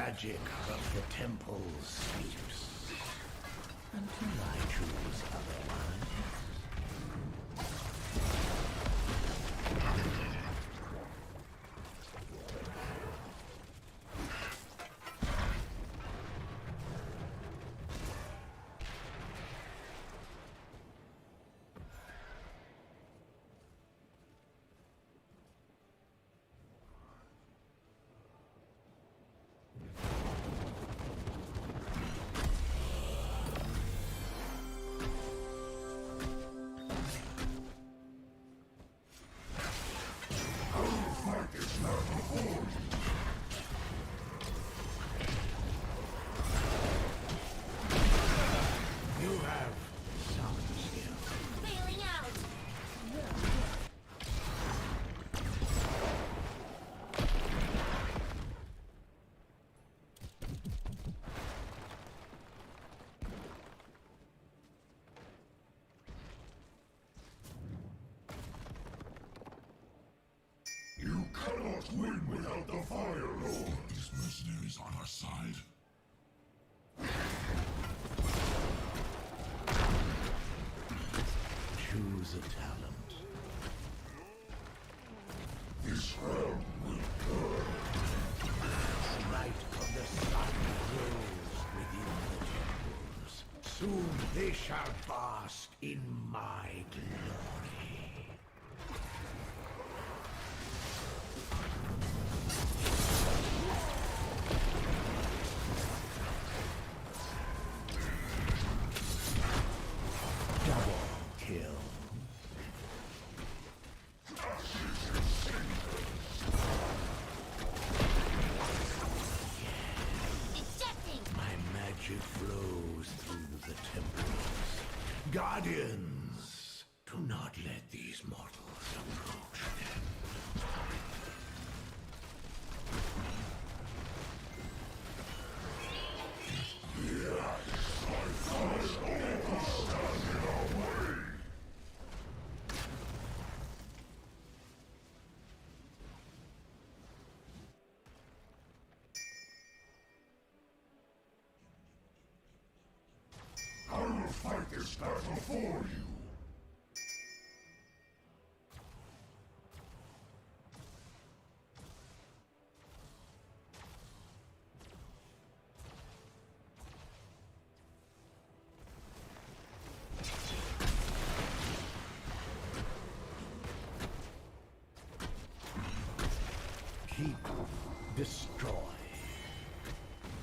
magic of the temple sleeps until I choose otherwise. You cannot win without the Fire Lord. These mercenaries on our side. Choose a talent. This realm will burn. Light of the sun grows within the temples. Soon they shall bask in my glory. Double kill. My magic flows through the temples. Guardians, do not let these mortals approach them. I will fight this battle for you. Keep, destroy,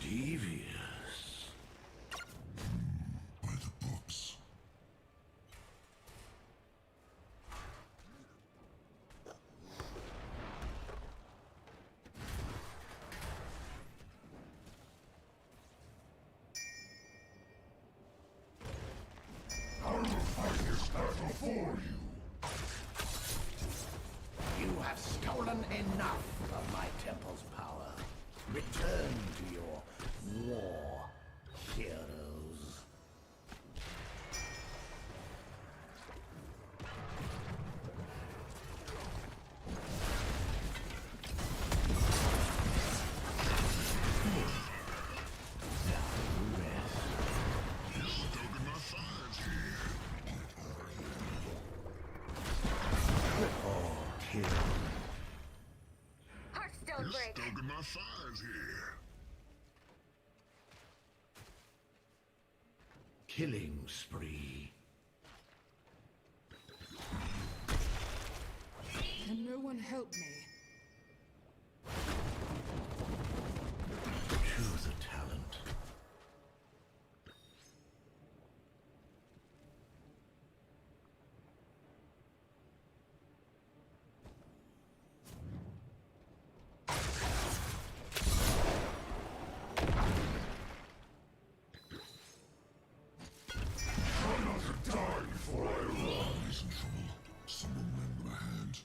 devious. By the books. I will fight this battle for you. You have stolen enough of my temple's power. Return to your war, heroes. Hearthstone break. Stoking my fires here. Killing spree. Can no one help me? Choose a talent. Try not to die before I arrive. He's in trouble. Someone lend him a hand.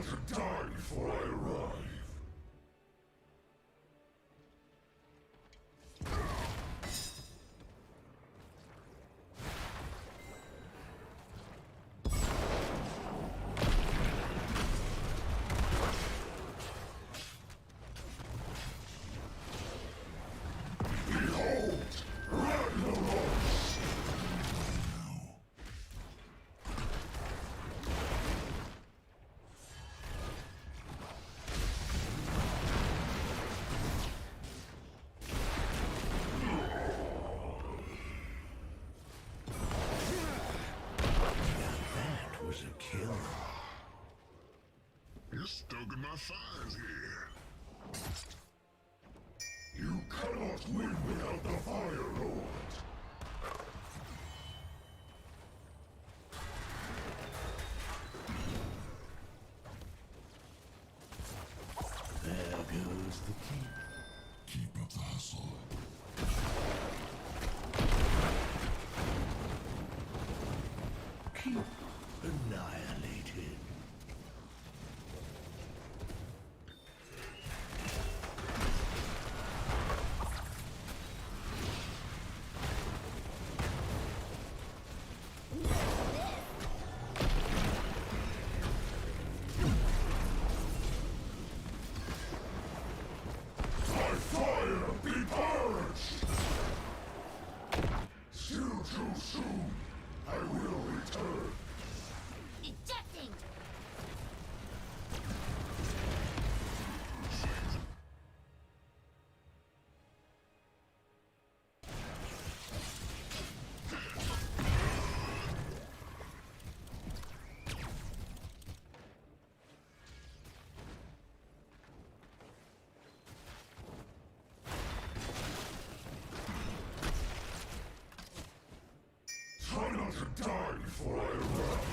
to die before I arrive. That was a kill. You're stoking my fires here. You cannot win without the Fire Lord. There goes the keep. Keep up the hustle. Keep annihilated. By fire be purged! Still too soon. I will return. Ejecting! Try not to die before I arrive.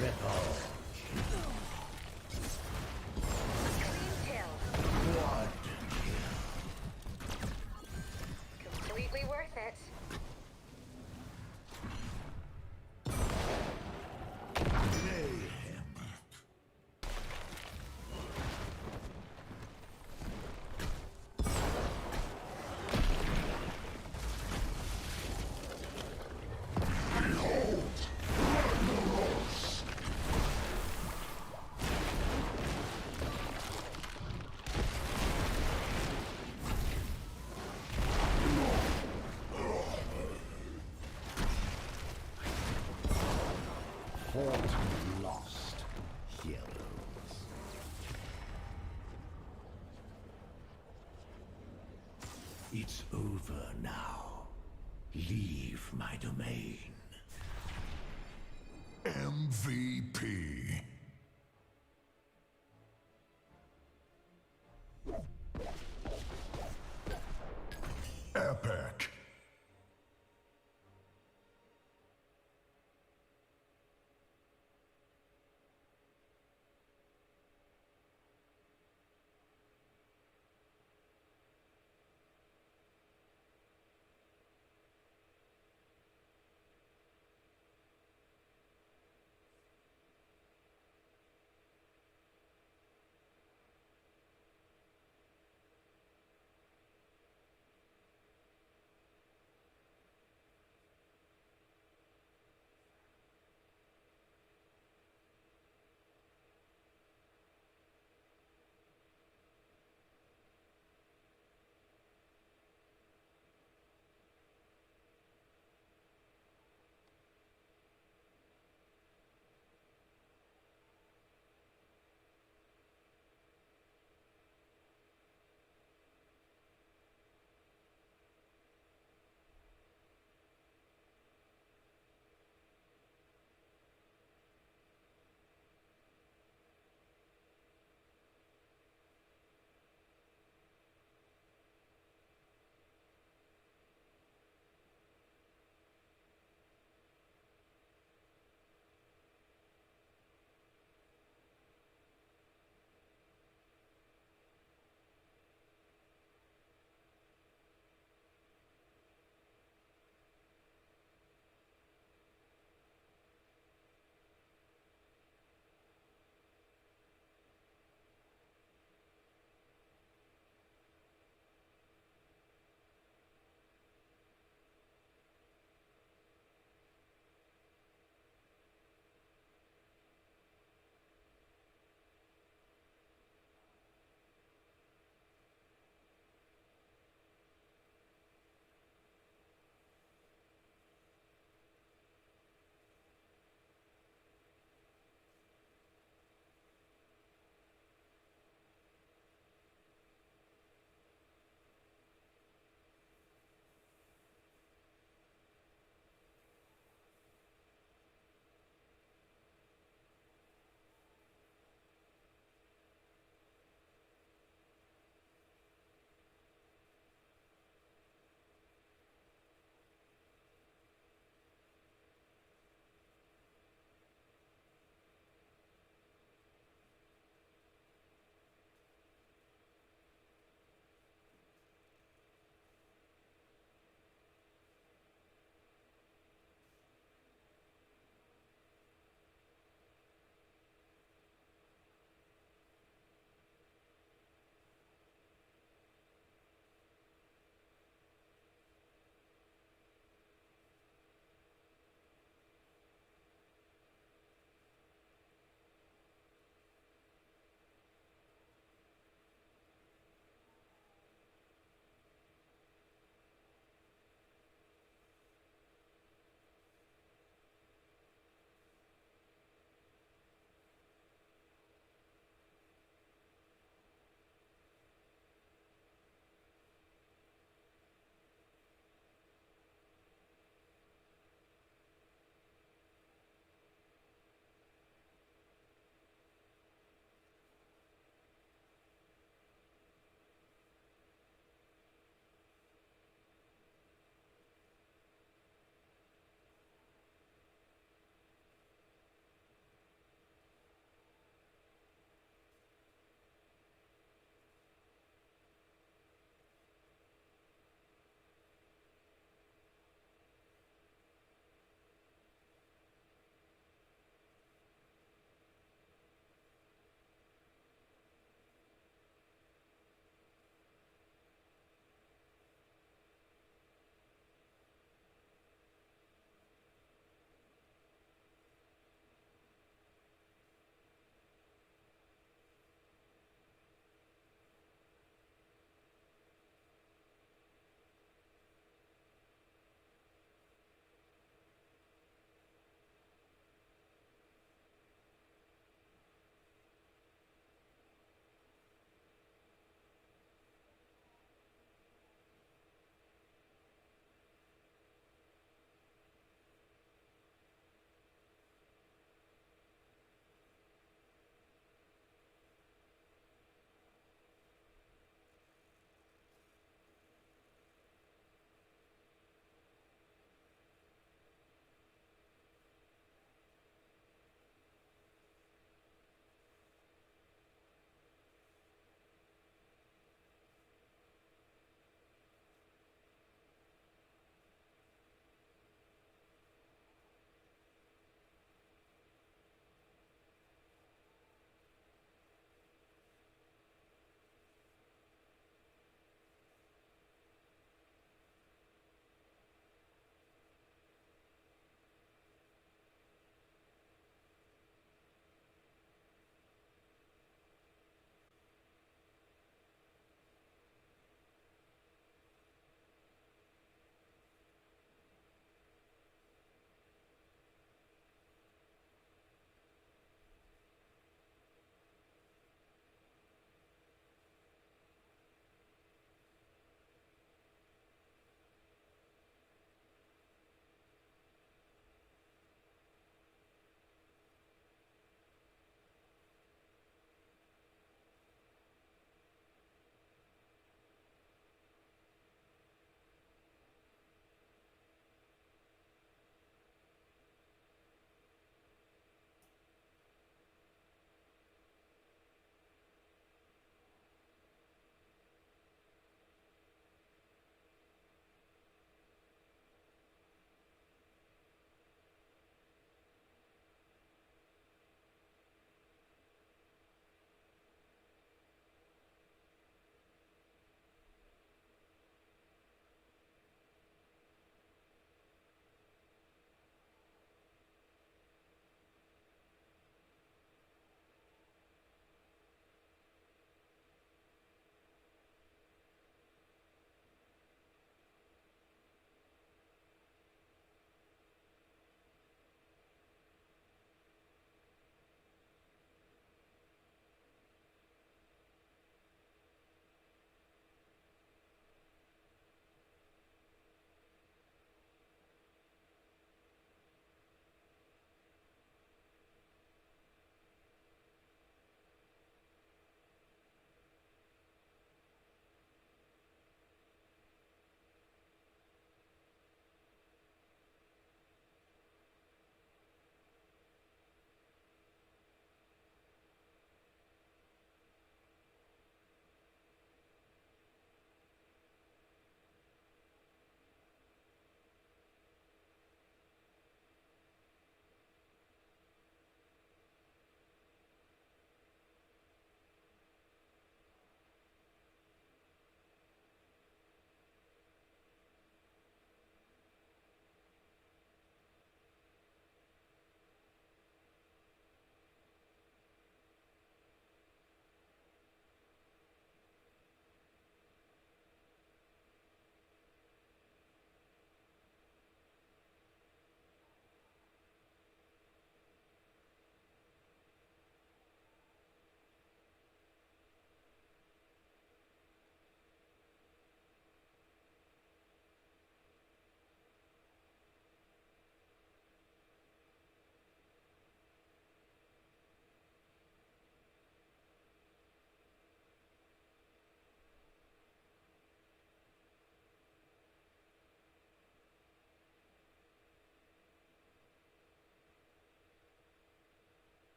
Repel. Clean kill. What? Completely worth it. Mayhem. Behold! Ragnaros! Fought lost heroes. It's over now. Leave my domain. MVP. Epic.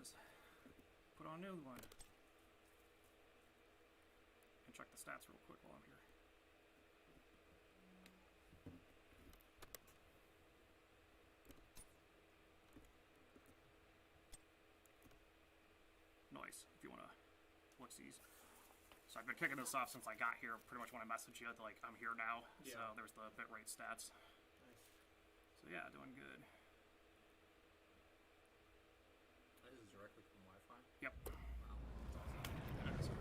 is. Put on a new one. And check the stats real quick while I'm here. Nice, if you want to look-sees. So I've been kicking this off since I got here, pretty much when I messaged you, like, I'm here now. Yeah. So there's the bitrate stats. Nice. So yeah, doing good. This is directly from Wi-Fi? Yep. Wow, that's awesome.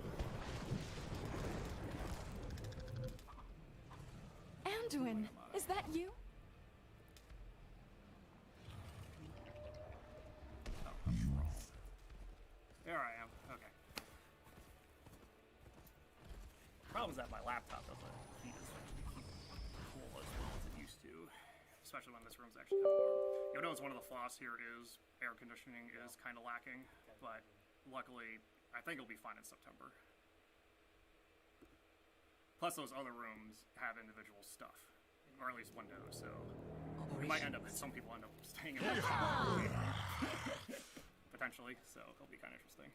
Anduin, is that you? There I am. Okay. Problem is that my laptop doesn't heat as cool as well as it used to, especially when this room's actually kind of warm. You'll notice one of the flaws here is air conditioning is kind of lacking, but luckily I think it'll be fine in September. Plus those other rooms have individual stuff, or at least windows, so we might end up, some people end up staying in potentially, so it'll be kind of interesting.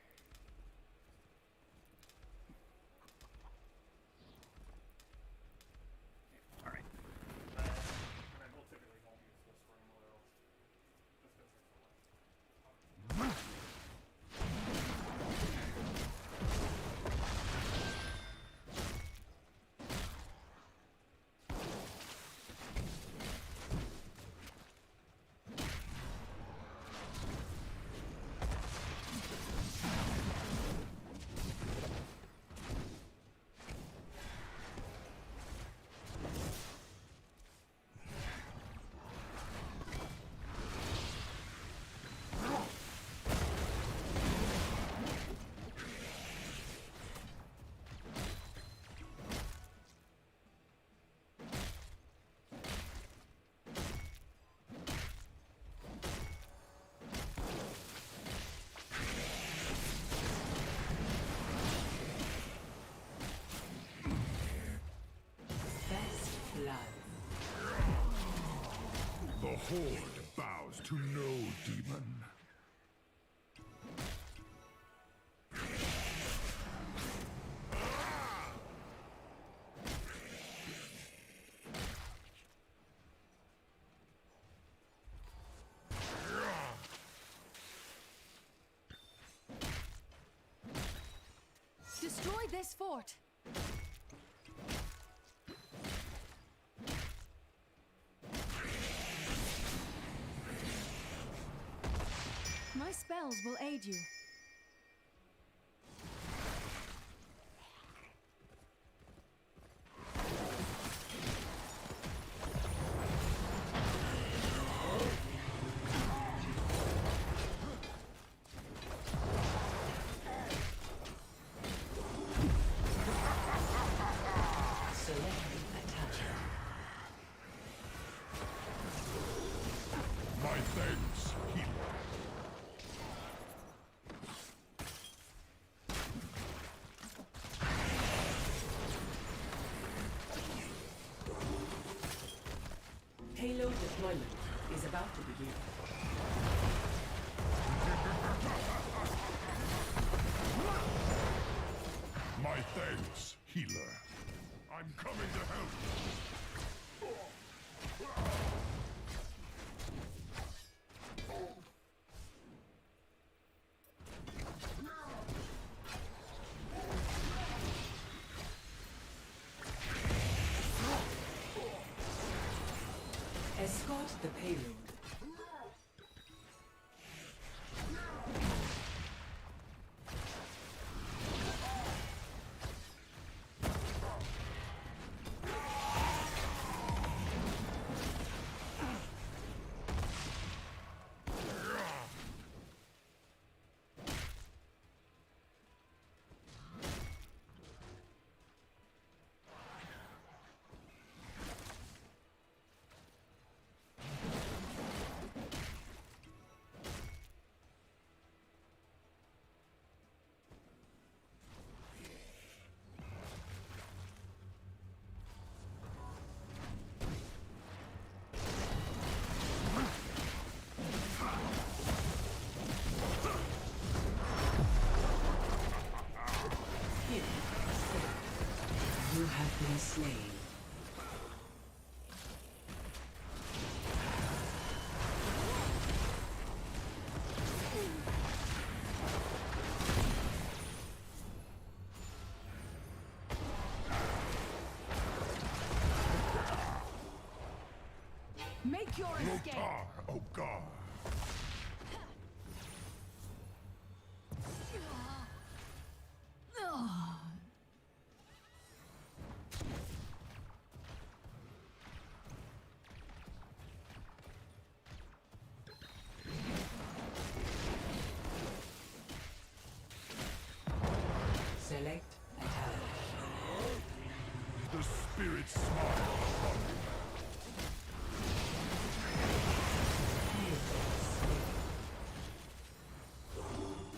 Yeah, all right. And we'll typically won't use this room a little, just because it's The Horde bows to no demon. Destroy this fort! My spells will aid you. My thanks, healer. Payload deployment is about to begin. My thanks, healer. I'm coming to help. Escort the payload. Make your escape. Lotar, Ogar. Select a talent. The spirit smile upon you.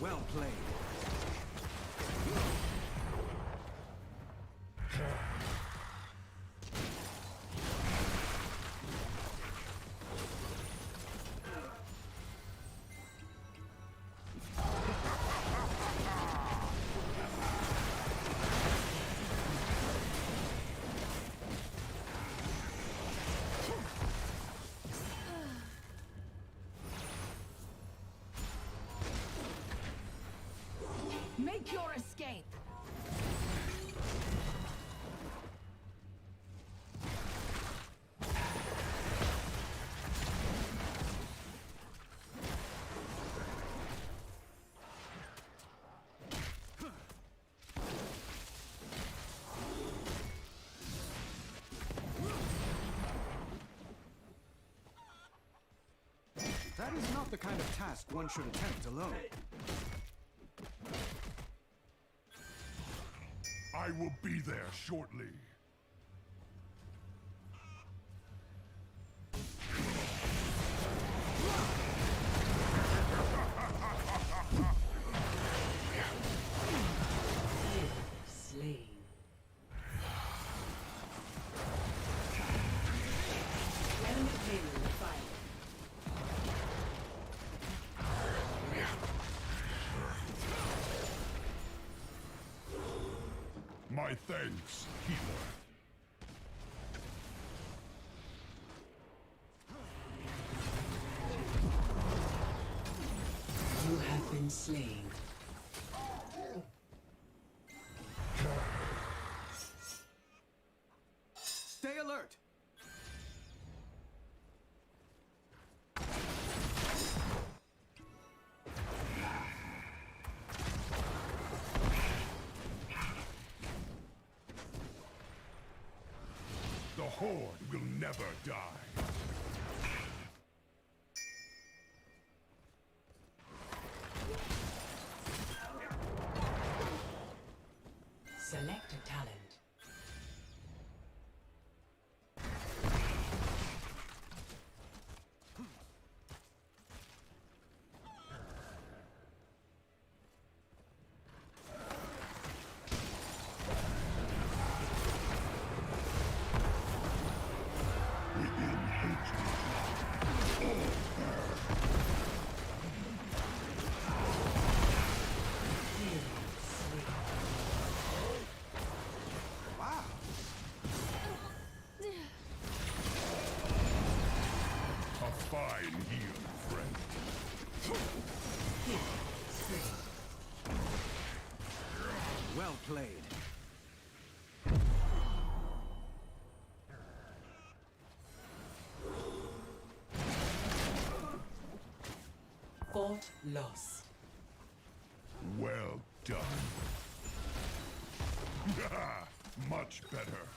Well played. Make your escape. That is not the kind of task one should attempt alone. I will be there shortly. Slain. Enemy payload fired. My thanks, healer. You have been slain. Stay alert! The Horde will never die. Select a talent. Wow! A fine heal, friend. Well played. Fort lost. Well done. Much better.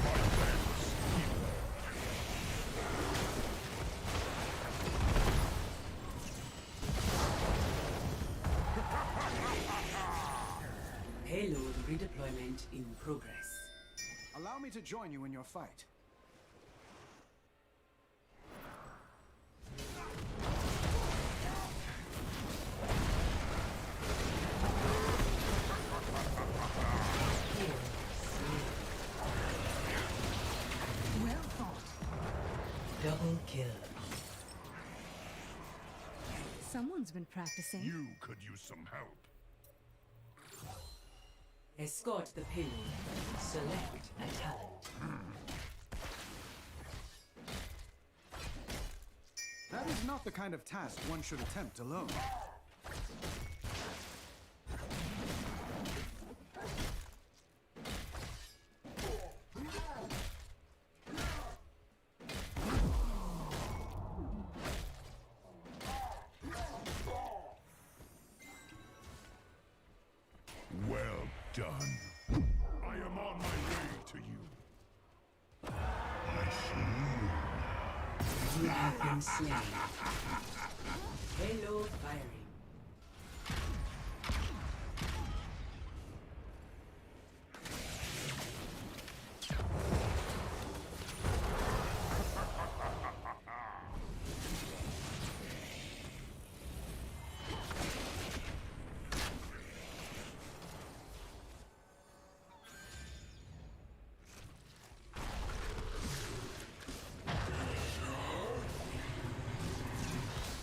My thanks, healer. Payload redeployment in progress. Allow me to join you in your fight. Well thought. Double kill. Someone's been practicing. You could use some help. Escort the payload. Select a talent. That is not the kind of task one should attempt alone. Well done. I am on my way to you. I see you. You have been slain. Payload firing.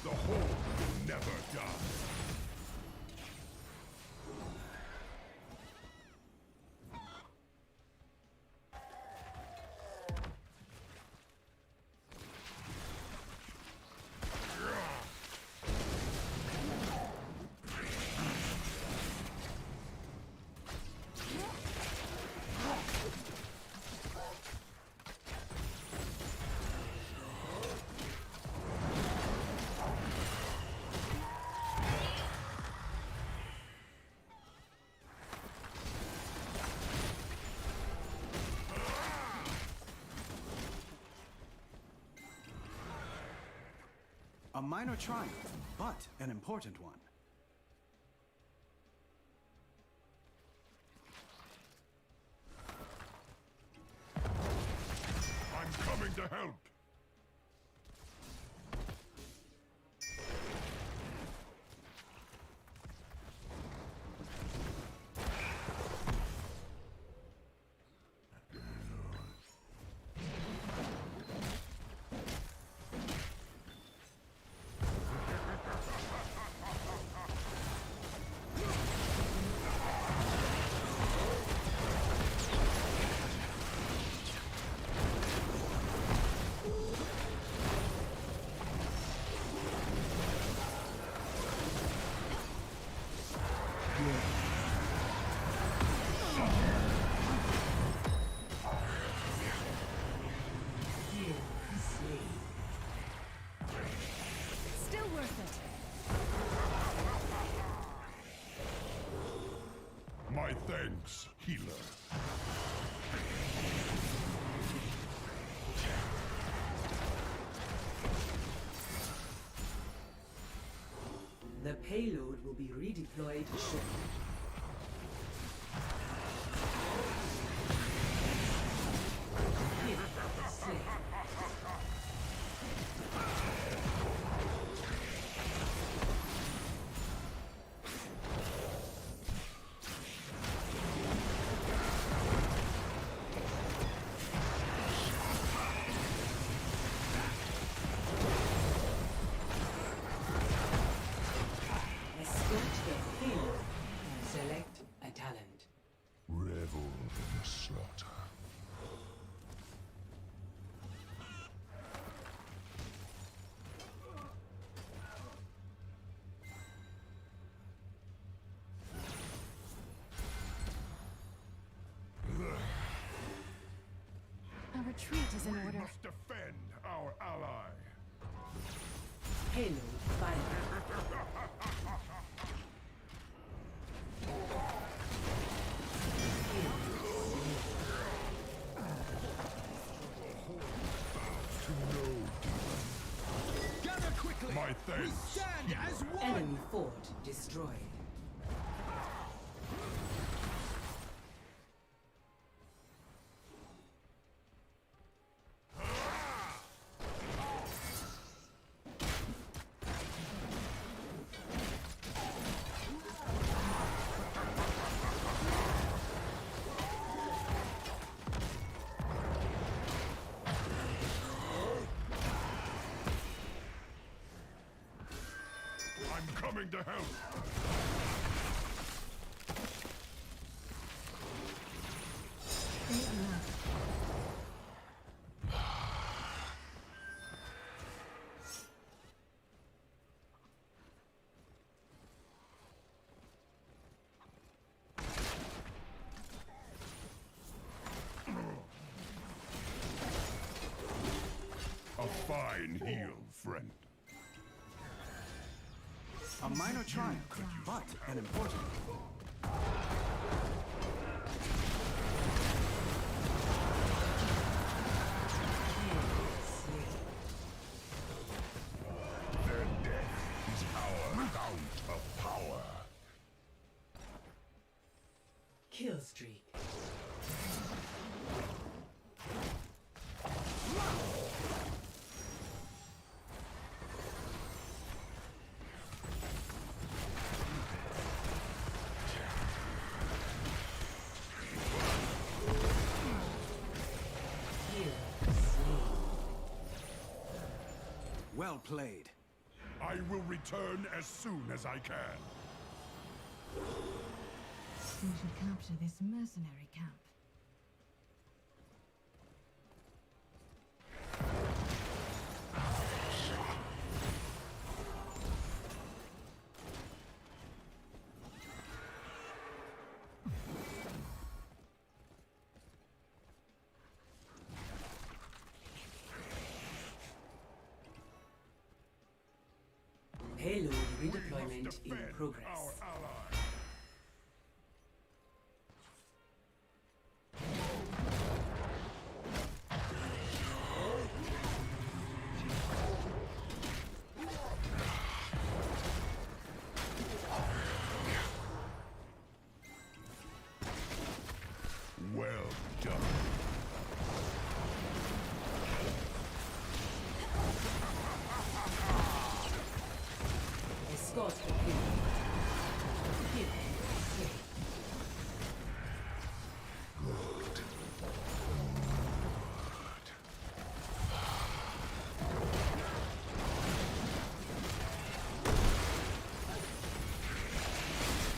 The Horde will never die. A minor triumph, but an important one. I'm coming to help. Still worth it. My thanks, healer. The payload will be redeployed shortly. Slain. Escort the payload. Select a talent. Revel in the slaughter. A retreat is in We order. must defend our ally. Payload fired. To know Gather quickly! my We thanks. stand as one! Enemy fort destroyed. I'm coming to help. and heal, friend. A minor triumph, but an important one. Their death is our fount of power. Kill streak. Well played. I will return as soon as I can. We should capture this mercenary camp. Payload We must redeployment in defend progress. our ally. Well done. Escort complete. Kill streak.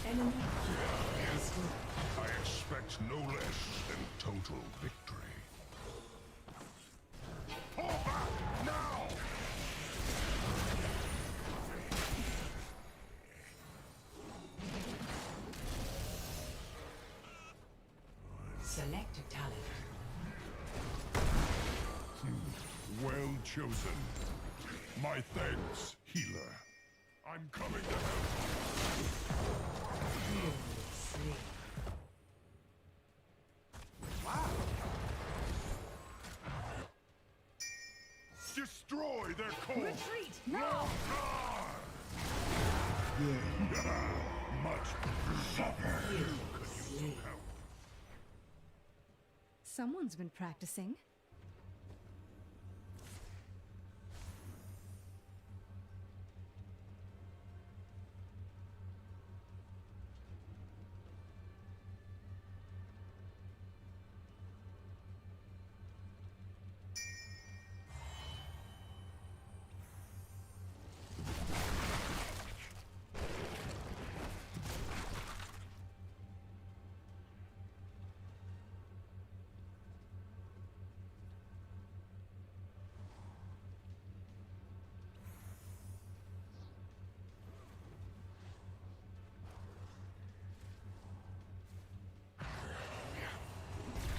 Enemy kill. Destroyed. I expect no less than total victory. Pull back now! Select a talent. Well chosen. My thanks, healer. I'm coming to help. Kill streak. Destroy their core! Retreat! Now! Much Kill slain. Someone's been practicing.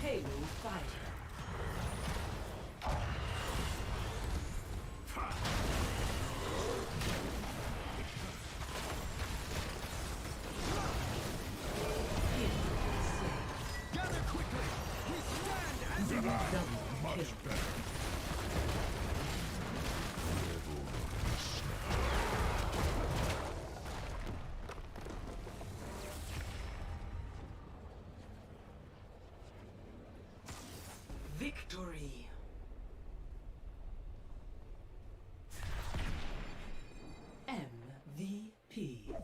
Payload fighter. Gather quickly! We stand as one! much better. Victory. MVP.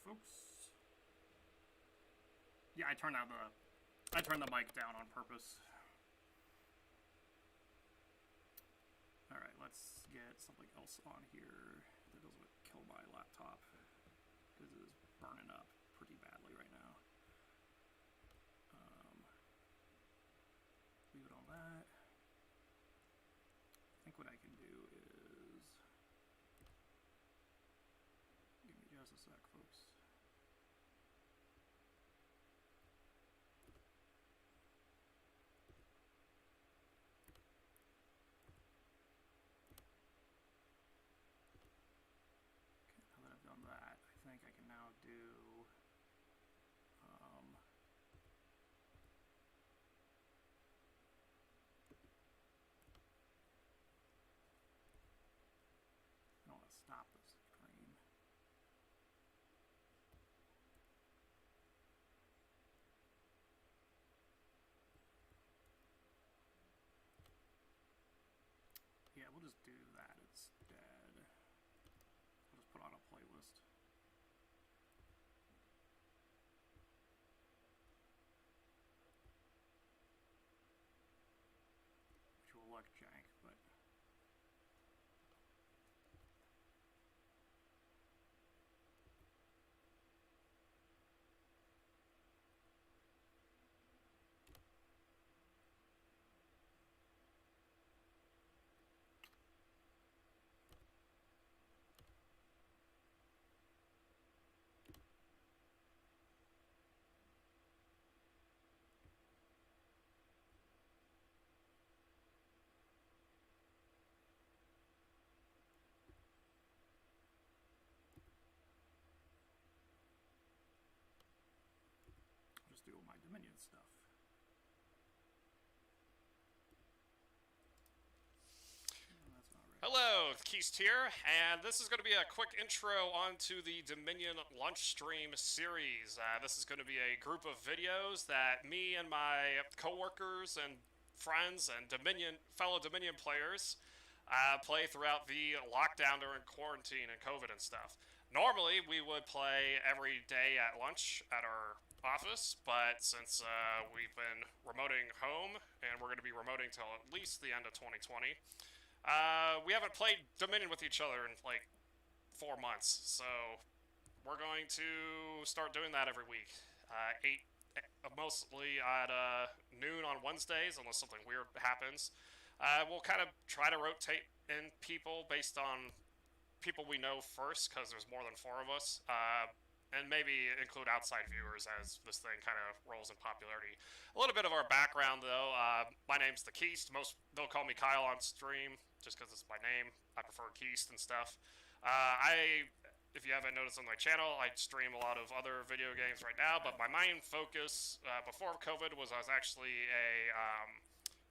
folks. Yeah, I turned the mic down on purpose. All right, let's get something else on here that doesn't kill my laptop because it is burning up pretty badly right now. Leave it on that. I think what I can do is give me just a sec, folks. Now that I've done that, I think I can now do I don't want to stop the screen. Yeah, we'll just do that instead. I'll just put on a playlist. Which will look jank, but I'll just do all my Dominion stuff. That's not right. Hello, TheKiest here, and this is going to be a quick intro onto the Dominion lunch stream series. This is going to be a group of videos that me and my coworkers and friends and fellow Dominion players play throughout the lockdown during quarantine and COVID and stuff. Normally, we would play every day at lunch at our office, but since we've been remoting home, and we're going to be remoting till at least the end of 2020, we haven't played Dominion with each other in like 4 months, so we're going to start doing that every week. Mostly at noon on Wednesdays, unless something weird happens. We'll kind of try to rotate in people based on people we know first, because there's more than 4 of us, and maybe include outside viewers as this thing kind of rolls in popularity. A little bit of our background, though. My name's TheKiest. They'll call me Kyle on stream, just because it's my name. I prefer Kiest and stuff. If you haven't noticed on my channel, I stream a lot of other video games right now, but my main focus before COVID was I was actually a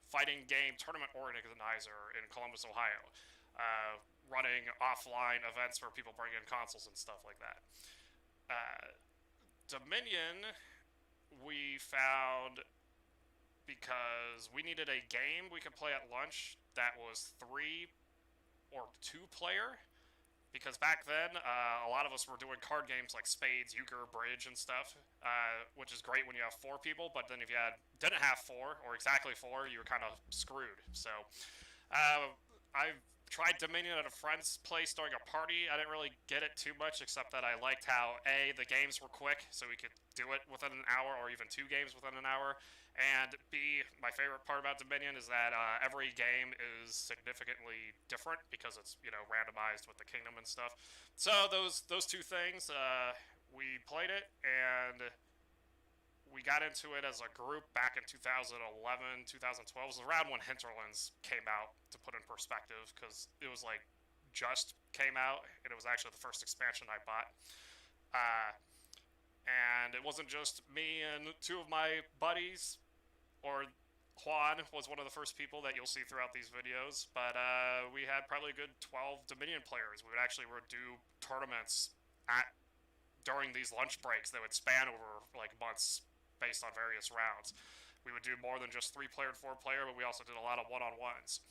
fighting game tournament organizer in Columbus, Ohio, running offline events where people bring in consoles and stuff like that. Dominion, we found because we needed a game we could play at lunch that was 3 or 2 player. Because back then, a lot of us were doing card games like Spades, Euchre, Bridge, and stuff, which is great when you have 4 people, but then if you didn't have 4, or exactly 4, you were kind of screwed. So, I've tried Dominion at a friend's place during a party. I didn't really get it too much, except that I liked how, A, the games were quick, so we could do it within an hour, or even 2 games within an hour, and B, my favorite part about Dominion is that every game is significantly different because it's, randomized with the kingdom and stuff. So those 2 things, we played it, and we got into it as a group back in 2011, 2012. It was around when Hinterlands came out, to put in perspective, because it was like just came out, and it was actually the first expansion I bought. And it wasn't just me and 2 of my buddies, or Juan was one of the first people that you'll see throughout these videos, but we had probably a good 12 Dominion players. We would actually do tournaments during these lunch breaks that would span over like months based on various rounds. We would do more than just 3-player and 4-player, but we also did a lot of one-on-ones.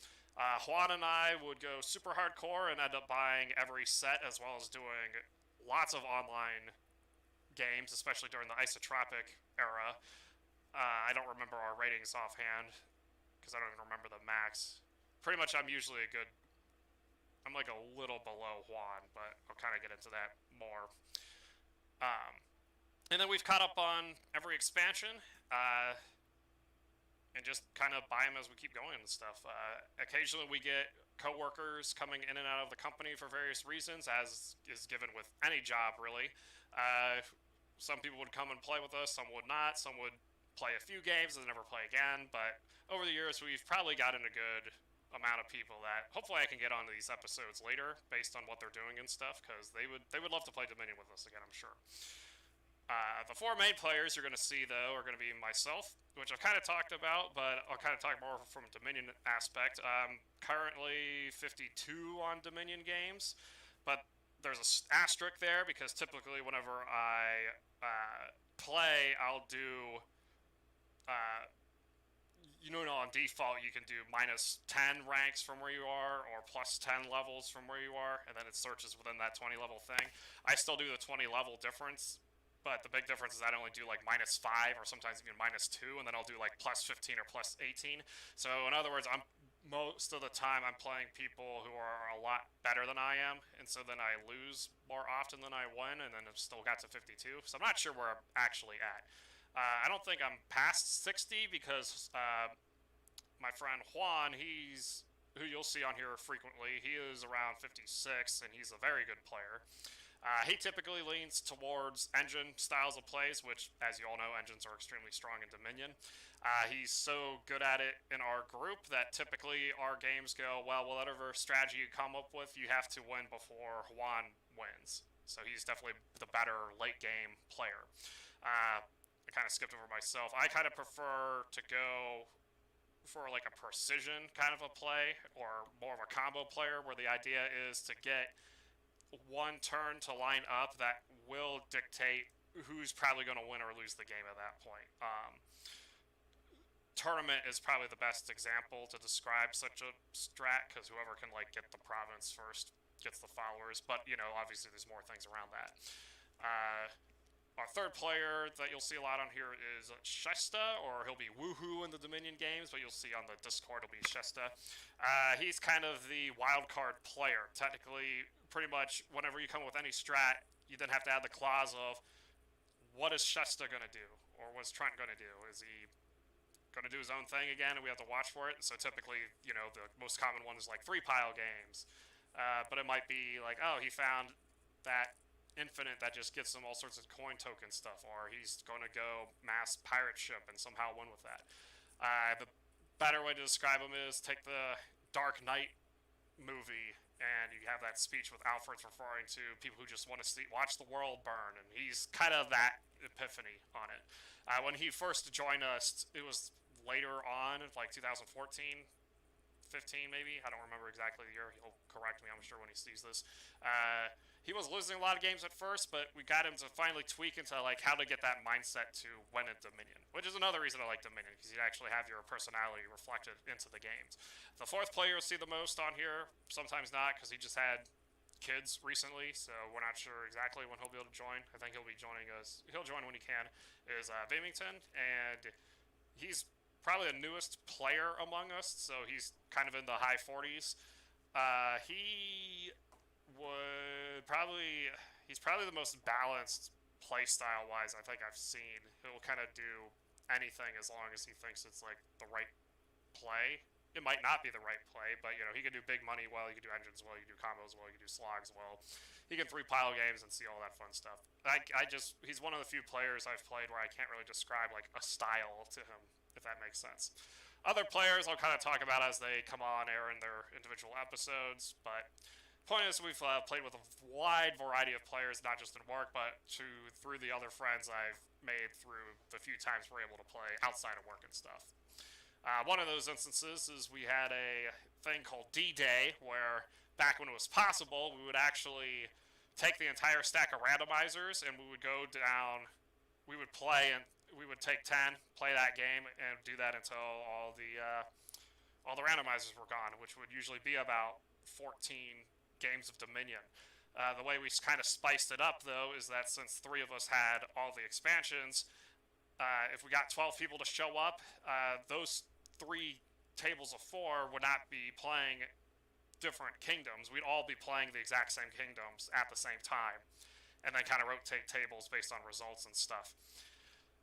Juan and I would go super hardcore and end up buying every set, as well as doing lots of online games, especially during the isotropic era. I don't remember our ratings offhand because I don't even remember the max. Pretty much, I'm usually a good. I'm like a little below Juan, but I'll kind of get into that more. And then we've caught up on every expansion, and just kind of buy them as we keep going and stuff. Occasionally, we get coworkers coming in and out of the company for various reasons, as is given with any job, really. Some people would come and play with us, some would not, some would play a few games and never play again, but over the years, we've probably gotten a good amount of people that hopefully I can get onto these episodes later based on what they're doing and stuff, because they would love to play Dominion with us again, I'm sure. The four main players you're going to see, though, are going to be myself, which I've kind of talked about, but I'll kind of talk more from a Dominion aspect. Currently 52 on Dominion games, but there's an asterisk there because typically whenever I play, I'll do... on default you can do minus 10 ranks from where you are or plus 10 levels from where you are, and then it searches within that 20 level thing. I still do the 20 level difference, but the big difference is I only do like minus 5 or sometimes even minus 2, and then I'll do like plus 15 or plus 18. So in other words, most of the time I'm playing people who are a lot better than I am, and so then I lose more often than I win, and then I've still got to 52. So I'm not sure where I'm actually at. I don't think I'm past 60 because my friend Juan, who you'll see on here frequently, he is around 56, and he's a very good player. He typically leans towards engine styles of plays, which, as you all know, engines are extremely strong in Dominion. He's so good at it in our group that typically our games go, well, whatever strategy you come up with, you have to win before Juan wins. So he's definitely the better late game player. I kind of skipped over myself. I kind of prefer to go for like a precision kind of a play, or more of a combo player, where the idea is to get one turn to line up that will dictate who's probably going to win or lose the game at that point. Tournament is probably the best example to describe such a strat, because whoever can like get the province first gets the followers, but obviously there's more things around that. Our third player that you'll see a lot on here is Shesta, or he'll be Woohoo in the Dominion games, but you'll see on the Discord it'll be Shesta. He's kind of the wild card player. Technically, pretty much whenever you come with any strat, you then have to add the clause of, what is Shesta going to do? Or what's Trent going to do? Is he going to do his own thing again and we have to watch for it? So typically, the most common one is like 3-pile games. But it might be like, oh, he found that infinite that just gets him all sorts of coin token stuff, or he's going to go mass pirate ship and somehow win with that. The better way to describe him is take the Dark Knight movie and you have that speech with Alfred's referring to people who just want to watch the world burn, and he's kind of that epiphany on it. When he first joined us, it was later on, like 2014, 15 maybe, I don't remember exactly the year, he'll correct me I'm sure when he sees this. He was losing a lot of games at first, but we got him to finally tweak into like how to get that mindset to win at Dominion, which is another reason I like Dominion, because you actually have your personality reflected into the games. The fourth player you'll see the most on here, sometimes not, because he just had kids recently, so we're not sure exactly when he'll be able to join. I think he'll be joining us, he'll join when he can, is Vimington, and he's probably the newest player among us, so he's kind of in the high 40s. He's probably the most balanced playstyle wise I think I've seen. He'll kind of do anything as long as he thinks it's like the right play. It might not be the right play, but he can do big money well, he can do engines well, he can do combos well, he can do slogs well. He can 3-pile games and see all that fun stuff. He's one of the few players I've played where I can't really describe like a style to him, if that makes sense. Other players I'll kind of talk about as they come on air in their individual episodes, but point is we've played with a wide variety of players, not just in work, but through the other friends I've made through the few times we're able to play outside of work and stuff. One of those instances is we had a thing called D-Day, where back when it was possible, we would actually take the entire stack of randomizers and we would go down, we would play, and we would take 10, play that game, and do that until all the randomizers were gone, which would usually be about 14 games of Dominion. The way we kind of spiced it up, though, is that since 3 of us had all the expansions, if we got 12 people to show up, those 3 tables of 4 would not be playing different kingdoms. We'd all be playing the exact same kingdoms at the same time, and then kind of rotate tables based on results and stuff.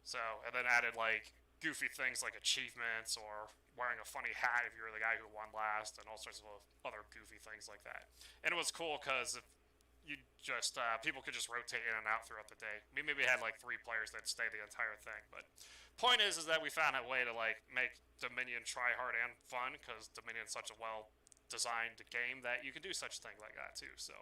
So, and then added like goofy things like achievements or wearing a funny hat if you were the guy who won last, and all sorts of other goofy things like that. And it was cool because if you just people could just rotate in and out throughout the day. We maybe had like 3 players that stay the entire thing, but point is that we found a way to like make Dominion try hard and fun, because Dominion's such a well designed game that you can do such a thing like that too. So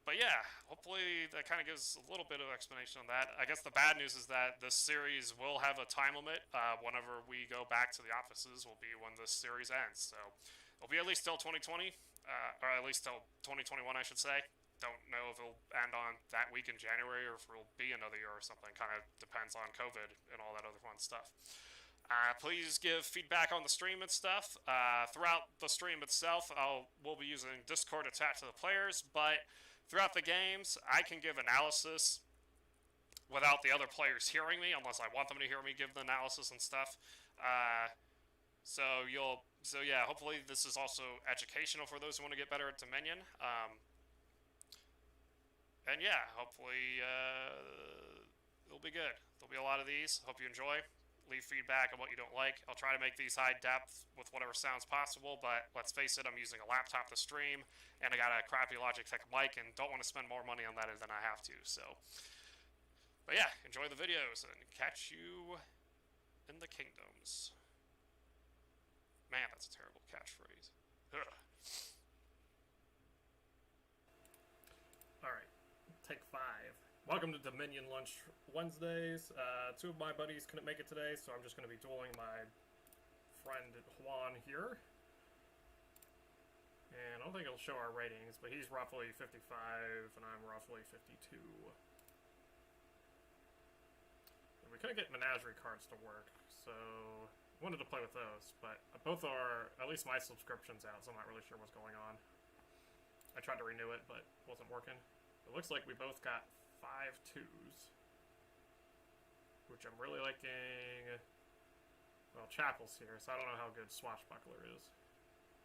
but yeah, hopefully that kind of gives a little bit of explanation on that. I guess the bad news is that this series will have a time limit. Whenever we go back to the offices will be when this series ends. So it'll be at least till 2020, or at least till 2021, I should say. Don't know if it'll end on that week in January or if it'll be another year or something. Kind of depends on COVID and all that other fun stuff. Please give feedback on the stream and stuff. Throughout the stream itself, we'll be using Discord attached to the players, but throughout the games, I can give analysis without the other players hearing me, unless I want them to hear me give the analysis and stuff. So yeah, hopefully this is also educational for those who want to get better at Dominion. And yeah, hopefully it'll be good. There'll be a lot of these. Hope you enjoy. Leave feedback on what you don't like. I'll try to make these high depth with whatever sounds possible, but let's face it, I'm using a laptop to stream, and I got a crappy Logitech mic, and don't want to spend more money on that than I have to, so. But yeah, enjoy the videos, and catch you in the kingdoms. Man, that's a terrible catchphrase. Ugh. Alright, take 5. Welcome to Dominion Lunch Wednesdays. 2 of my buddies couldn't make it today, so I'm just going to be dueling my friend Juan here. And I don't think it'll show our ratings, but he's roughly 55 and I'm roughly 52. And we couldn't get menagerie cards to work, so I wanted to play with those, but both are, at least my subscription's out, so I'm not really sure what's going on. I tried to renew it, but it wasn't working. It looks like we both got 5 2s, which I'm really liking. Well, Chapel's here, so I don't know how good Swashbuckler is.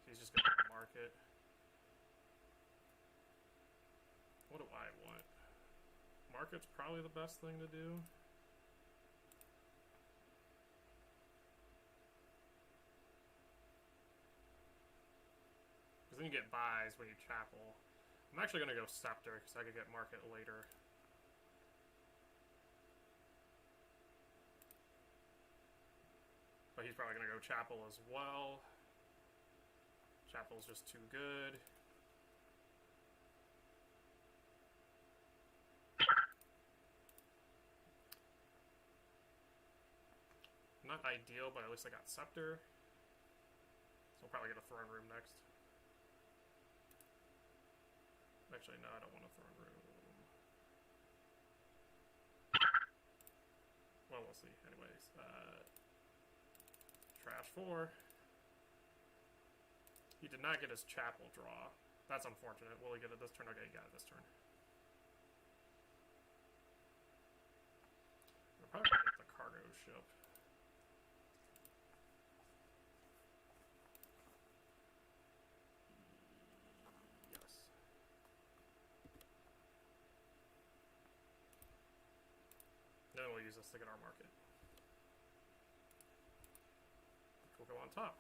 He's just gonna market. What do I want? Market's probably the best thing to do. Because then you get buys when you Chapel. I'm actually gonna go Scepter because I could get market later. But he's probably gonna go Chapel as well. Chapel's just too good. Not ideal, but at least I got Scepter. So I'll probably get a Throne Room next. Actually, no, I don't want a Throne Room. Well, we'll see. Anyways, Trash 4. He did not get his Chapel draw. That's unfortunate. Will he get it this turn? Okay, he got it this turn. I'll probably get the cargo ship. Yes. Then we'll use this to get our market. Which will go on top.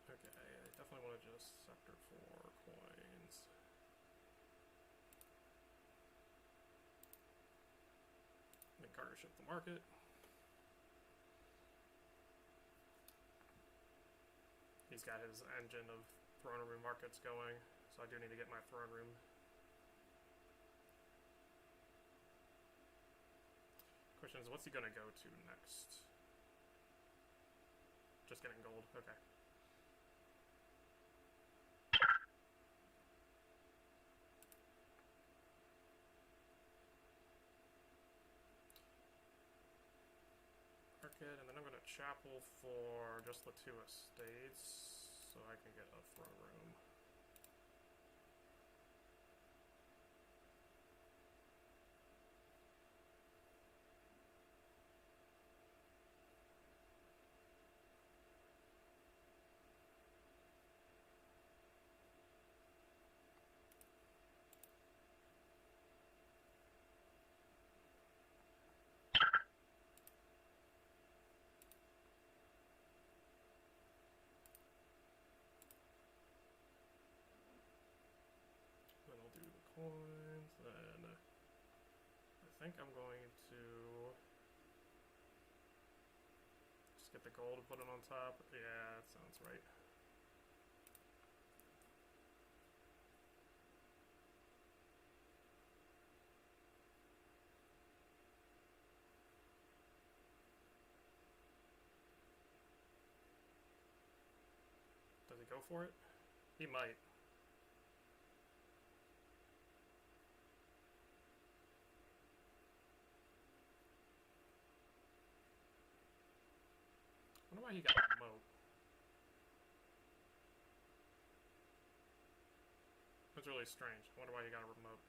Okay, I definitely want to just Scepter 4 coins. Then cargo ship the market. He's got his engine of Throne Room markets going, so I do need to get my Throne Room. Question is, what's he gonna go to next? Just getting gold, okay. market, and then I'm gonna chapel for just the 2 estates, so I can get a throne room. Then I'll do the coins, then I think I'm going to just get the gold and put it on top. Yeah, that sounds right. Does he go for it? He might. I wonder why he got a remote. That's really strange. I wonder why he got a remote.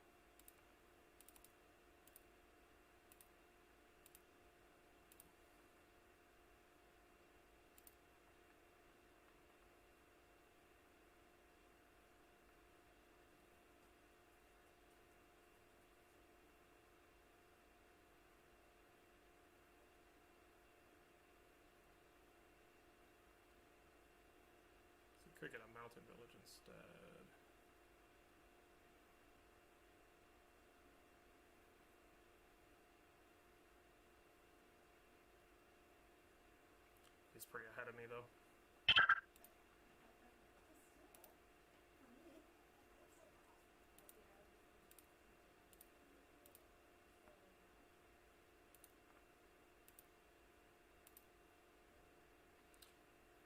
So could get a mountain village instead. He's pretty ahead of me though.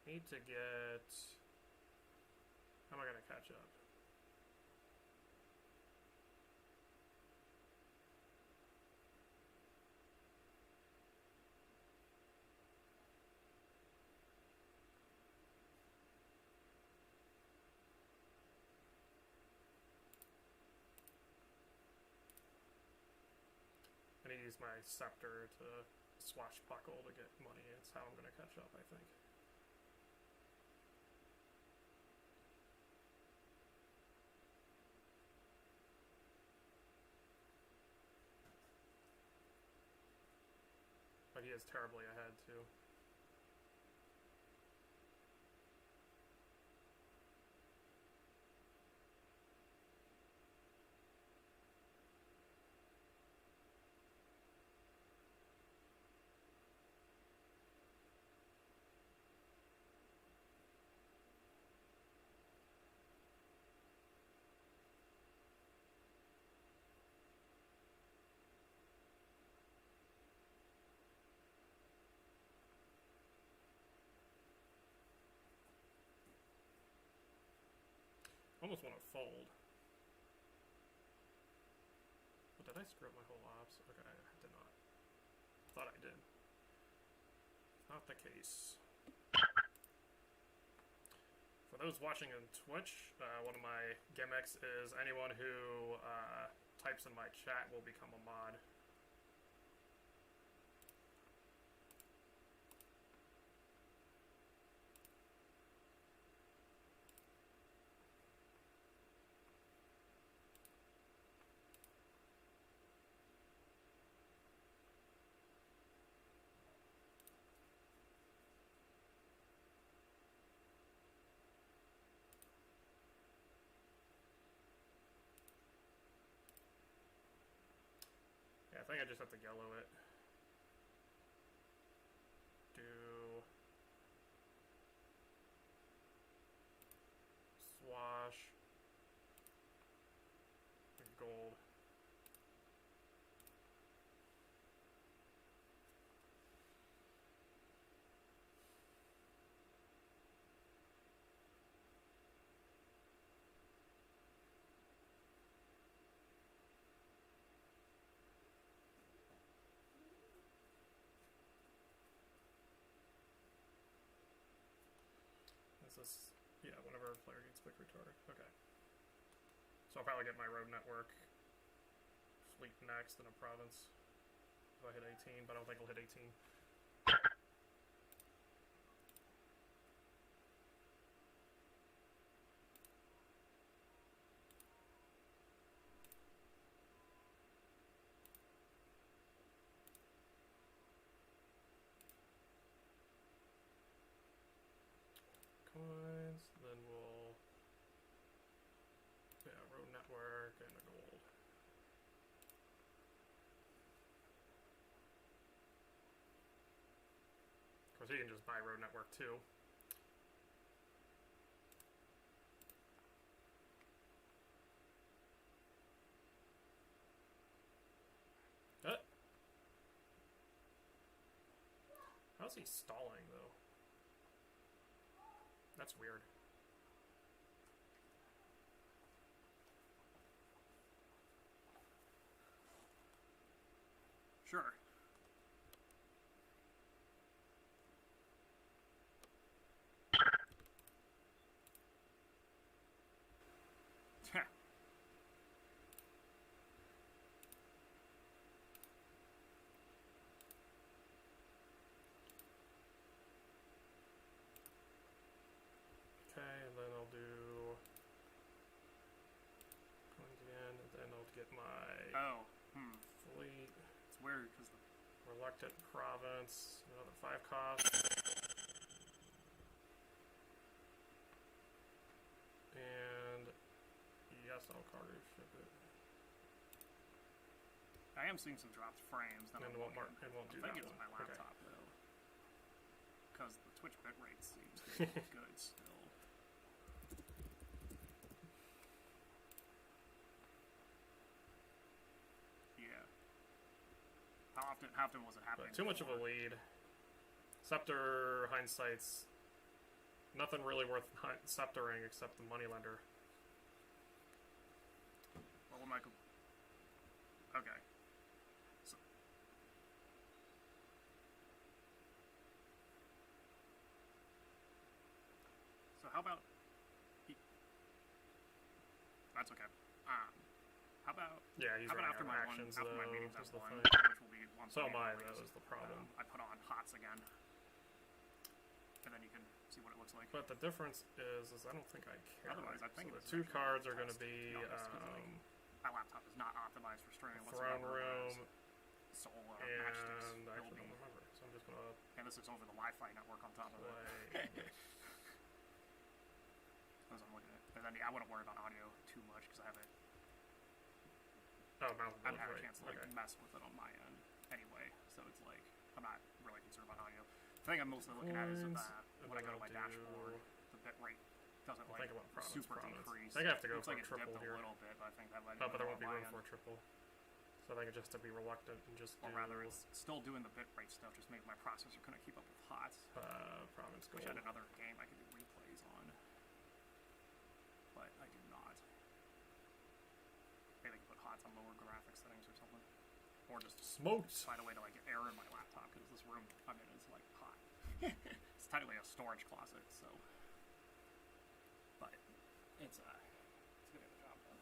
Need to get... How am I gonna catch up? I need to use my scepter to swashbuckle to get money. It's how I'm gonna catch up, I think. But he is terribly ahead, too. Almost want to fold. But did I screw up my whole ops? Okay, I did not. Thought I did. Not the case. For those watching on Twitch, one of my gimmicks is anyone who types in my chat will become a mod. I think I just have to yellow it. Do swash and gold. Yeah, whenever a player gains quick retard. Okay. So I'll probably get my road network fleet next in a province. If I hit 18, but I don't think I'll hit 18. Coins, then we'll road network and a gold. Of course, you can just buy road network too. How's he stalling though? That's weird. Sure. Okay, and then I'll do coins again, and then I'll get my fleet. It's weird because Reluctant province, another 5 cost. And yes, I'll cargo ship it. I am seeing some dropped frames. And it won't do that I think it's one. my Okay. laptop though, because the Twitch bitrate seems to be good still. Yeah. How often was it happening? But too much of a before? lead. Scepter, hindsight's nothing really worth sceptering except the moneylender. Well, Michael. Okay. So how about? That's okay. How about? Yeah, he's How about running after out my of actions after my though, meetings is at the 1, thing. which will be once. So am I, anyways, though, is the problem. I put on HOTS again, and then you can see what it looks like. But the difference is I don't think I care. Otherwise, I think so it the was 2 actually cards are a going to test, be to be honest, 'cause, like, my laptop is not optimized for streaming Throne whatsoever. Room Soul or and Matchsticks I will actually be, don't remember. So I'm just going to and this is over the Wi-Fi network on top of play it. As I'm looking at it, and then I wouldn't worry about audio too much because I haven't Mountain had a right. chance to like Okay. mess with it on my end anyway. So it's like I'm not really concerned about audio. The thing I'm mostly looking at is Coins, when I go to my dashboard, the bitrate doesn't like think about province, super province. decrease. I think I have to go Looks for like a it triple dipped here. a little bit, but I think that might But there won't be on room my for a end. triple. So I think it's just to be reluctant and just Or do rather, it's still doing the bitrate stuff, just maybe my processor couldn't keep up with HOTS. province Wish I gold. had another game I could do replays on. But I do not. Maybe I can put HOTS on lower graphics settings or something. Or just Smoked! find a way to like get air in my laptop, because this room I'm in is like hot. It's technically a storage closet, so. But it's getting the job done.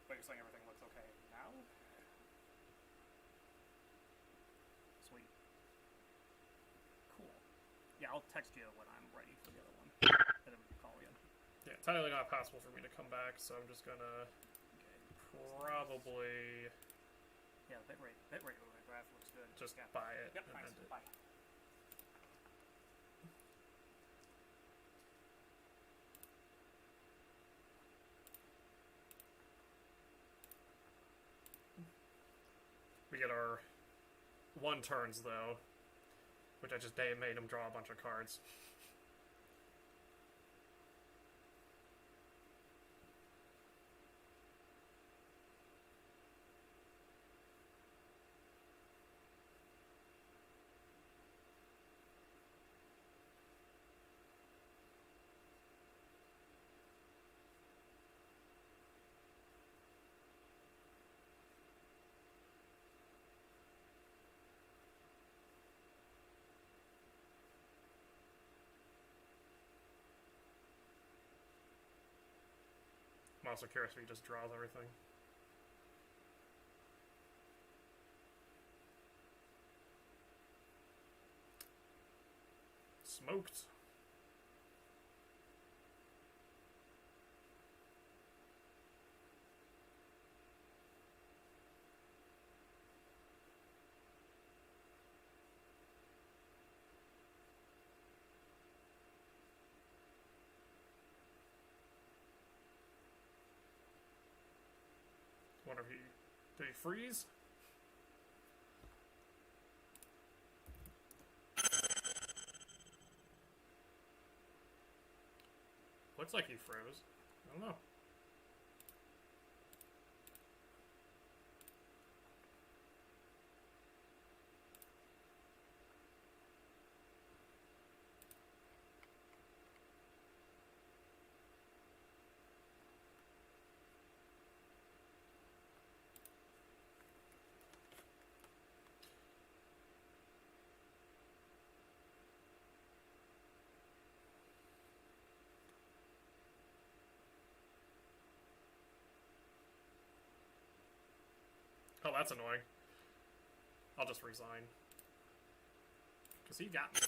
But you're saying everything looks okay now? Sweet. Cool. Yeah, I'll text you when I'm ready for the other one. And then we can call again. Yeah, entirely not possible for me to come back, so I'm just gonna probably Yeah, the bitrate over the graph looks good. just Yeah. buy it Yep, and nice. end it. Bye. We get our 1 turns though, which I just made him draw a bunch of cards. I'm also curious if he just draws everything. Smoked. Wonder if he... Did he freeze? Looks like he froze. I don't know. Oh, that's annoying. I'll just resign. Because he got me.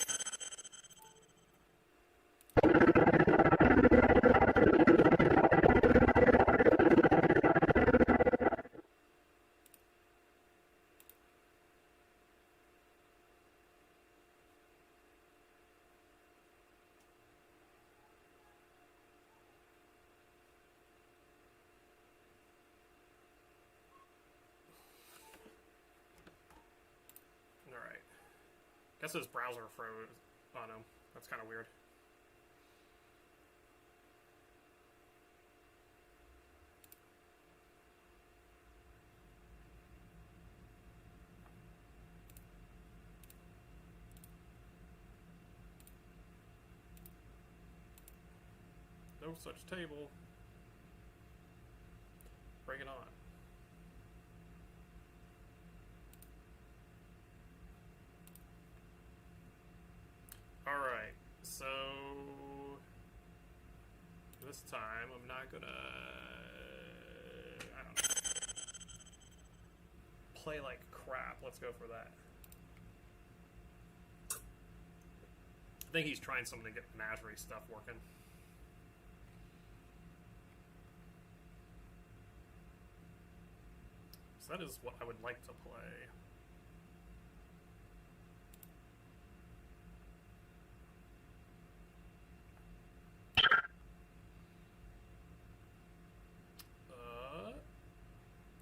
Alright. Guess his browser froze on him. That's kind of weird. No such table. Bring it on. Alright, so this time I'm not gonna, I don't know, play like crap. Let's go for that. I think he's trying something to get menagerie stuff working. So that is what I would like to play.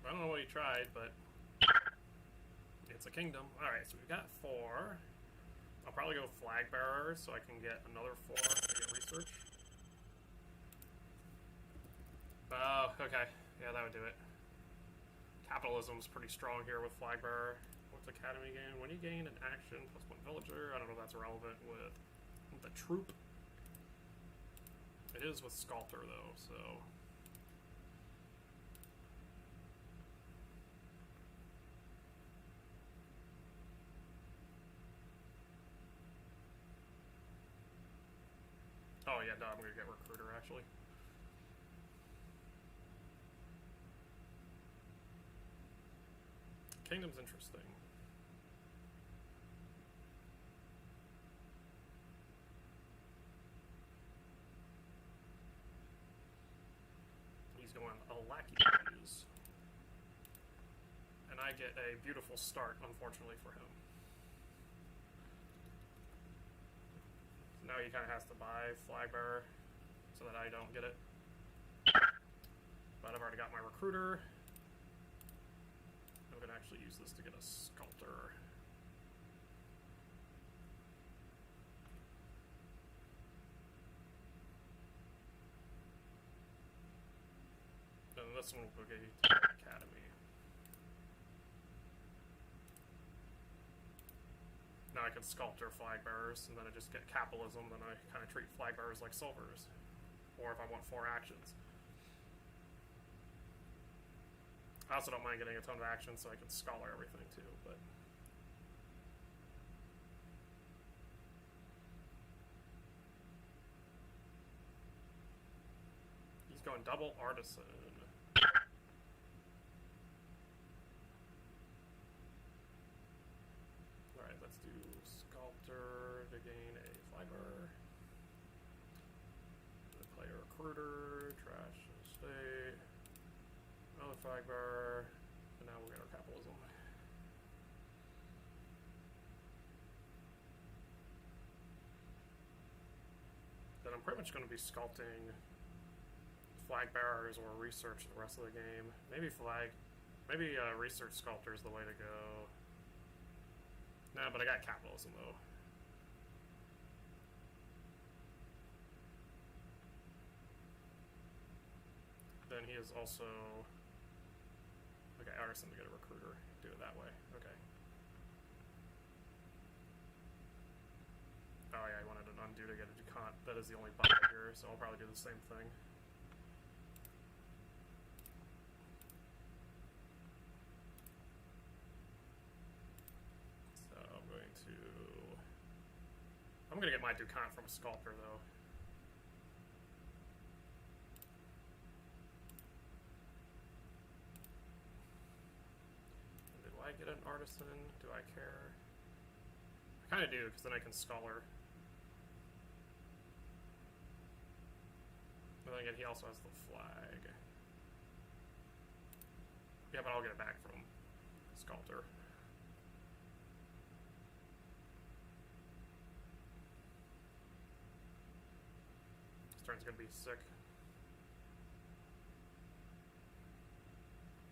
I don't know what he tried, but it's a kingdom. Alright, so we've got 4. I'll probably go flag bearer so I can get another 4 to get research. Oh, okay. Yeah, that would do it. Capitalism's pretty strong here with flag bearer. What's academy gain? When you gain an action plus 1 villager. I don't know if that's relevant with the troop. It is with sculptor though, so. Oh yeah, no, I'm gonna get recruiter actually. Kingdom's interesting. He's going lackeys. And I get a beautiful start, unfortunately for him. So now he kind of has to buy flag bearer so that I don't get it. But I've already got my recruiter. I'm going to actually use this to get a sculptor. And this one will go to the academy. Now I can sculptor flag bearers, and then I just get capitalism, then I kind of treat flag bearers like silvers. Or if I want 4 actions. I also don't mind getting a ton of actions so I can scholar everything too, but... He's going double artisan. Alright, let's do sculptor to gain a fiber. Play a recruiter, trash estate, another flag bar, and now we'll get our capitalism. Then I'm pretty much going to be sculpting flag bearers or research the rest of the game. Maybe research sculptor is the way to go. Nah, but I got capitalism though. Then he is also... Okay, artisan to get a recruiter. Do it that way. Okay. Oh yeah, I wanted an undo to get a Ducant. That is the only button here, so I'll probably do the same thing. So I'm going to get my Ducant from a sculptor though. I get an artisan? Do I care? I kind of do, because then I can scholar. But then again, he also has the flag. Yeah, but I'll get it back from sculptor. This turn's gonna be sick.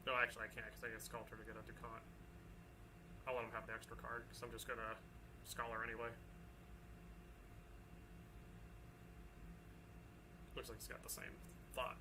No, actually I can't, because I get sculptor to get a Ducant. I'll let him have the extra card, because I'm just gonna scholar anyway. Looks like he's got the same thought.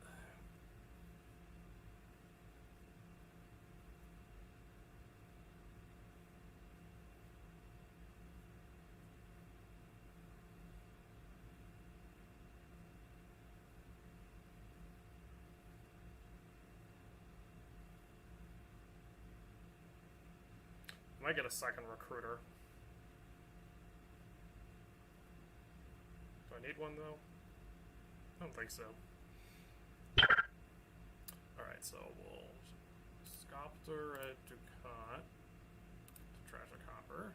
I might get a second recruiter. Do I need one though? I don't think so. Alright, so we'll sculptor a Ducant to trash a copper.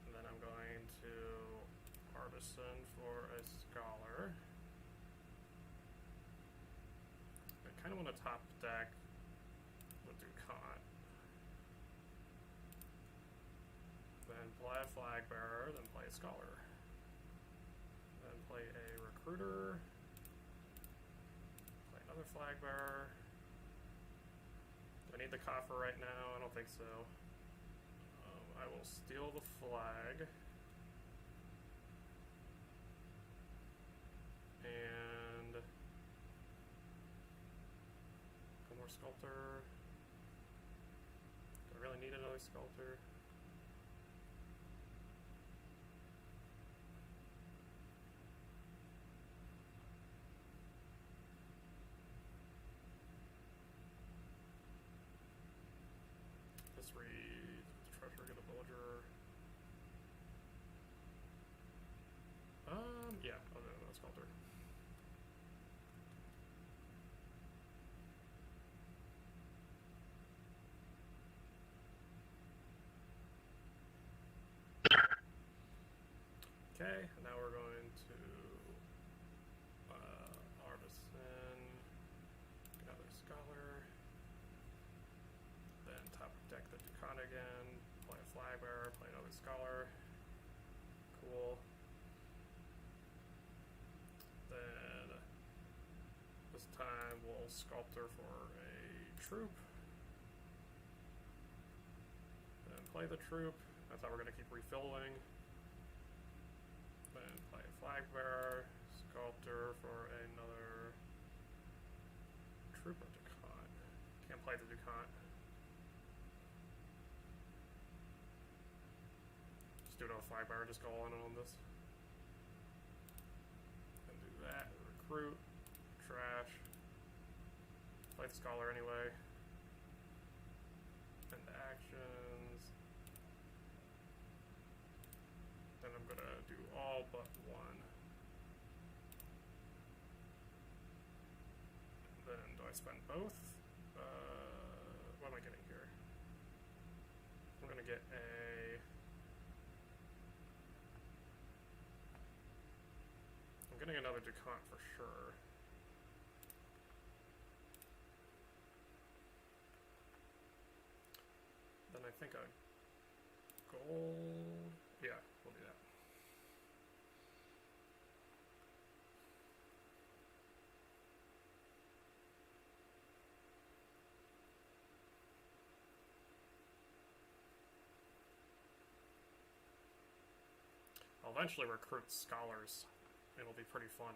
And then I'm going to artisan for a scholar. I kind of want to top deck with Ducant. Then play a flag bearer, then play a scholar. Then play a recruiter. Play another flag bearer. Do I need the coffer right now? I don't think so. I will steal the flag. And one more sculptor. Do I really need another sculptor? Read treasure, get a villager. Yeah, I'll do another sculptor. Okay, and now we're going to artisan, another scholar. Then top deck the Ducant again, play a flag bearer, play another scholar. Cool. Then this time we'll sculptor for a troop. Then play the troop. That's how we're going to keep refilling. Then play a flag bearer, sculptor for another troop or Ducant. Can't play the Ducant. Just do another flag bearer, just go all in on this. And do that, recruit, trash. Play the scholar anyway. End actions. Then I'm gonna do all but one. I spend both? What am I getting here? I'm gonna get a... I'm getting another DuCont for sure. Then I think a gold... Yeah, we'll do that. I'll eventually recruit scholars. It'll be pretty fun.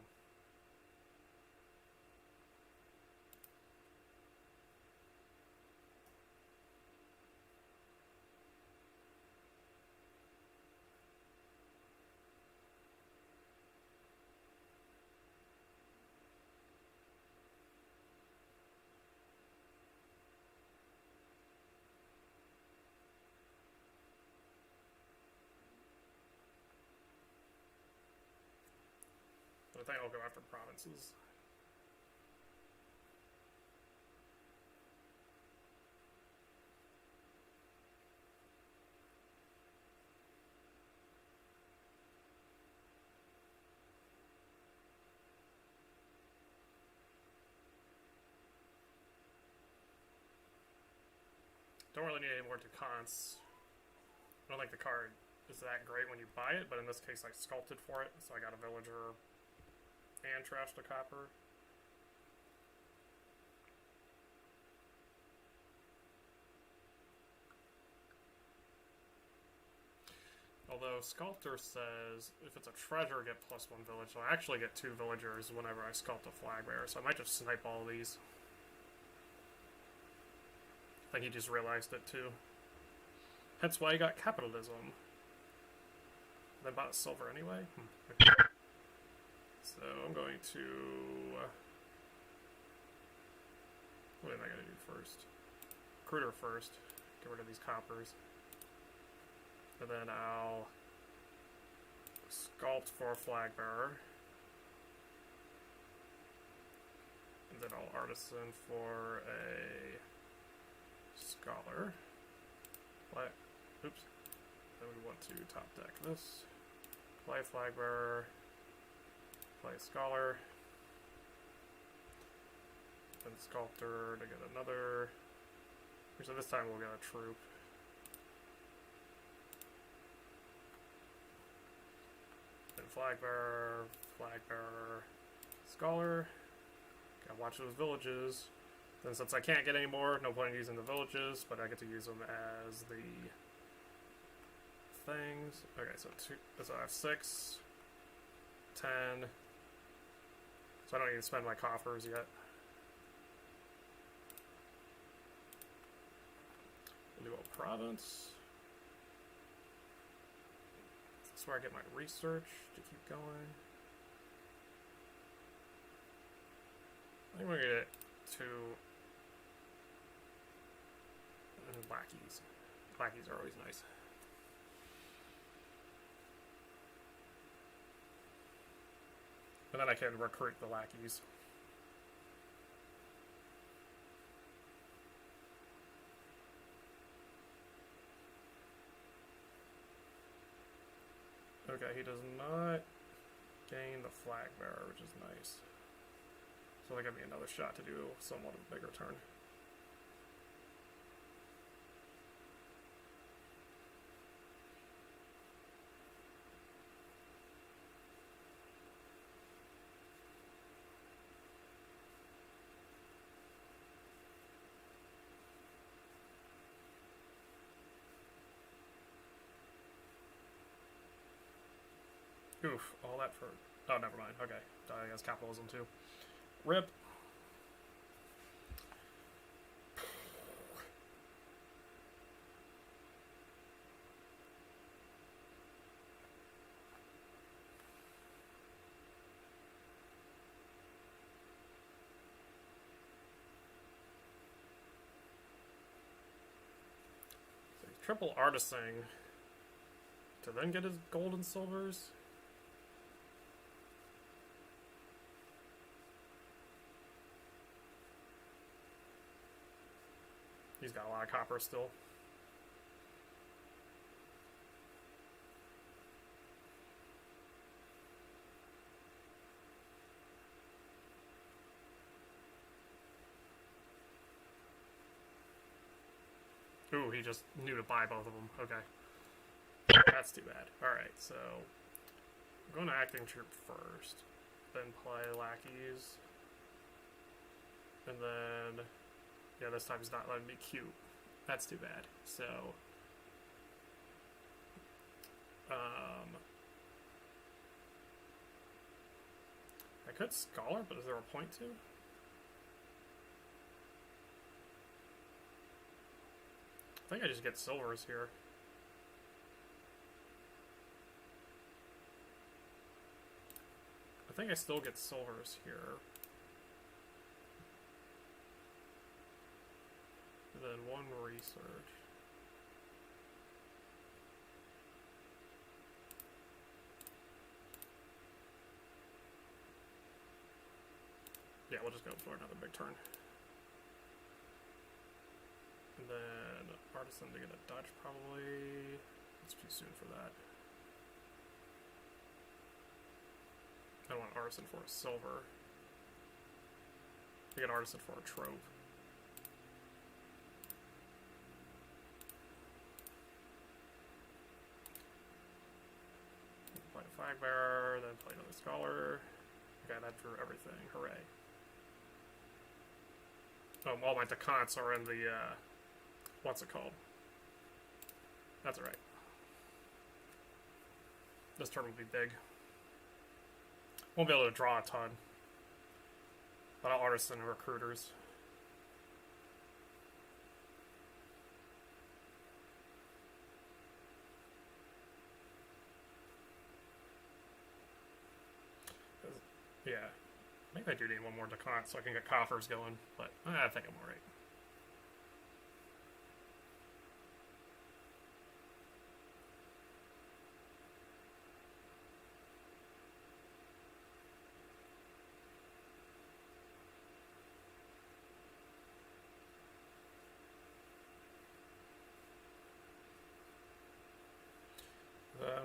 But I think I'll go after provinces. Don't really need any more DuConts. I don't think the card is that great when you buy it, but in this case I sculpted for it, so I got a villager and trashed a copper. Although Sculptor says if it's a treasure, get +1 village, so I actually get 2 villagers whenever I sculpt a flag bearer, so I might just snipe all of these. I think he just realized it too. Hence why he got capitalism. Then bought silver anyway? Okay. So I'm going to... what am I going to do first? Recruiter first. Get rid of these coppers. And then I'll sculpt for a flag bearer. And then I'll artisan for a scholar. Oops. Then we want to top deck this. Play a flag bearer. Play a scholar. Then sculptor to get another. So this time we'll get a troop. Then flag bearer, scholar. Gotta watch those villages. Then since I can't get any more, no point in using the villages, but I get to use them as the things. Okay, so I have 6, 10. So I don't need to spend my coffers yet. We'll do a province. That's where I get my research to keep going. I think we're gonna get 2 lackeys. Lackeys are always nice. And then I can recruit the lackeys. Okay, he does not gain the flag bearer, which is nice. So that'll give me another shot to do somewhat of a bigger turn. Oof, all that for... oh, never mind. Okay. He has capitalism too. RIP. So he's triple artisaning to then get his gold and silvers. got a lot of copper still. Ooh, he just knew to buy both of them. Okay. That's too bad. Alright, so... I'm going to acting troop first. Then play lackeys. And then... Yeah, this time he's not letting me cute. That's too bad. So... I could Scholar, but is there a point to? I think I just get silvers here. I think I still get silvers here. And then one research. Yeah, we'll just go for another big turn. And then Artisan to get a Dutch, probably. It's too soon for that. I want Artisan for a silver. I get Artisan for a trope. Play a Flag Bearer, then play another Scholar. Okay, that drew everything. Hooray. All my Decants are in the, what's it called? That's alright. This turn will be big. Won't be able to draw a ton. But I'll Artisan Recruiters. Yeah. I think I do need one more Decant so I can get coffers going, but I think I'm alright.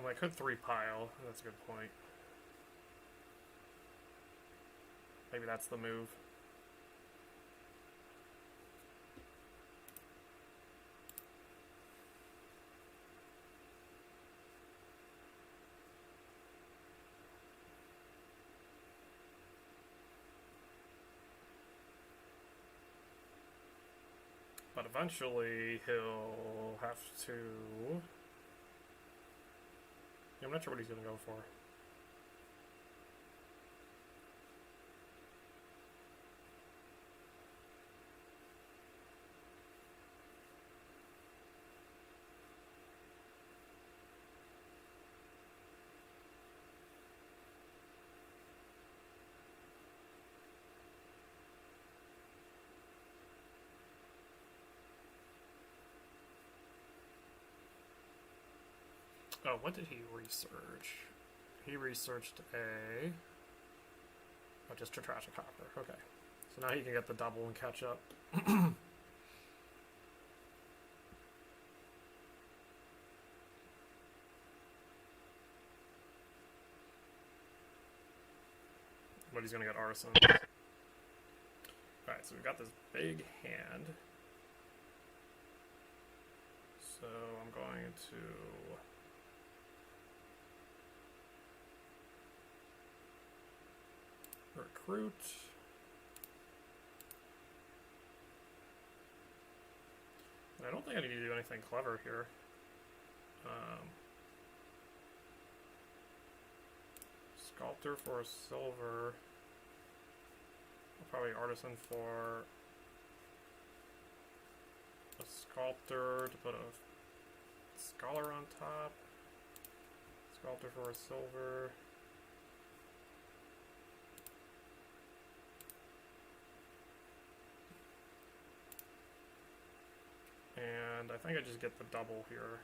I could 3-pile. That's a good point. Maybe that's the move. But eventually he'll have to... I'm not sure what he's going to go for. Oh, what did he research? He researched a... Oh, just to trash a copper. Okay. So now he can get the double and catch up. But he's gonna get Artisan. Alright, so we've got this big hand. So I'm going to... recruit. And I don't think I need to do anything clever here. Sculptor for a silver. Probably Artisan for a Sculptor to put a Scholar on top. Sculptor for a silver. And I think I just get the double here.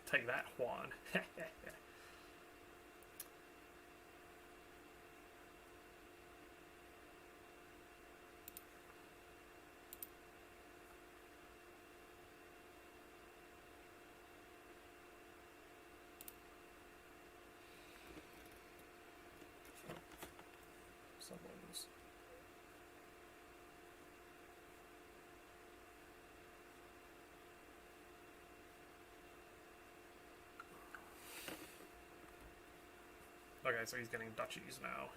Take that, Juan. Someone's... Okay, so he's getting duchies now.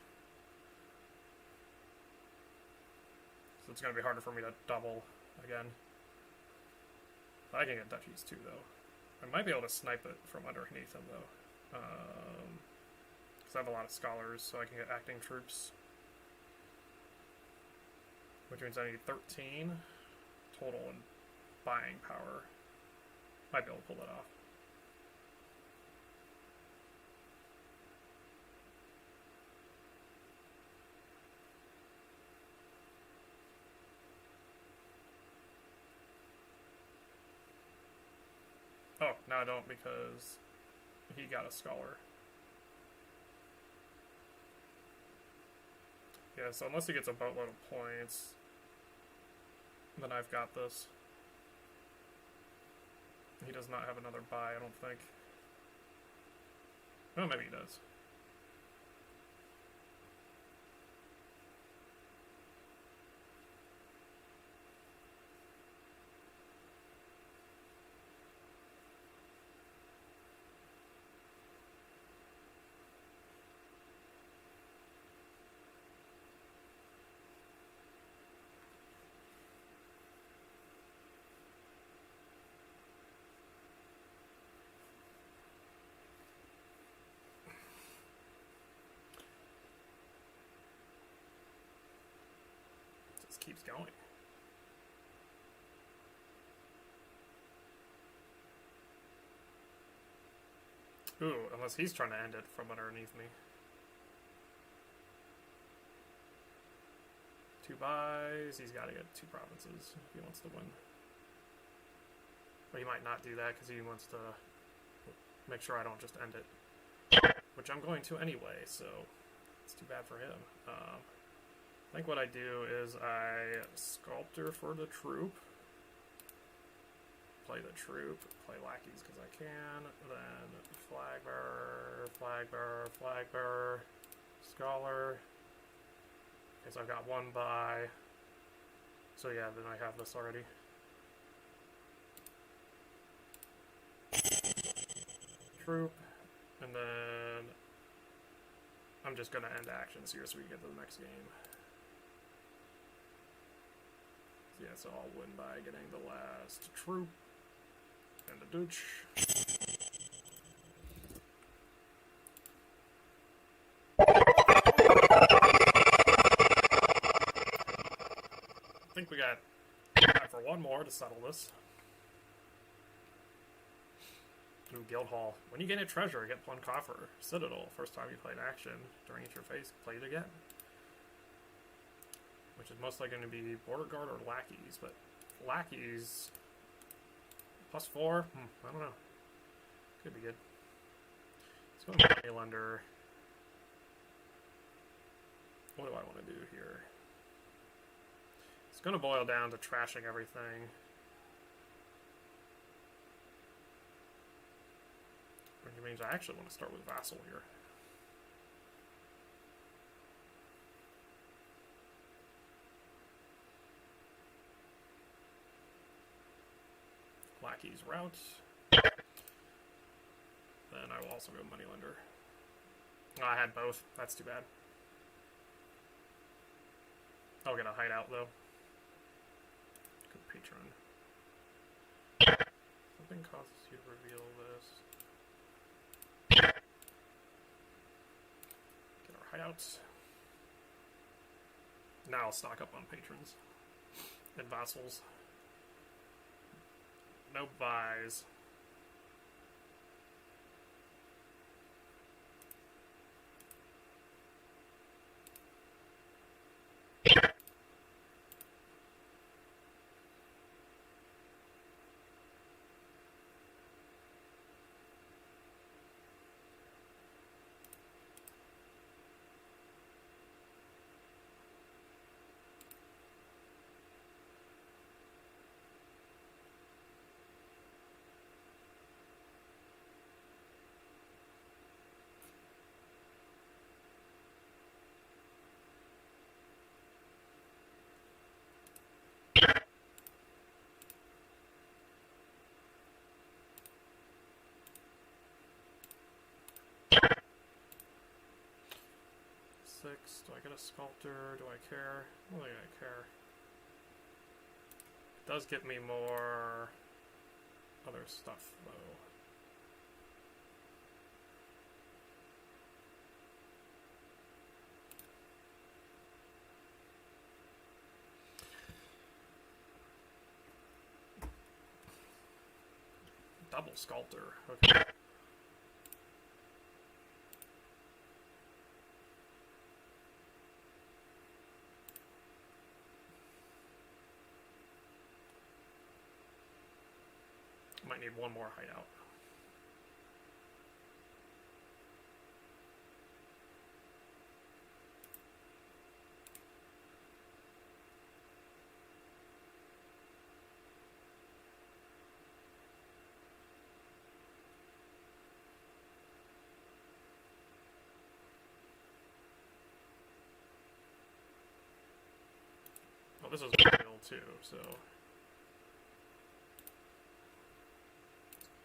So it's going to be harder for me to double again. But I can get duchies too, though. I might be able to snipe it from underneath him, though. Because I have a lot of scholars, so I can get acting troops. Which means I need 13 total in buying power. Might be able to pull that off. Oh, no I don't, because he got a scholar. Yeah, so unless he gets a boatload of points, then I've got this. He does not have another buy, I don't think. Oh, maybe he does. Just keeps going. Ooh, unless he's trying to end it from underneath me. 2 buys, he's got to get 2 provinces if he wants to win. But he might not do that because he wants to make sure I don't just end it. Which I'm going to anyway, so it's too bad for him. I think what I do is I sculptor for the troop. Play the troop, play lackeys because I can, then flag bearer, flag bearer, flag bearer, scholar. Okay, so I've got 1 buy. So yeah, then I have this already. Troop, and then I'm just gonna end actions here so we can get to the next game. Yeah, so I'll win by getting the last troop. And the Dutch. I think we got time for 1 more to settle this. Ooh, Guildhall. When you gain a treasure, get 1 coffer. Citadel. First time you play an action. During each phase, play it again. Which is mostly going to be border guard or lackeys, but lackeys... +4? I don't know. Could be good. Let's go to Moneylender. What do I want to do here? It's going to boil down to trashing everything. Which means I actually want to start with Vassal here. Lackey's route. Then I will also go Moneylender. Oh, I had both. That's too bad. I'll get a hideout though. Good patron. Something causes you to reveal this. Get our hideouts. Now I'll stock up on patrons and vassals. No buys. 6. Do I get a sculptor? Do I care? I don't think I care. It does get me more other stuff, though. Double sculptor. Okay. Might need one more hideout. Well, this is real too, so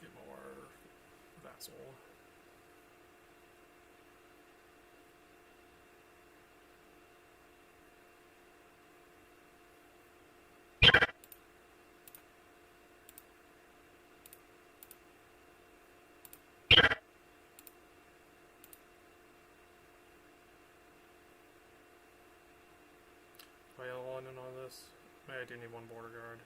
get more vassal. Do I all in on this? Maybe I do need one border guard.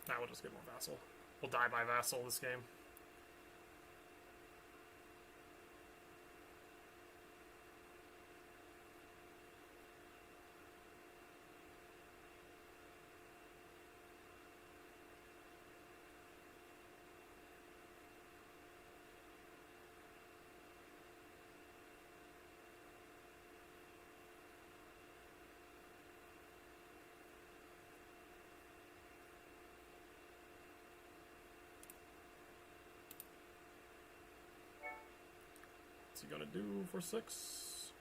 Now we'll just get more vassal. We'll die by vassal this game. What's he gonna do for 6?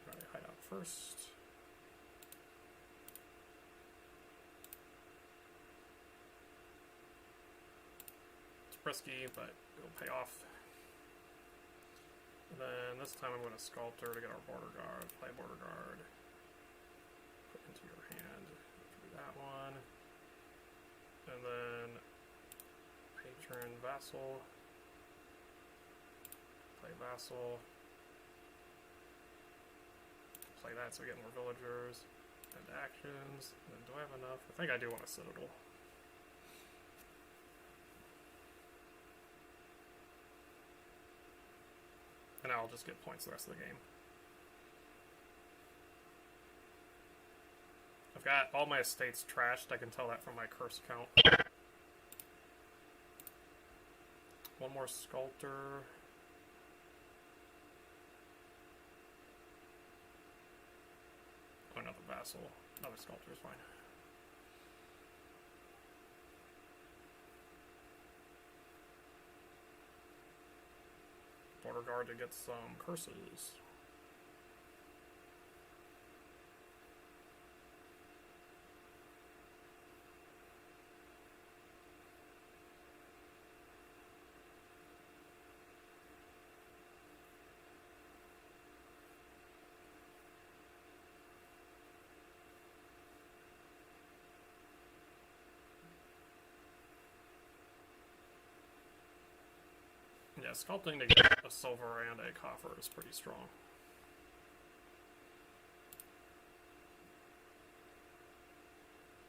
Try to hide out first. Risky, but it'll pay off. And then this time I'm going to sculptor to get our border guard. Play border guard. Put into your hand. Do that one. And then patron vassal. Play vassal. Play that so we get more villagers. And actions. And then do I have enough? I think I do want a citadel. And I'll just get points the rest of the game. I've got all my estates trashed. I can tell that from my curse count. One more sculptor. Oh, another vassal. Another sculptor is fine. Border guard to get some curses. Yeah, sculpting to get a silver and a copper is pretty strong.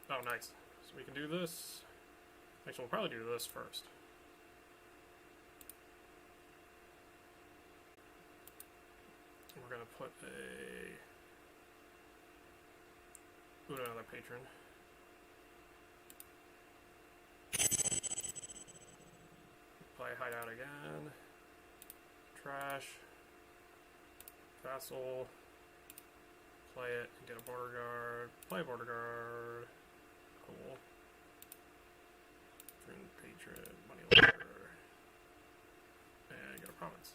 Oh, nice. So we can do this. Actually, we'll probably do this first. We're gonna put another patron. play hideout again. Trash. Vassal. Play it and get a border guard. Play border guard. Cool. Patron, money lender. And get a province.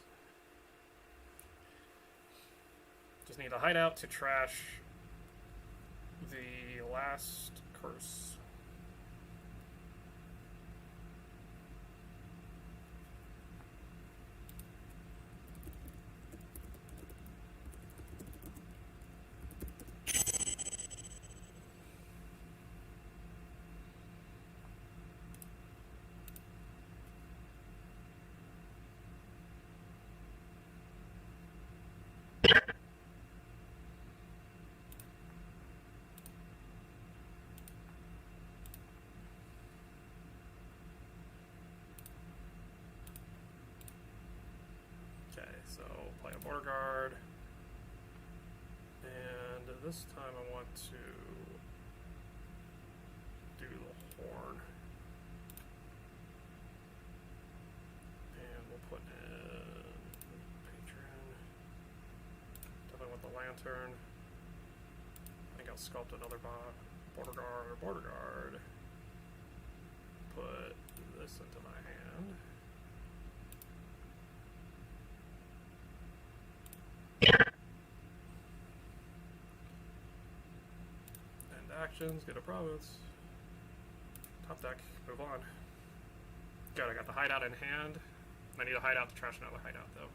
Just need a hideout to trash the last curse. Okay, so play a border guard. And this time I want to do the horn. And we'll put in patron. Definitely want the lantern. I think I'll sculpt another border guard. Put this into my hand. Actions, get a province. Top deck, move on. Good, I got the hideout in hand. I need a hideout to trash another hideout, though.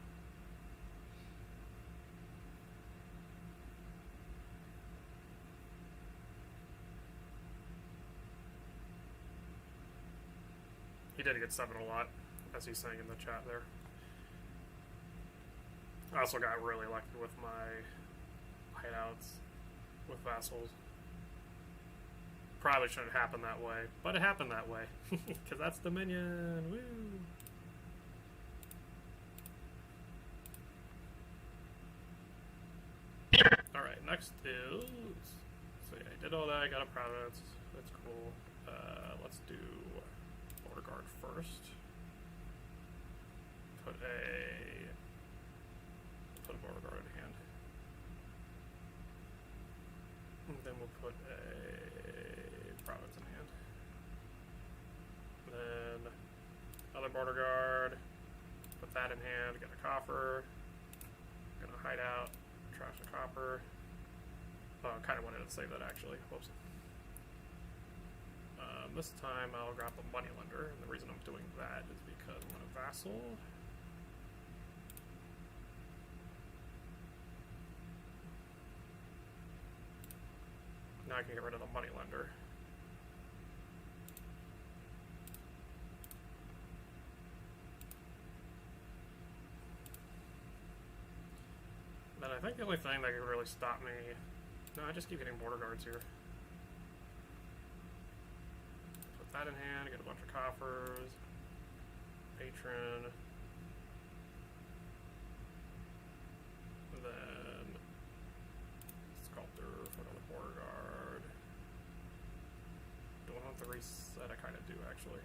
He did get 7 a lot, as he's saying in the chat there. I also got really lucky with my hideouts with vassals. Probably shouldn't happen that way, but it happened that way. Because that's Dominion! Woo! Alright, next is... So yeah, I did all that, I got a province. That's cool. Let's do border guard first. Put a border guard in hand. And then we'll put a province in hand. Then another border guard. Put that in hand. Get a coffer. Gonna hide out. Trash a copper. Oh, I kind of wanted to save that actually. Whoops. This time I'll grab the money lender, and the reason I'm doing that is because I'm a vassal. Now I can get rid of the money lender. Then I think the only thing that could really stop me... No, I just keep getting border guards here. Put that in hand, get a bunch of coffers. Patron. And then... Sculptor for another border guard. Do I want to reset? I kind of do, actually.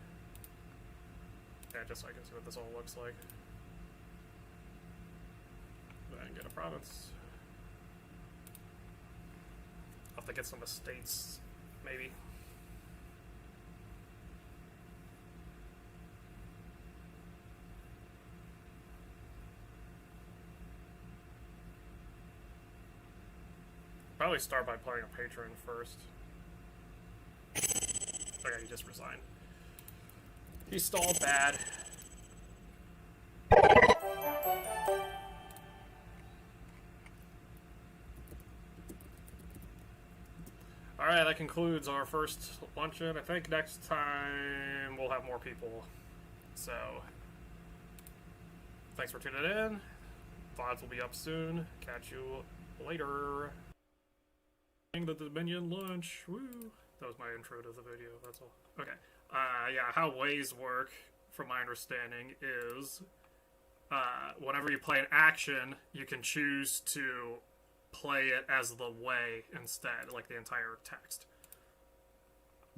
Yeah, just so I can see what this all looks like. Then get a province. I'll have to get some estates, maybe. Probably start by playing a patron first. Okay, he just resigned. He stalled bad. Alright, that concludes our first luncheon. I think next time we'll have more people. So, thanks for tuning in. VODs will be up soon. Catch you later. The Dominion lunch. Woo! That was my intro to the video, that's all. Okay. Yeah, how ways work, from my understanding, is whenever you play an action, you can choose to play it as the way instead, like the entire text.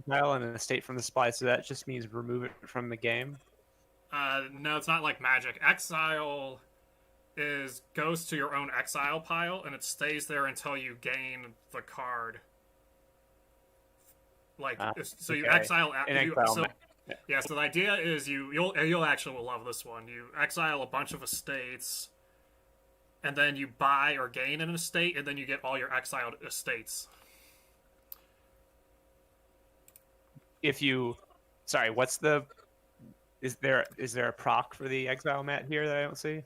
Dial in an estate from the spy, so that just means remove it from the game. No, it's not like Magic. Exile goes to your own exile pile, and it stays there until you gain the card. Like, so you okay. exile. An exile so, map. yeah. So the idea is you'll actually will love this one. You exile a bunch of estates, and then you buy or gain an estate, and then you get all your exiled estates. If you, sorry, what's the? Is there a proc for the exile mat here that I don't see?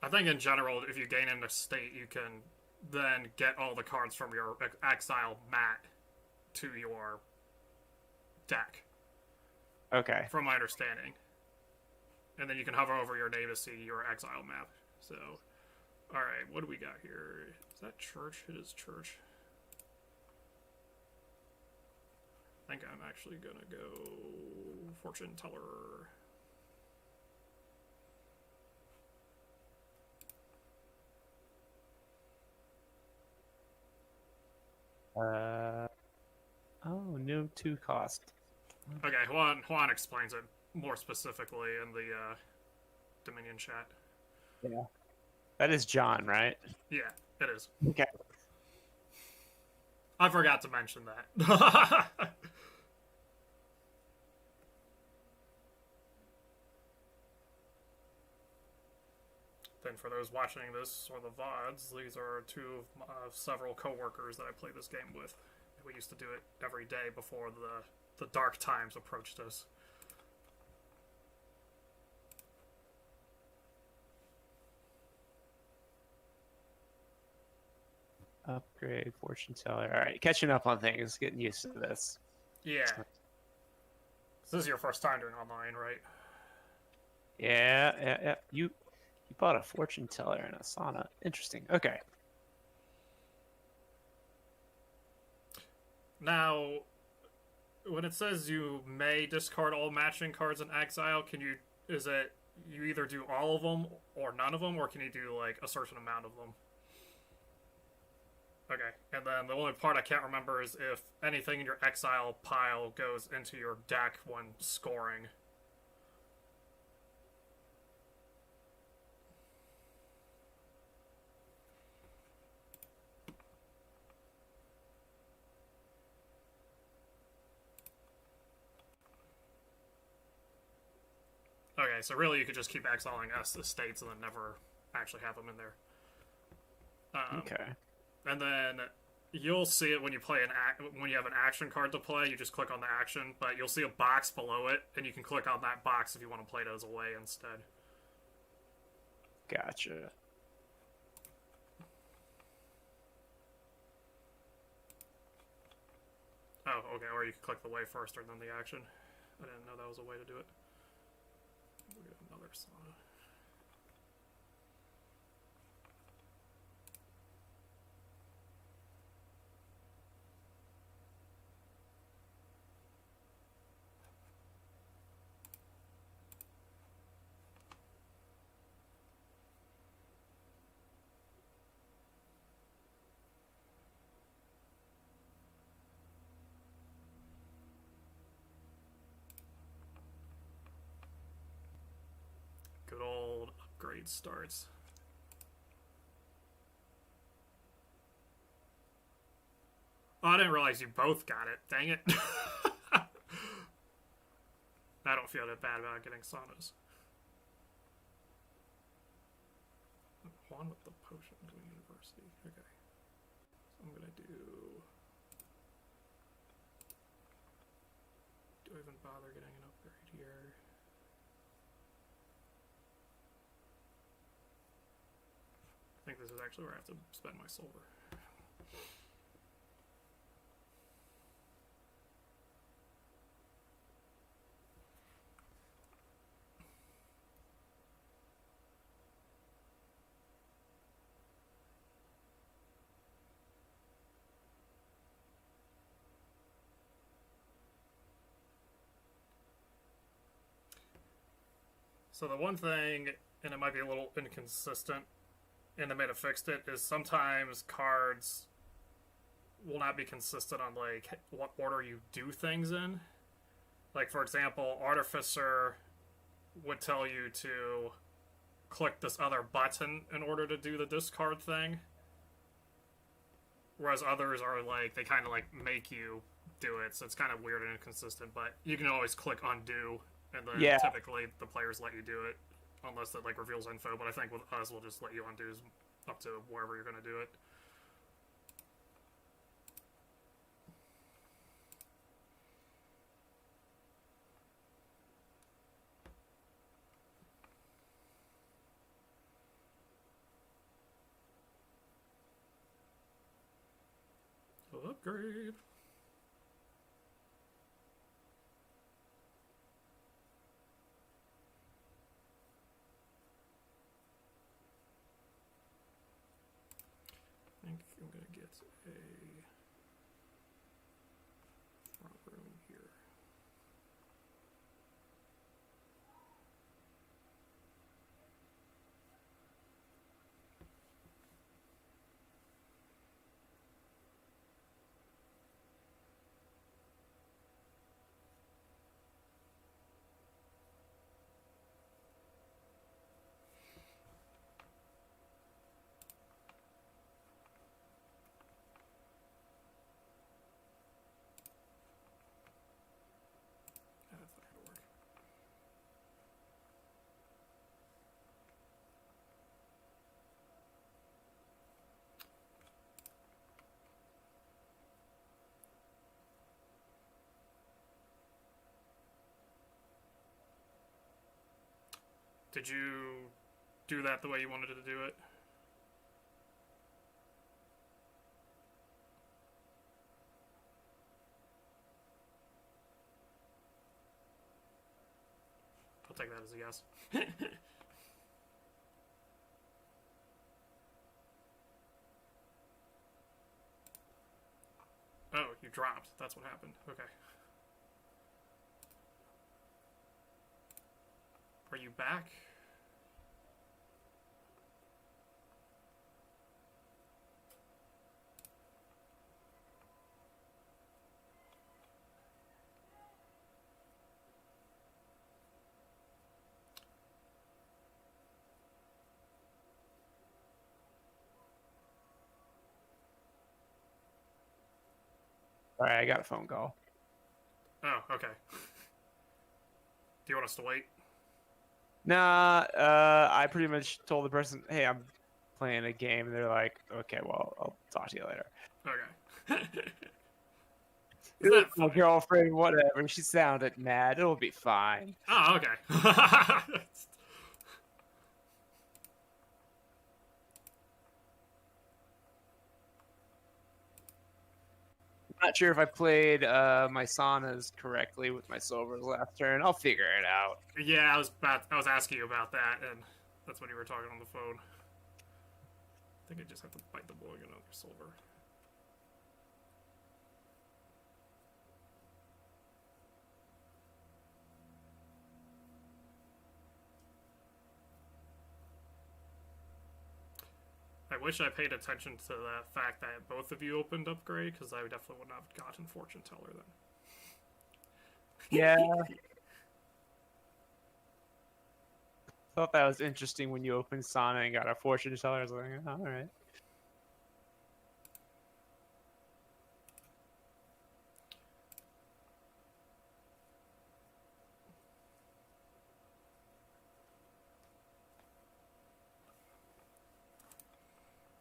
I think in general, if you gain an estate, you can then get all the cards from your exile mat to your deck. Okay. From my understanding. And then you can hover over your name to see your exile map. So, alright, what do we got here? Is that church? It is church. I think I'm actually gonna go fortune teller. Oh, new 2 cost. Okay, Juan explains it more specifically in the Dominion chat. Yeah. That is John, right? Yeah, it is. Okay. I forgot to mention that. Then for those watching this or the VODs, these are two of several coworkers that I play this game with. We used to do it every day before the dark times approached us. Upgrade, fortune teller. All right, catching up on things, getting used to this. Yeah. This is your first time doing online, right? Yeah. You bought a fortune teller and a sauna. Interesting. Okay. Now, when it says you may discard all matching cards in exile, is it you either do all of them or none of them, or can you do like a certain amount of them? Okay, and then the only part I can't remember is if anything in your exile pile goes into your deck when scoring. Okay, so really you could just keep exiling estates and then never actually have them in there. Okay. And then you'll see it when you play when you have an action card to play. You just click on the action, but you'll see a box below it, and you can click on that box if you want to play those away instead. Gotcha. Oh, okay, or you can click the way first and then the action. I didn't know that was a way to do it. We'll get another sauna. Good old upgrade starts. Oh, I didn't realize you both got it. Dang it. I don't feel that bad about getting saunas. Juan with the potion to university. Okay. So I'm gonna do I even bother getting an upgrade here? I think this is actually where I have to spend my silver. So the one thing, and it might be a little inconsistent, and they may have fixed it, is sometimes cards will not be consistent on like what order you do things in. Like for example, Artificer would tell you to click this other button in order to do the discard thing. Whereas others are like, they kind of like make you do it, so it's kind of weird and inconsistent, but you can always click undo, and then typically the players let you do it, unless it like reveals info, but I think with us, we'll just let you undo up to wherever you're going to do it. Upgrade. I think I'm gonna get a front room here. That's not gonna work. Did you do that the way you wanted to do it? I'll take that as a yes. Oh, you dropped. That's what happened. Okay. Are you back? Alright, I got a phone call. Oh, okay. Do you want us to wait? Nah, I pretty much told the person, hey, I'm playing a game, and they're like, okay, well, I'll talk to you later. Okay. Is that My girlfriend, whatever, she sounded mad, it'll be fine. Oh, okay. Not sure if I played my saunas correctly with my silvers last turn. I'll figure it out. Yeah, I was asking you about that, and that's when you were talking on the phone. I think I just have to bite the bullet and another silver. I wish I paid attention to the fact that both of you opened upgrade, because I definitely would not have gotten fortune teller then. Yeah. Thought that was interesting when you opened Sauna and got a fortune teller. I was like, oh, all right.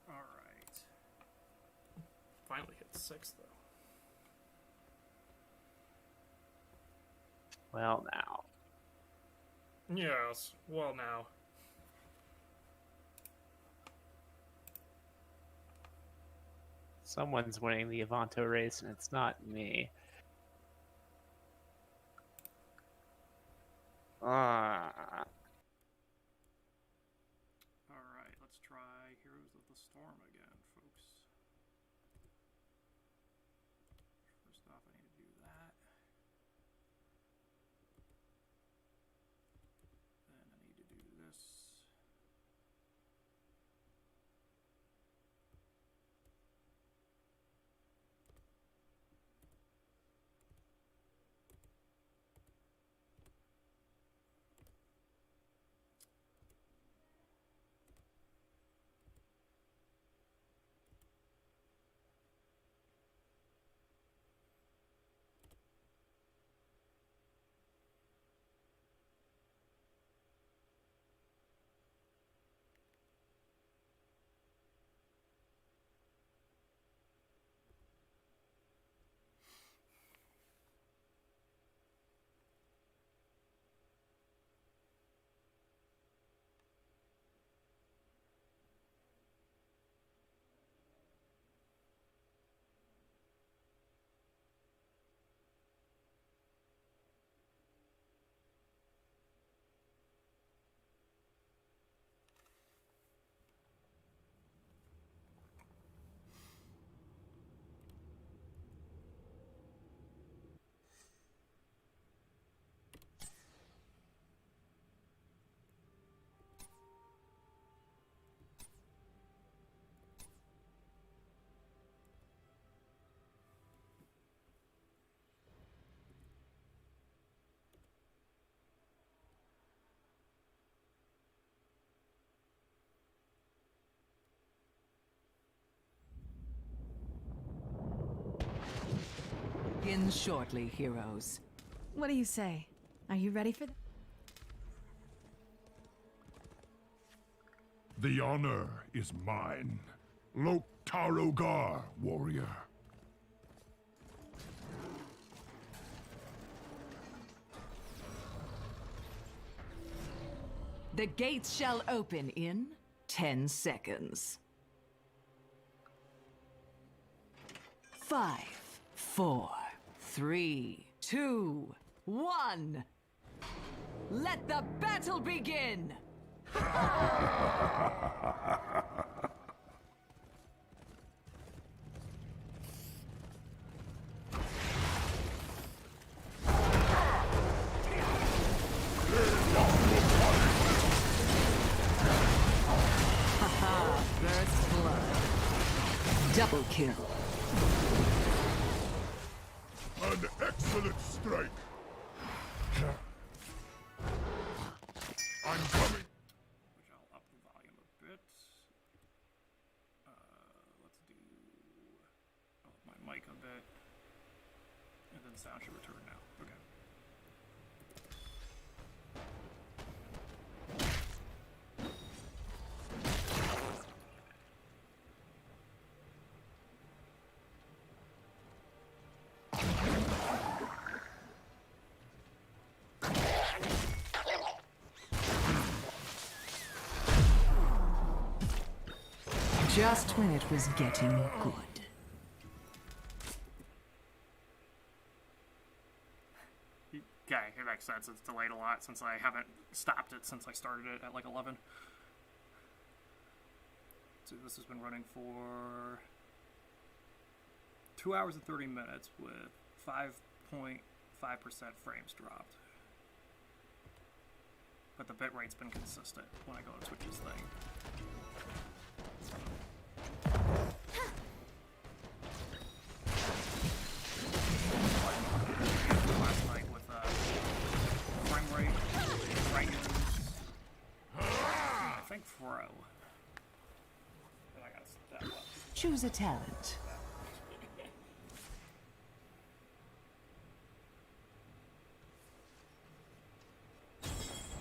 Alright. Finally hit 6, though. Well, now. Yes, well now. Someone's winning the Avanto race, and it's not me. Alright, let's try Heroes of the Storm again, folks. First off, I need to do that. Then I need to do this. begins shortly, heroes. What do you say? Are you ready for The honor is mine. Loktarogar, warrior. The gates shall open in 10 seconds. 5, 4, 3, 2, 1. Let the battle begin! Haha, first blood. Double kill. An excellent strike. I'm coming. Which I'll up the volume a bit. Let's do my mic a bit. And then sound should return now. Okay. Just when it was getting good. Okay, it makes sense. It's delayed a lot since I haven't stopped it since I started it at like 11. So this has been running for 2 hours and 30 minutes with 5.5% frames dropped. But the bitrate's been consistent when I go to Twitch's thing. Last night with frame rate, Dragons, I think Fro. Then I gotta step up. Choose a talent.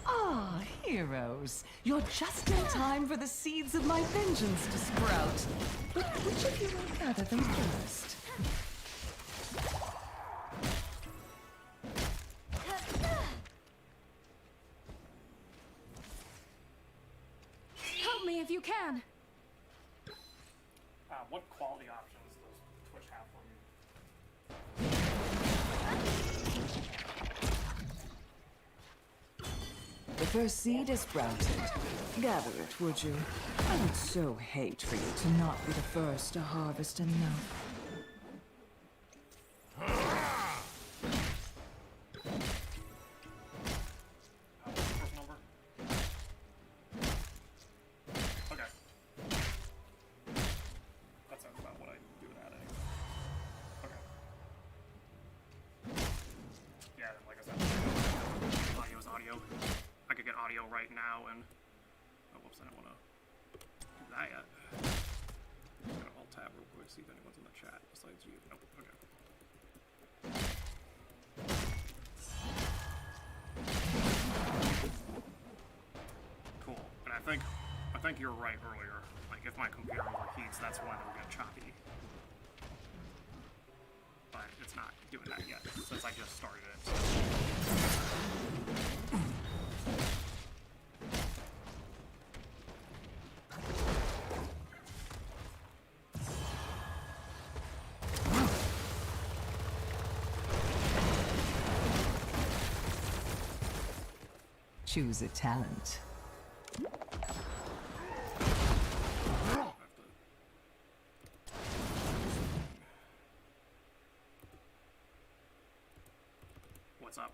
Ah, heroes. You're just in time for the seeds of my vengeance to sprout. But which of you will gather them first? Help me if you can. What quality options does Twitch have for you? The first seed is sprouted. Gather it, would you? I would so hate for you to not be the first to harvest enough. First number? Okay. That sounds about what I do with that anyway. Okay. Yeah, like I said, audio is audio. I could get audio right now and... Oh, whoops, I don't want to do that yet. I'm going to alt-tab real quick, see if anyone's in the chat besides you. Nope, okay. Cool. And I think you're right earlier. Like, if my computer overheats, that's when it'll get choppy. But it's not doing that yet, since I just started it. Choose a talent. What's up?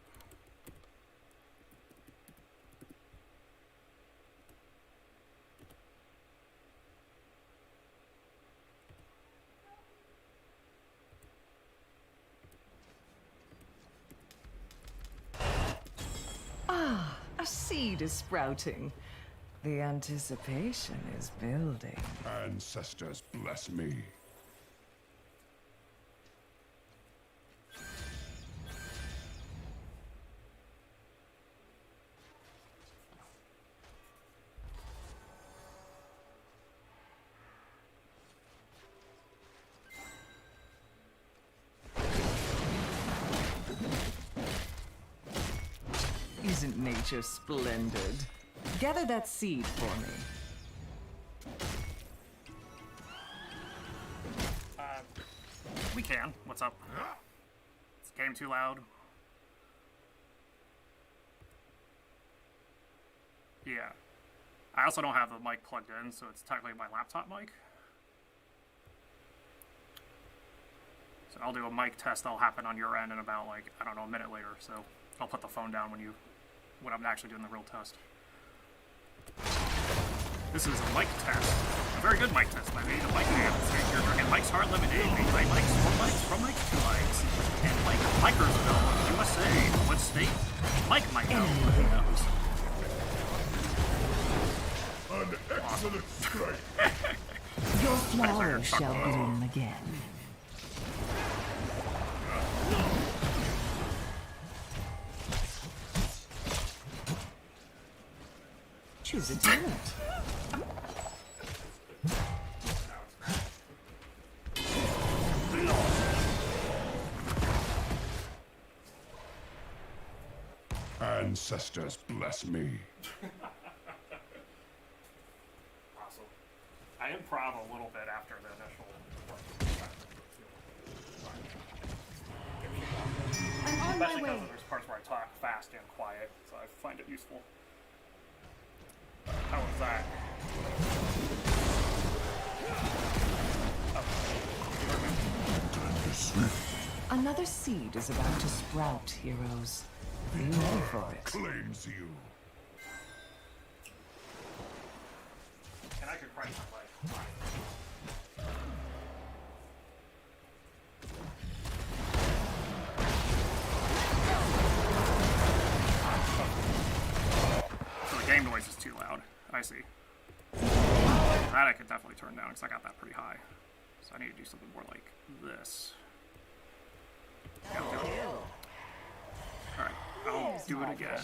Ah, a seed is sprouting. The anticipation is building. Ancestors bless me. Isn't nature splendid? Gather that seed for me. We can. What's up? Is the game too loud? Yeah. I also don't have the mic plugged in, so it's technically my laptop mic. So I'll do a mic test that'll happen on your end in about, like, I don't know, a minute later. So I'll put the phone down when I'm actually doing the real test. This is a mic test. A very good mic test by me, the Mic Man. You're drinking Mike's Hard Lemonade, made by Mike's, for Mike's, from Mike's, to Mike's. And Mike Mikersville, USA. What state? Mike might know. Who knows? An excellent strike. Your flowers shall bloom again. Choose a talent. Ancestors bless me. Awesome. I improv a little bit after the initial. I'm on Especially my way. because there's parts where I talk fast and quiet, so I find it useful. How was that? Another seed is about to sprout, heroes. Be ready for it. Claims you. And I could price my life. So the game noise is too loud. I see. That I could definitely turn down because I got that pretty high. So I need to do something more like this. Alright, I'll do it again.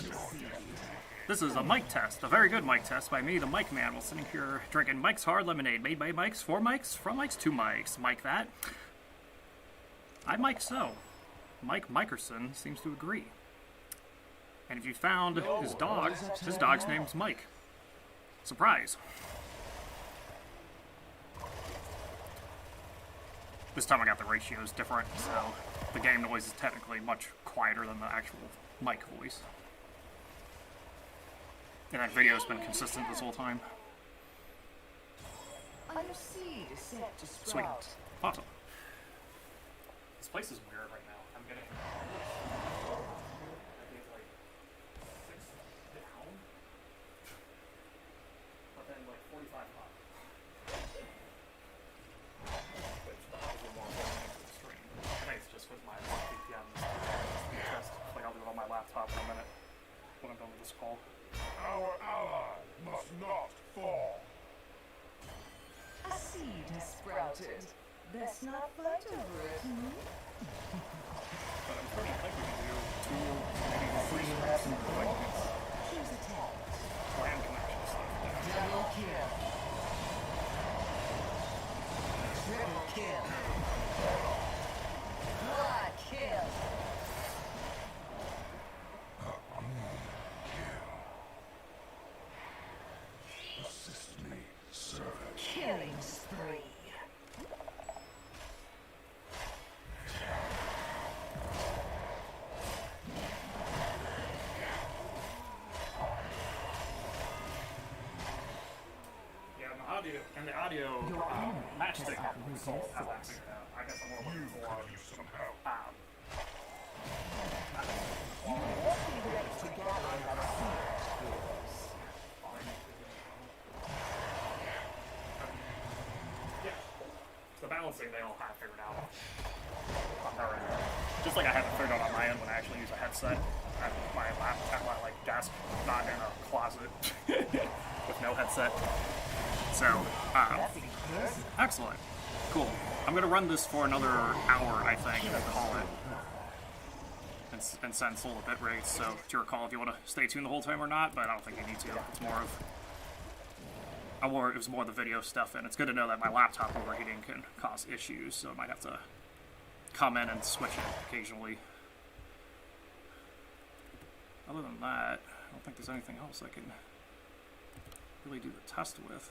This is a mic test, a very good mic test by me, the Mic Man, while sitting here drinking Mike's Hard Lemonade, made by Mike's, for Mike's, from Mike's, to Mike's. Mike that. I Mike so. Mike Mikerson seems to agree. And if you found his dog's name's Mike. Surprise. This time I got the ratios different, so the game noise is technically much quieter than the actual mic voice. And that video's been consistent this whole time. Your seed is set to Sweet. Awesome. This place is weird right now. I'm getting... I think like 6 down. But then like 45 up. Which the odds are more going into the stream. I think it's just with my VPN test. Like I'll do it on my laptop in a minute when I'm done with this call. Our ally must not fall. A seed has sprouted. Best not fight over it. But I'm pretty think we can do 2, maybe 3 reps and Choose a talent. plan connection stuff. Double kill. Triple kill. Quad kill. Assist me, servant. Killing spree. Yeah, and the audio matchstick console has that figured out. I guess I'm more looking for Some help. Yeah, the balancing they all have figured out on their end. Just like I have it figured out on my end when I actually use a headset at my laptop, at my desk, not in a closet with no headset. So, excellent. Cool. I'm going to run this for another hour, I think, and call it. And send Soul a bit rates, so it's your call if you want to stay tuned the whole time or not, but I don't think you need to. It's more of... it was more the video stuff, and it's good to know that my laptop overheating can cause issues, so I might have to come in and switch it occasionally. other than that, I don't think there's anything else I can really do the test with.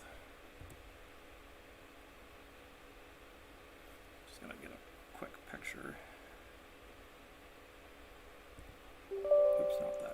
Just gonna get a quick picture. Oops, not that.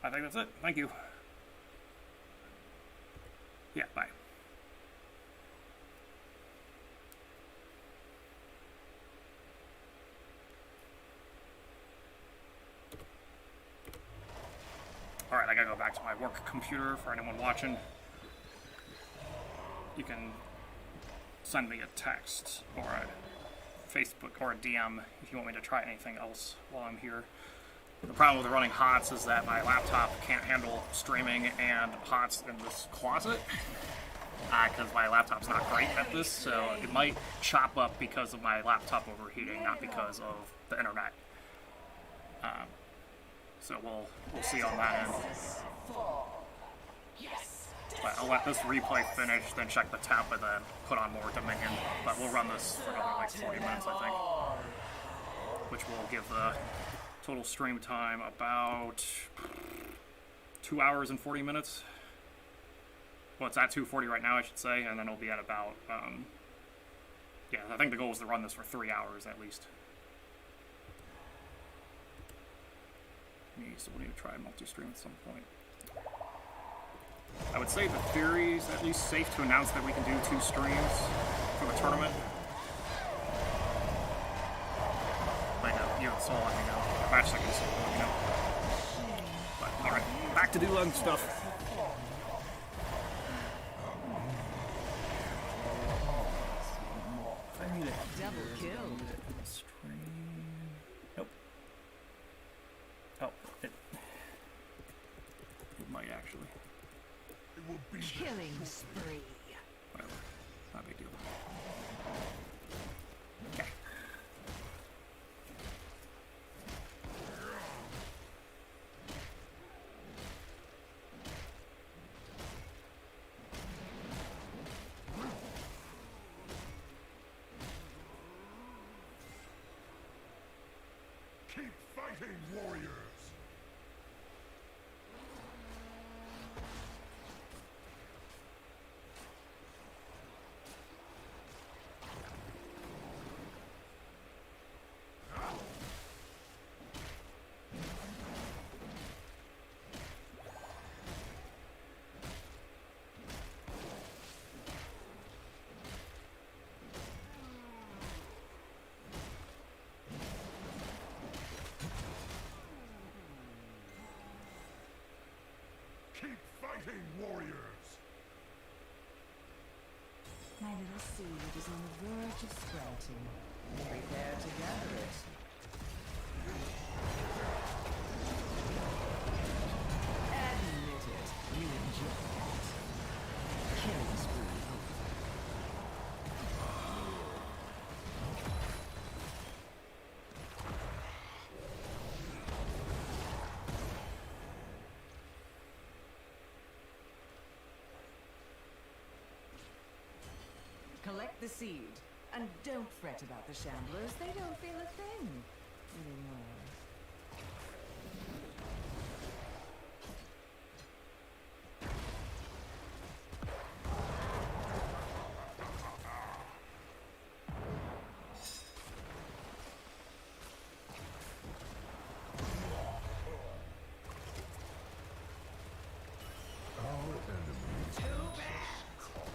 I think that's it. Thank you. Yeah, bye. Alright, I gotta go back to my work computer for anyone watching. You can send me a text or a Facebook or a DM if you want me to try anything else while I'm here. The problem with running HOTS is that my laptop can't handle streaming and HOTS in this closet, because my laptop's not great at this, so it might chop up because of my laptop overheating, not because of the internet. So we'll see on that end. But I'll let this replay finish, then check the temp, and then put on more Dominion. But we'll run this for another like 40 minutes, I think, which will give the total stream time about 2 hours and 40 minutes. Well, it's at 2:40 right now, I should say, and then it'll be at about, yeah, I think the goal is to run this for 3 hours at least. So we'll need to try multi-stream at some point. I would say the theory is at least safe to announce that we can do 2 streams for the tournament. I know, you saw let me know. Match seconds, let me know. But, alright, back to doing stuff. I need a Double kill. stream. Nope. Oh, it might actually. It will be Killing spree. Whatever. Not a big deal. Okay. keep fighting, warriors. Keep fighting, warriors! My little seed is on the verge of sprouting. Prepare to gather it. Admit it, you enjoy it. Killing spree over. Collect the seed, and don't fret about the shamblers. They don't feel a thing anymore.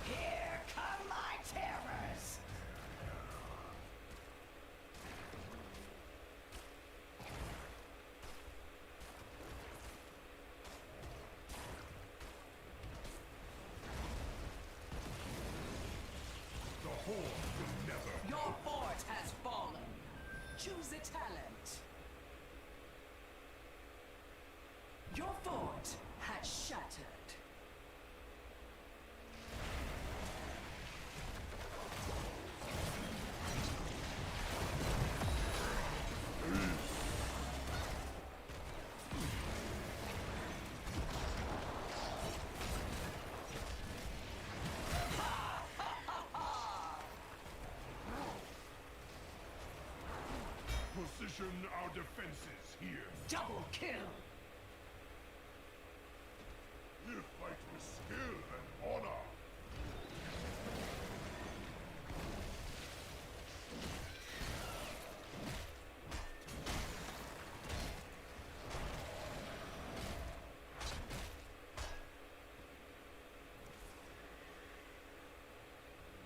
Here come my terrors! Your fort has shattered. Position our defenses here. Double kill! You fight with skill and honor.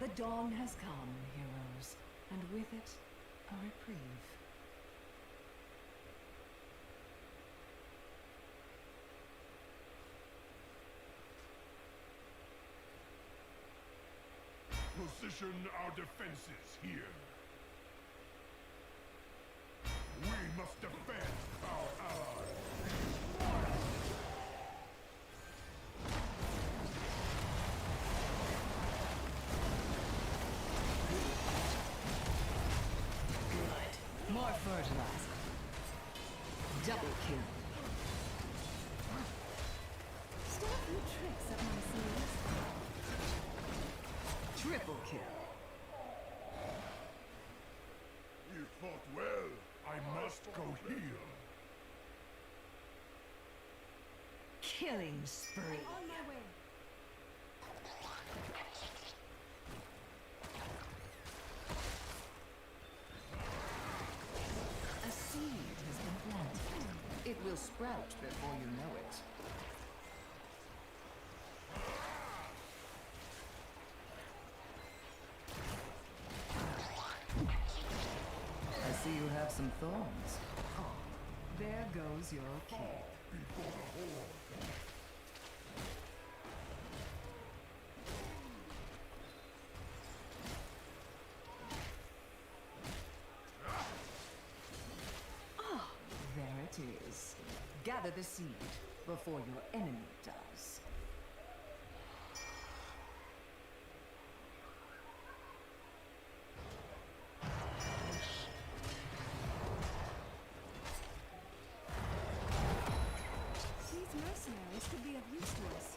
The dawn has come, heroes, and with it, a reprieve. Position our defenses here. We must defend our allies. Good. More fertilizer. Double kill. Still a few tricks up my sleeves. Triple kill. You fought well. I must go heal. Killing spree. On my way. A seed has been planted. It will sprout before you know it. I see you have some thorns. Oh, there goes your king. Before the horde. There it is. Gather the seed before your enemy does. These mercenaries could be of use to us.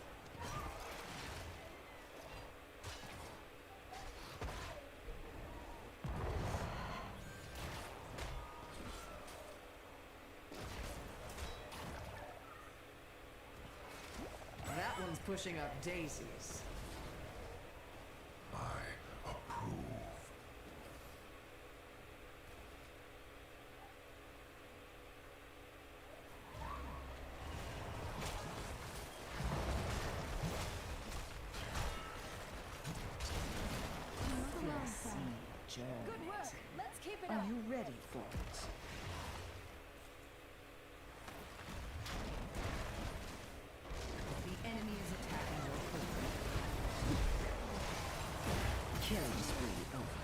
That one's pushing up daisies. I approve. Another long Fleshy fall. journey. Good work. Let's keep it Are up. you ready for it? The enemy is attacking your fort. Killing spree over.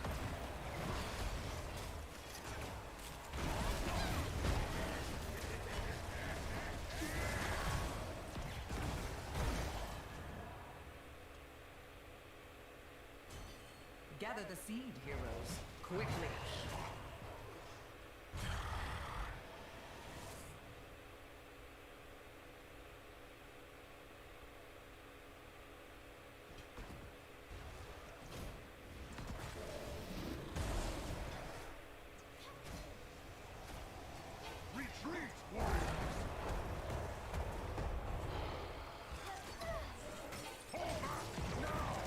Gather the seed, heroes. Quickly. Retreat, warriors! Fall back now!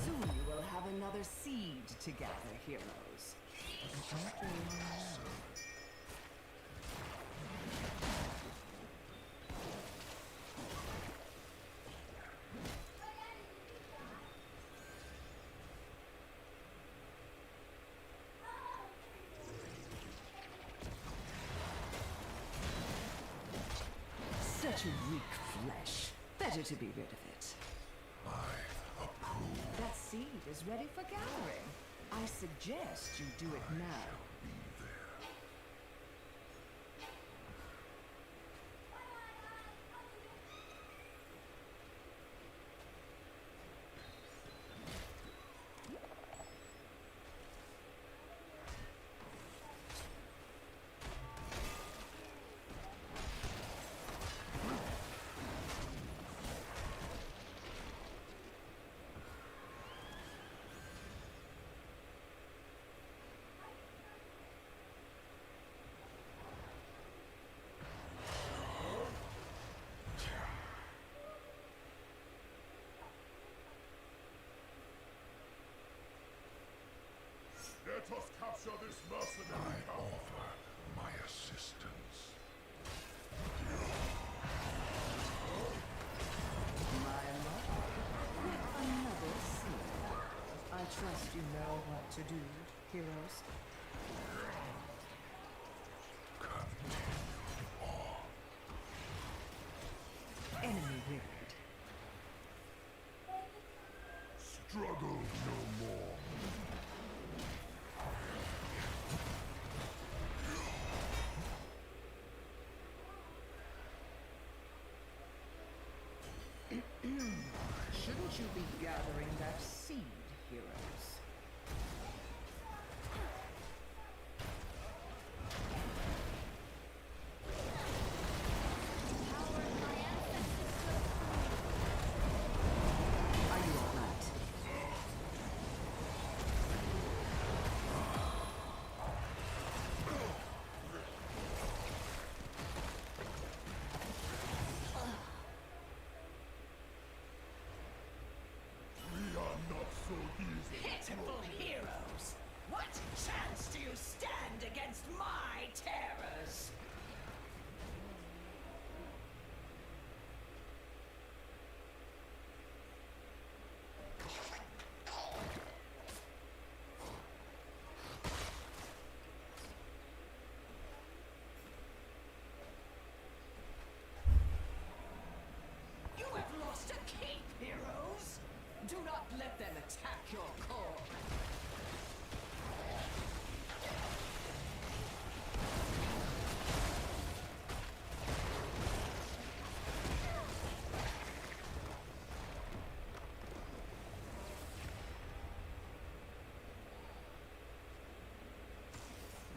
Soon you will have another seed to gather, heroes. Such weak flesh. Better to be rid of it. I approve. That seed is ready for gathering. I suggest you do it now. Be there. Let us capture this mercenary. I offer my assistance. My love, yet another seed. I trust you know what to do, heroes. Enemy wicked. Struggle no more. Shouldn't you be gathering that seed, heroes? Are you all right? We are not so easy. Pitiful heroes! What chance do you stand against my terrors? You have lost a keep, heroes! Do not let them attack your core.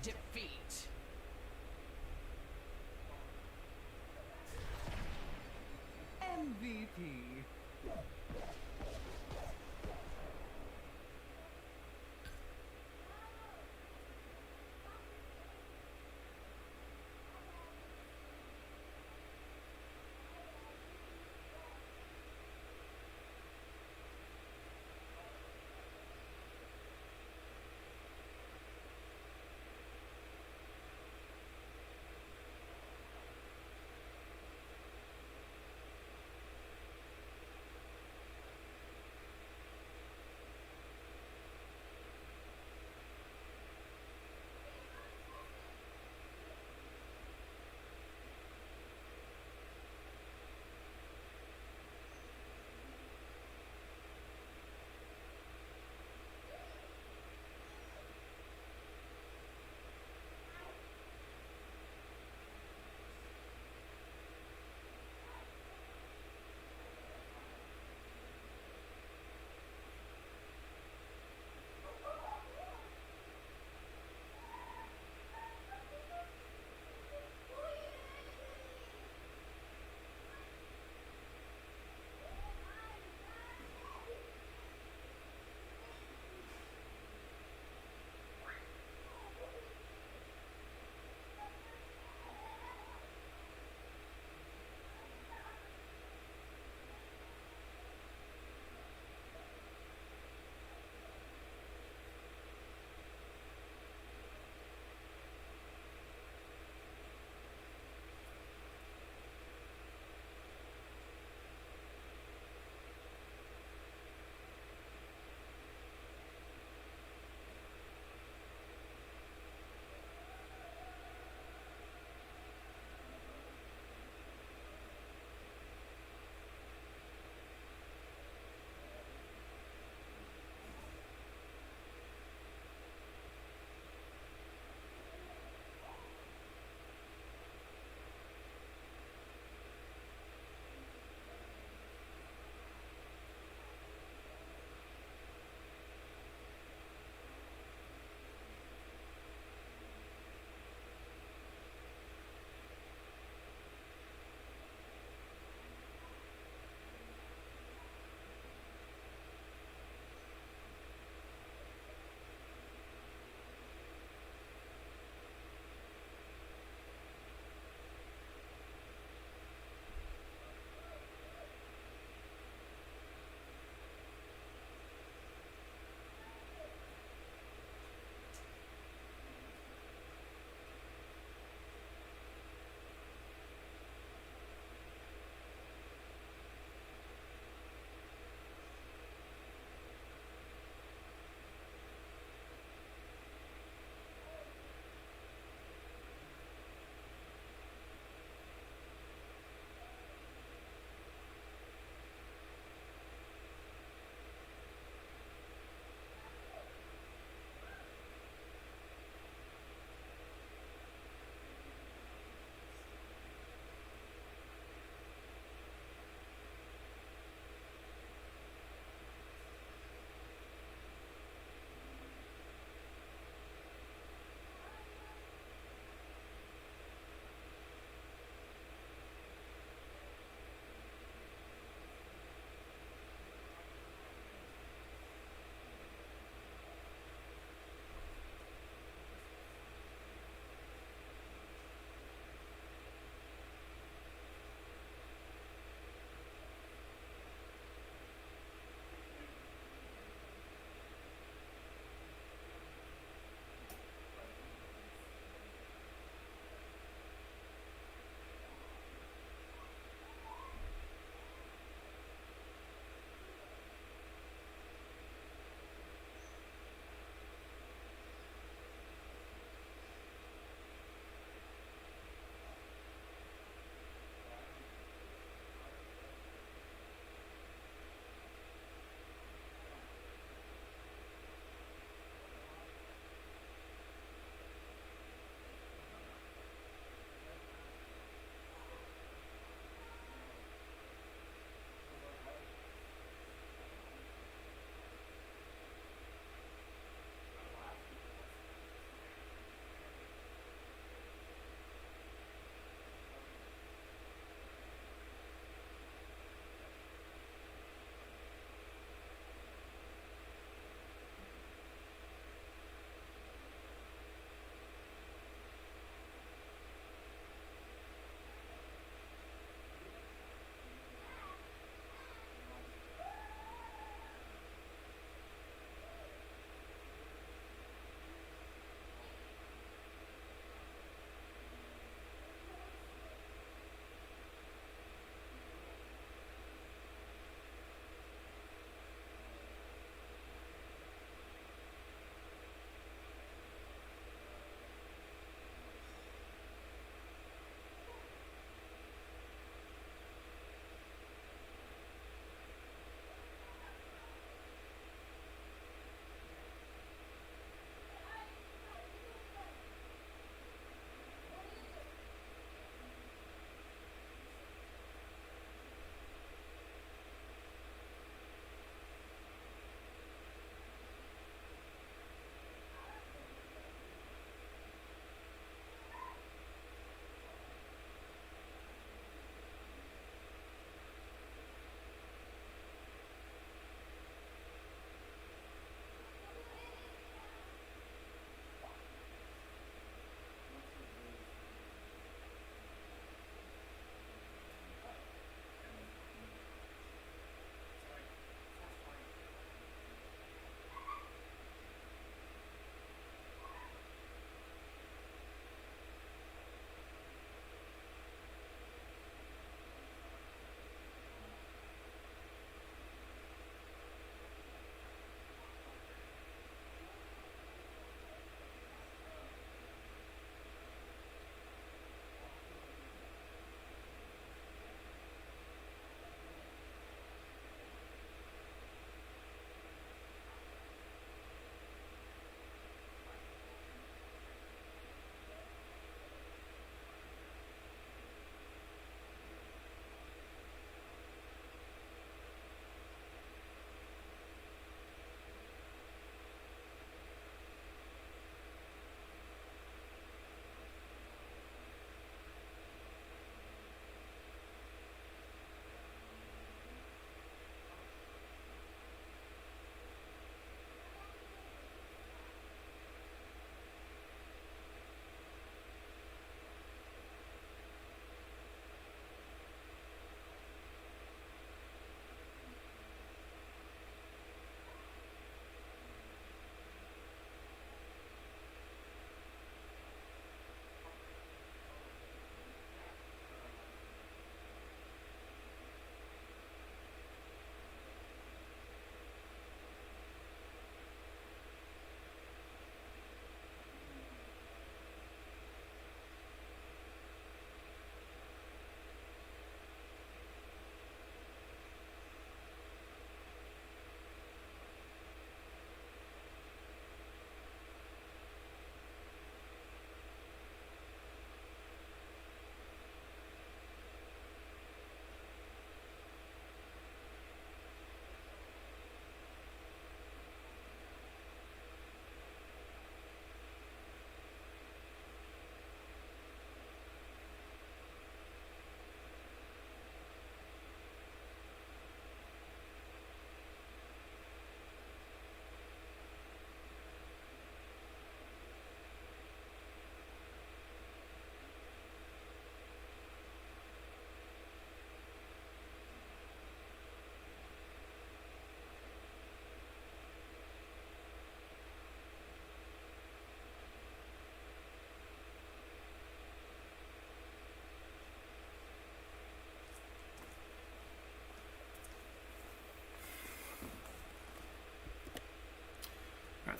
Defeat. MVP.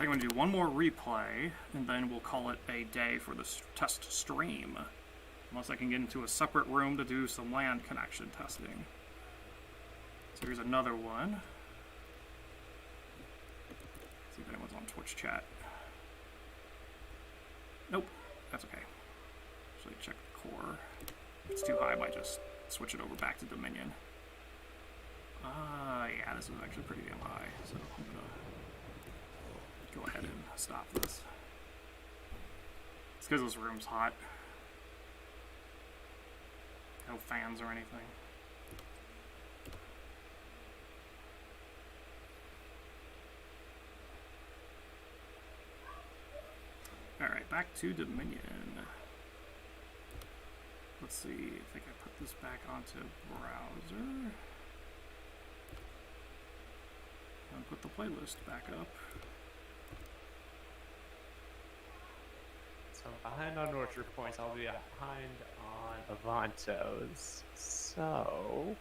think I'm going to do one more replay, and then we'll call it a day for this test stream. Unless I can get into a separate room to do some LAN connection testing. So here's another one. See if anyone's on Twitch chat. Nope, that's okay. Actually, check the core. If it's too high, I might just switch it over back to Dominion. Yeah, this is actually pretty damn high, so I'm gonna go ahead and stop this. It's because this room's hot. No fans or anything. Alright, back to Dominion. Let's see, I think I put this back onto browser. And put the playlist back up. So I'm behind on Orchard Points. I'll be behind on Avantos. So,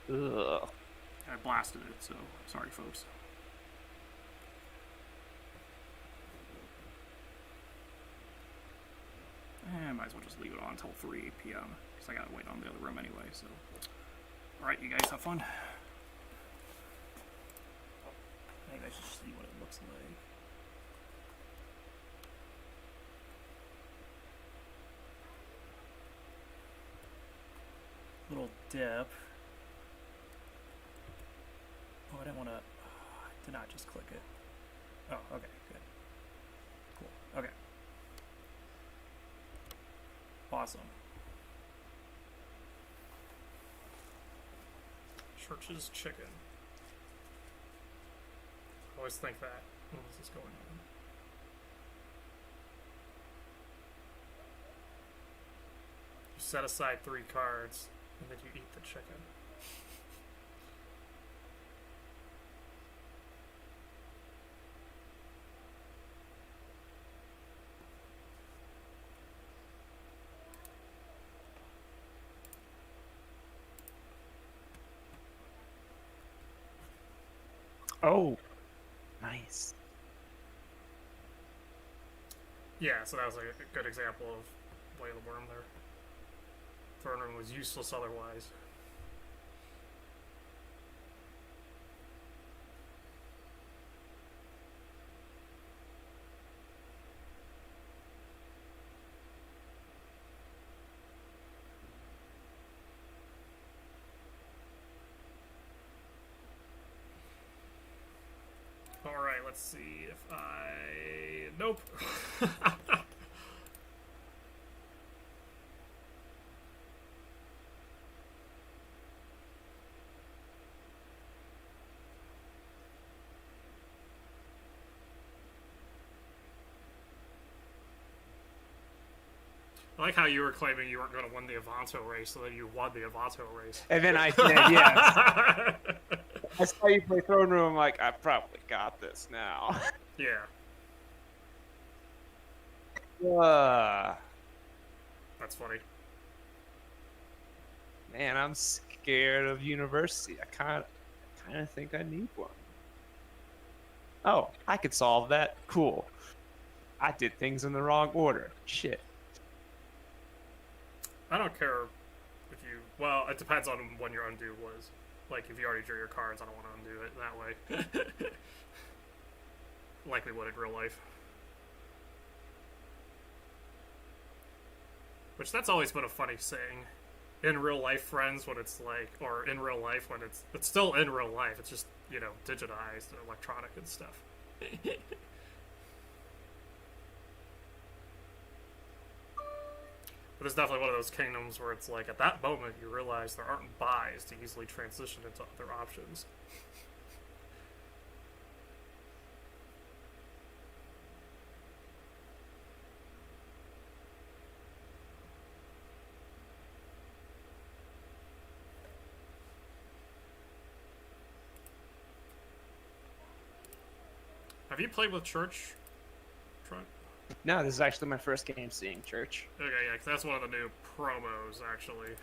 ugh. I blasted it, so sorry, folks. And might as well just leave it on until 3 p.m. because I gotta wait on the other room anyway. So, all right, you guys have fun. I think I should see what it looks like. Little dip. Oh, I didn't want to. I did not just click it. Oh, okay, good. Cool. Okay. Awesome. Church's chicken. I always think that. What is this going on? You set aside 3 cards, and then you eat the chicken. Oh, nice. Yeah, so that was a good example of Way of the Worm there. Throne Room was useless otherwise. Alright, let's see if I... Nope. I like how you were claiming you weren't going to win the Avanto race, so then you won the Avanto race. And then I did, yeah. I saw you play Throne Room, I'm like, I probably got this now. Yeah. That's funny. Man, I'm scared of university. I kind of think I need one. Oh, I could solve that. Cool. I did things in the wrong order. Shit. I don't care if you... Well, it depends on when your undo was. Like, if you already drew your cards, I don't want to undo it that way. Like we would in real life. Which, that's always been a funny saying. In real life friends, when it's like... Or in real life, when it's still in real life. It's just, you know, digitized and electronic and stuff. But it's definitely one of those kingdoms where it's like, at that moment, you realize there aren't buys to easily transition into other options. Have you played with Church, Trent? No, this is actually my first game seeing Church. Okay, yeah, 'cause that's one of the new promos, actually.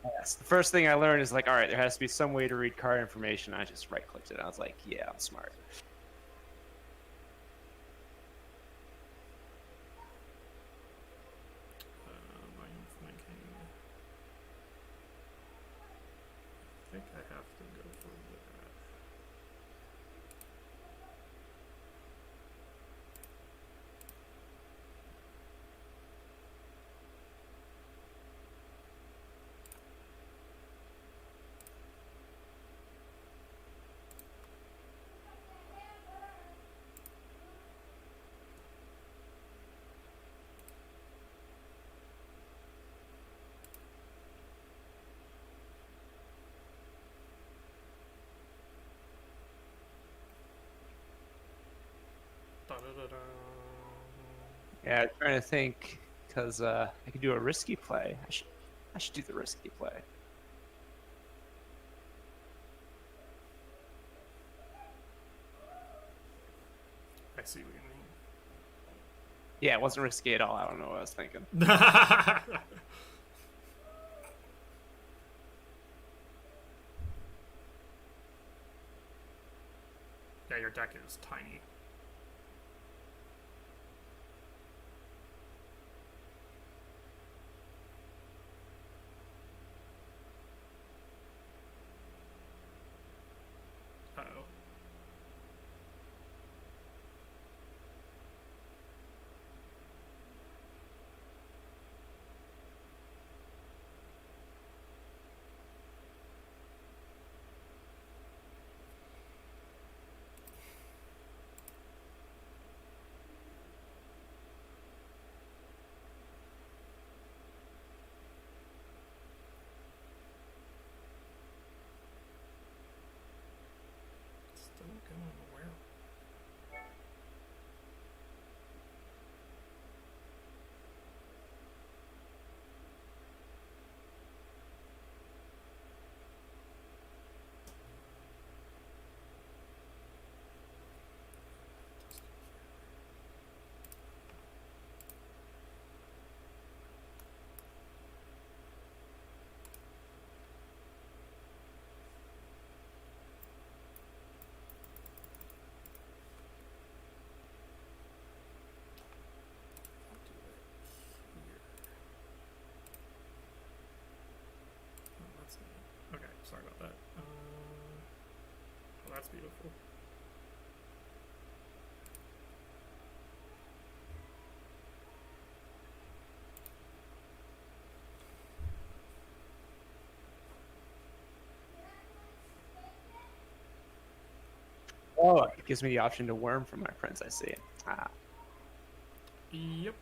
Yes. The first thing I learned is like, all right, there has to be some way to read card information. I just right-clicked it. I was like, yeah, I'm smart. think I have to go for that. Da-da-da-da. Yeah, I'm trying to think because I could do a risky play. I should do the risky play. I see what you Yeah, it wasn't risky at all. I don't know what I was thinking. mean. Yeah, your deck is tiny. Uh-oh. Still going where? Okay, sorry about that. Oh, that's beautiful. Oh, it gives me the option to worm from my prince. I see. Ah, Yep.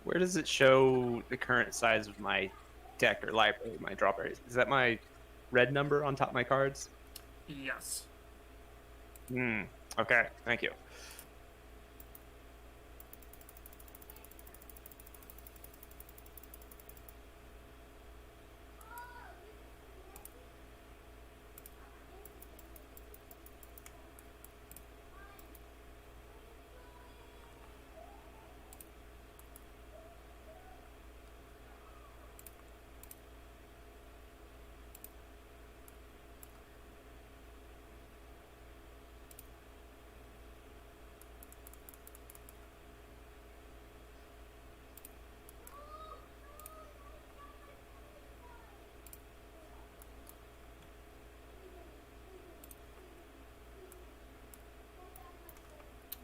where does it show the current size of my deck or library, my draw berries? Is that my red number on top of my cards? Yes. Hmm. Okay. Thank you.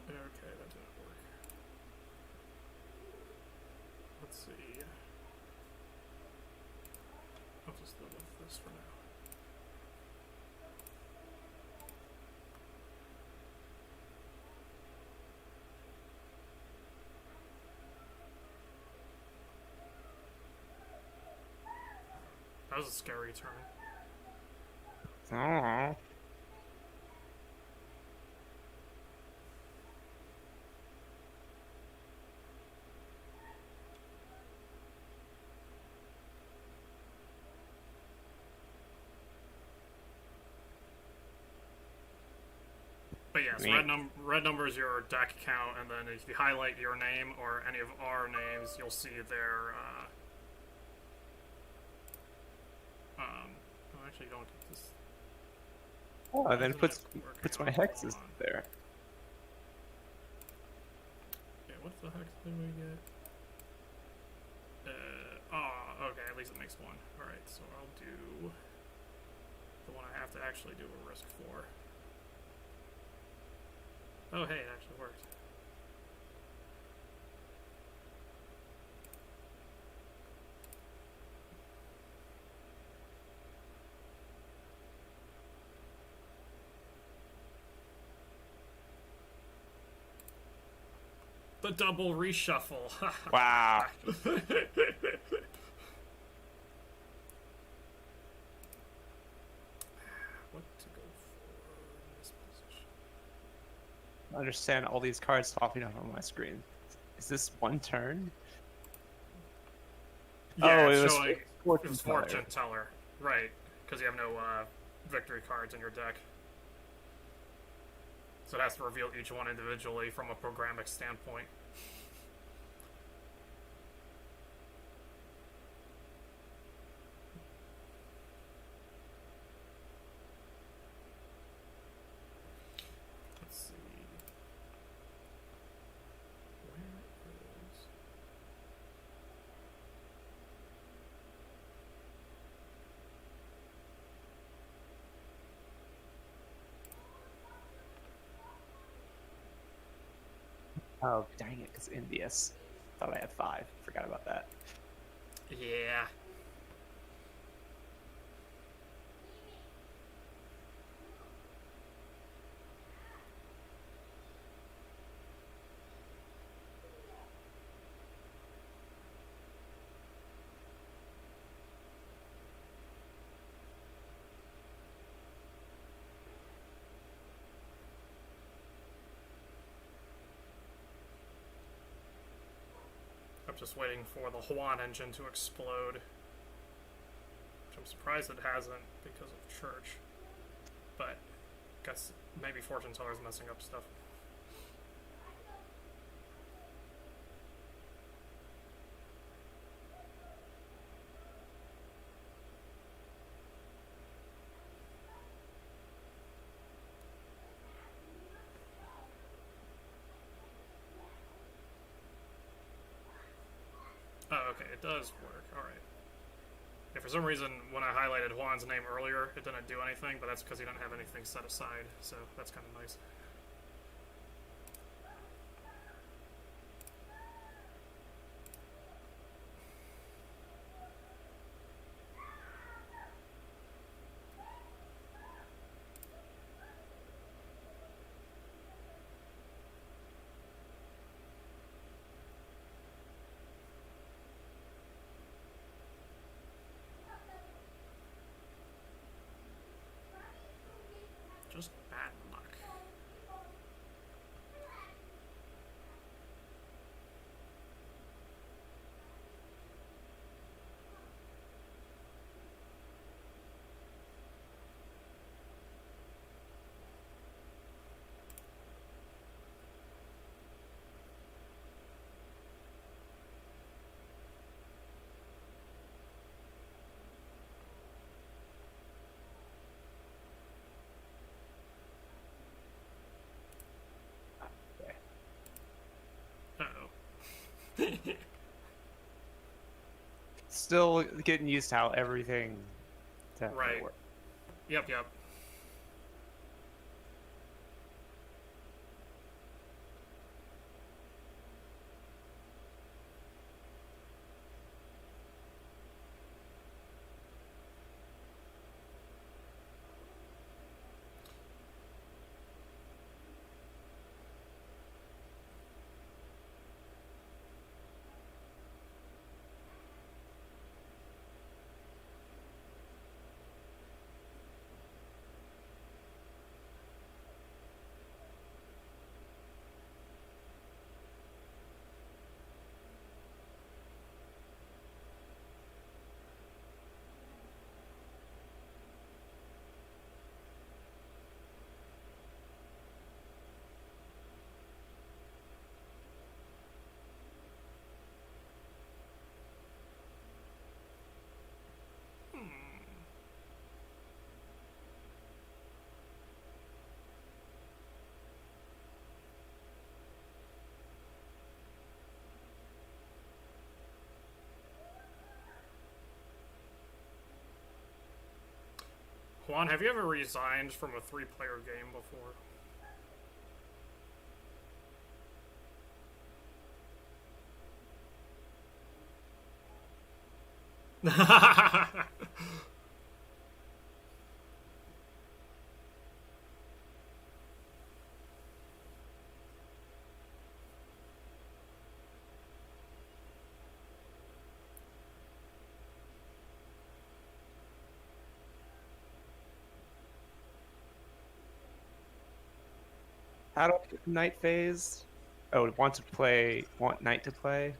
Okay, that didn't work. Let's see. I'll just live with this for now. That was a scary turn. Oh. But yes, Neat. red number is your deck count, and then if you highlight your name or any of our names, you'll see their. I'm actually going to this. Oh, then Doesn't puts it work? puts Hang my on, hold hexes on. there. Yeah, what the heck did we get? Oh, okay, at least it makes one. Alright, so I'll do the one I have to actually do a risk for. Oh, hey, it actually worked. The double reshuffle. Wow. What to go for in this position? I understand all these cards popping up on my screen. Is this one turn? Yeah, Oh, it's it was showing Fortune it's Teller. Fortune Teller. Right, because you have no victory cards in your deck. So it has to reveal each one individually from a programmatic standpoint. Let's see. Where is... Oh, dang it, because envious. Thought I had 5. Forgot about that. Yeah. I'm just waiting for the Huan engine to explode. Which I'm surprised it hasn't because of Church. But guess maybe Fortune Teller's messing up stuff. Oh, okay, it does work. Alright. Yeah, for some reason, when I highlighted Juan's name earlier, it didn't do anything, but that's because he didn't have anything set aside, so that's kind of nice. Just bad luck. Uh-oh. Still getting used to how everything Right. works. Yep. Juan, have you ever resigned from a 3-player game before? How do I get night phase? Oh, want night to play?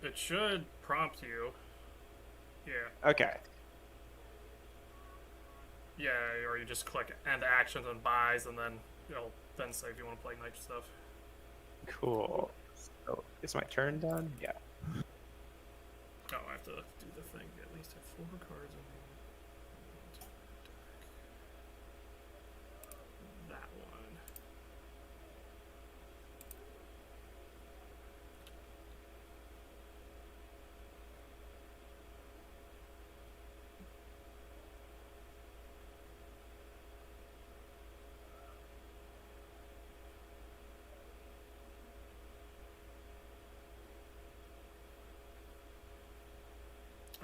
It should prompt you. Yeah. Okay. Yeah, or you just click end actions and buys, and then it'll then say if you want to play night stuff. Cool. So, is my turn done? Yeah. Oh, I have to do the thing. At least have 4 cards in here. That one.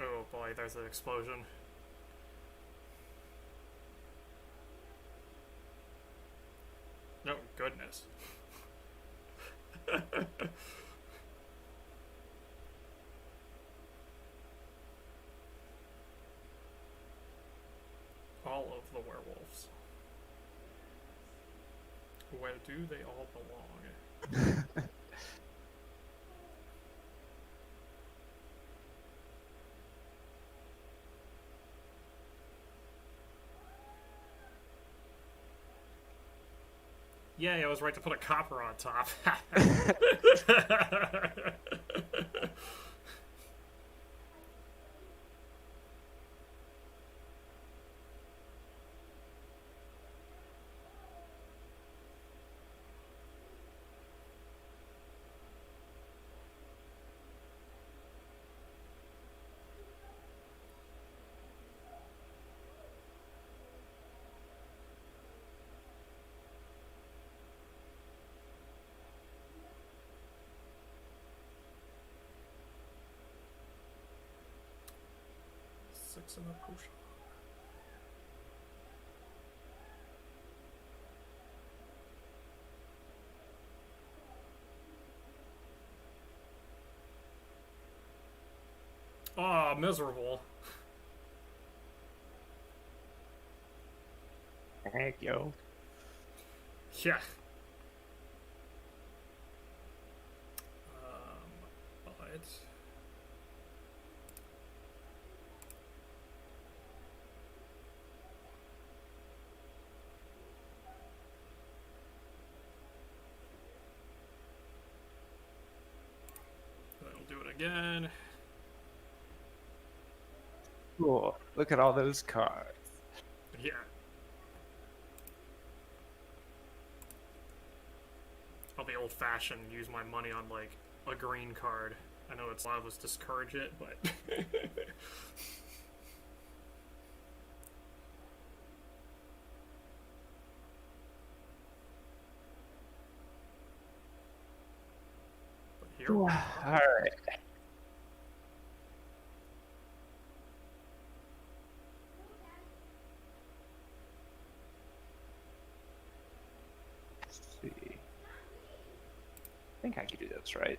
Oh boy, there's an explosion. Oh, goodness. All of the werewolves. Where do they all belong? Yay, I was right to put a copper on top. Six in a potion. Ah, miserable. Heck, yo. Yeah. But I'll do it again. Cool. Look at all those cards. Yeah. I'll be old-fashioned and use my money on, like, a green card. I know it's a lot of us discourage it, but... but here we are. All right. Let's see. I think I can do this, right?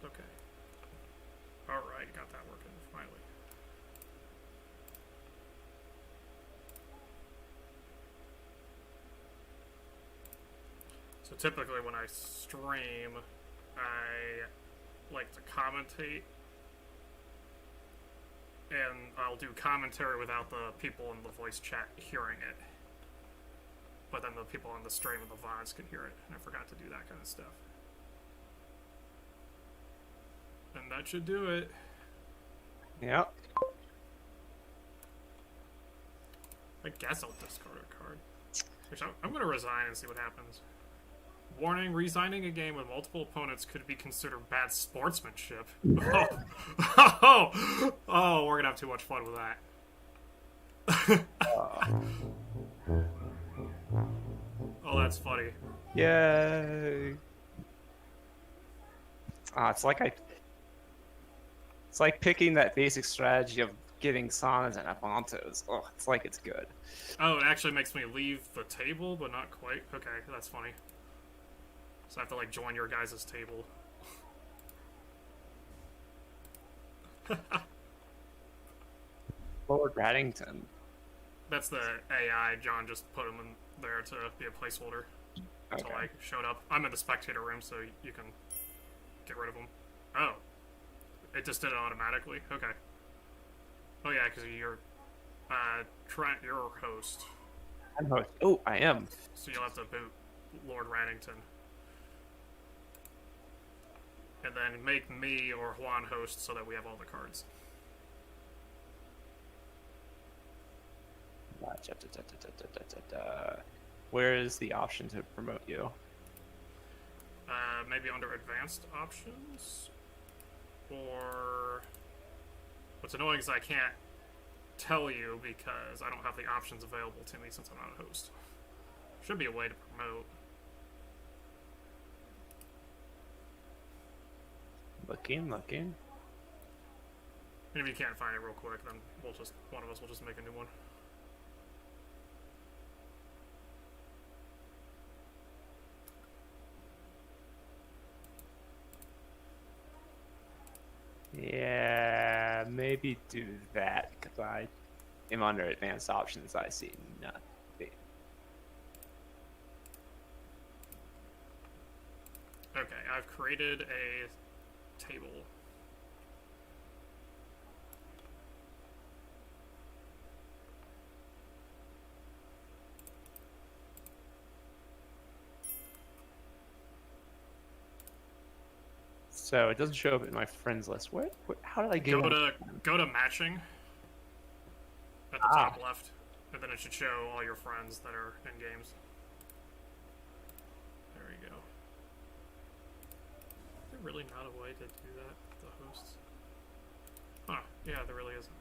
TheKiest. Okay. Alright, got that working finally. So typically when I stream, I like to commentate. And I'll do commentary without the people in the voice chat hearing it. But then the people on the stream and the VODs can hear it. And I forgot to do that kind of stuff. And that should do it. Yep. I guess I'll discard a card. Which I'm going to resign and see what happens. Warning, resigning a game with multiple opponents could be considered bad sportsmanship. Oh, we're going to have too much fun with that. Oh, that's funny. Yay. It's like picking that basic strategy of getting Sonas and Avantos. Oh, it's like it's good. Oh, it actually makes me leave the table, but not quite. Okay, that's funny. So I have to, like, join your guys' table. Lord Raddington. That's the AI. John just put him in there to be a placeholder until I showed up. I'm in the spectator room, so you can get rid of him. Oh. It just did it automatically? Okay. Oh, yeah, because you're... Trent, you're host. I'm host. Oh, I am. So you'll have to boot Lord Raddington. And then make me or Juan host so that we have all the cards. Where is the option to promote you? Maybe under advanced options? Or... What's annoying is I can't tell you because I don't have the options available to me since I'm not a host. Should be a way to promote. Looking. And if you can't find it real quick, then one of us will just make a new one. Yeah, maybe do that because I am under advanced options. I see nothing. Okay, I've created a table. So it doesn't show up in my friends list. What how did I get Go to matching at the top left, and then it should show all your friends that are in games. There you go. Is there really not a way to do that with the hosts? Huh, yeah, there really isn't.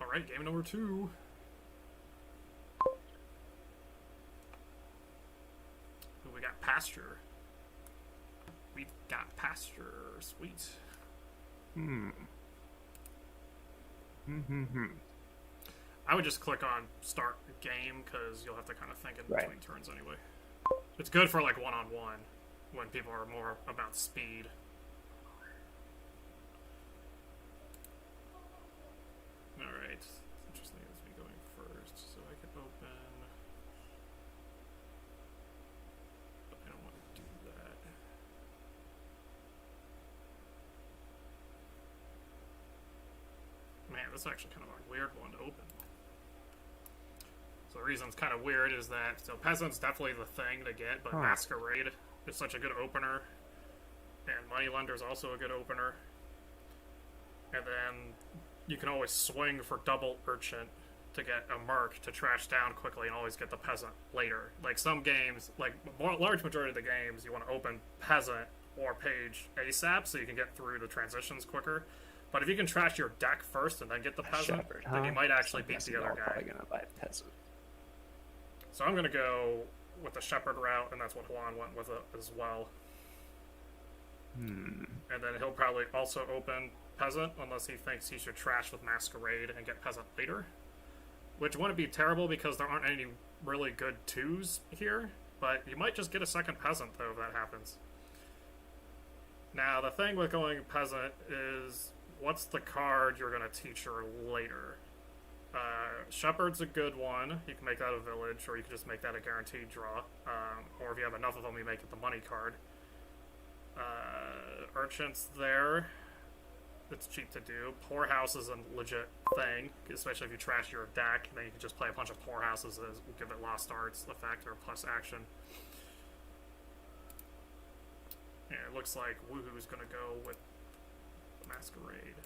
Alright, game number 2. Ooh, we got pasture. We got pasture. Sweet. I would just click on start game because you'll have to kind of think in between turns anyway. It's good for like one-on-one when people are more about speed. Alright. It's interesting it's me going first, so I can open. But I don't want to do that. Man, this is actually kind of a weird one to open. So the reason it's kind of weird is that, so Peasant's definitely the thing to get, but Masquerade is such a good opener. And Moneylender's also a good opener. And then you can always swing for double Urchin to get a Merc to trash down quickly and always get the Peasant later. Like some games, like large majority of the games, you want to open Peasant or Page ASAP so you can get through the transitions quicker. But if you can trash your deck first and then get the Peasant, then you might actually beat the other guy. Probably gonna buy Peasant. So I'm going to go with the Shepherd route, and that's what Juan went with as well. And And then he'll probably also open Peasant, unless he thinks he should trash with Masquerade and get Peasant later. Which wouldn't be terrible because there aren't any really good 2s here, but you might just get a second Peasant, though, if that happens. Now, the thing with going Peasant is, what's the card you're going to teach her later? Shepherd's a good one. You can make that a village, or you can just make that a guaranteed draw. Or if you have enough of them, you make it the money card. Urchin's there. It's cheap to do. Poorhouse is a legit thing, especially if you trash your deck. Then you can just play a bunch of Poorhouses as give it Lost Arts effect or plus action. Yeah, it looks like Woohoo's gonna go with the Masquerade.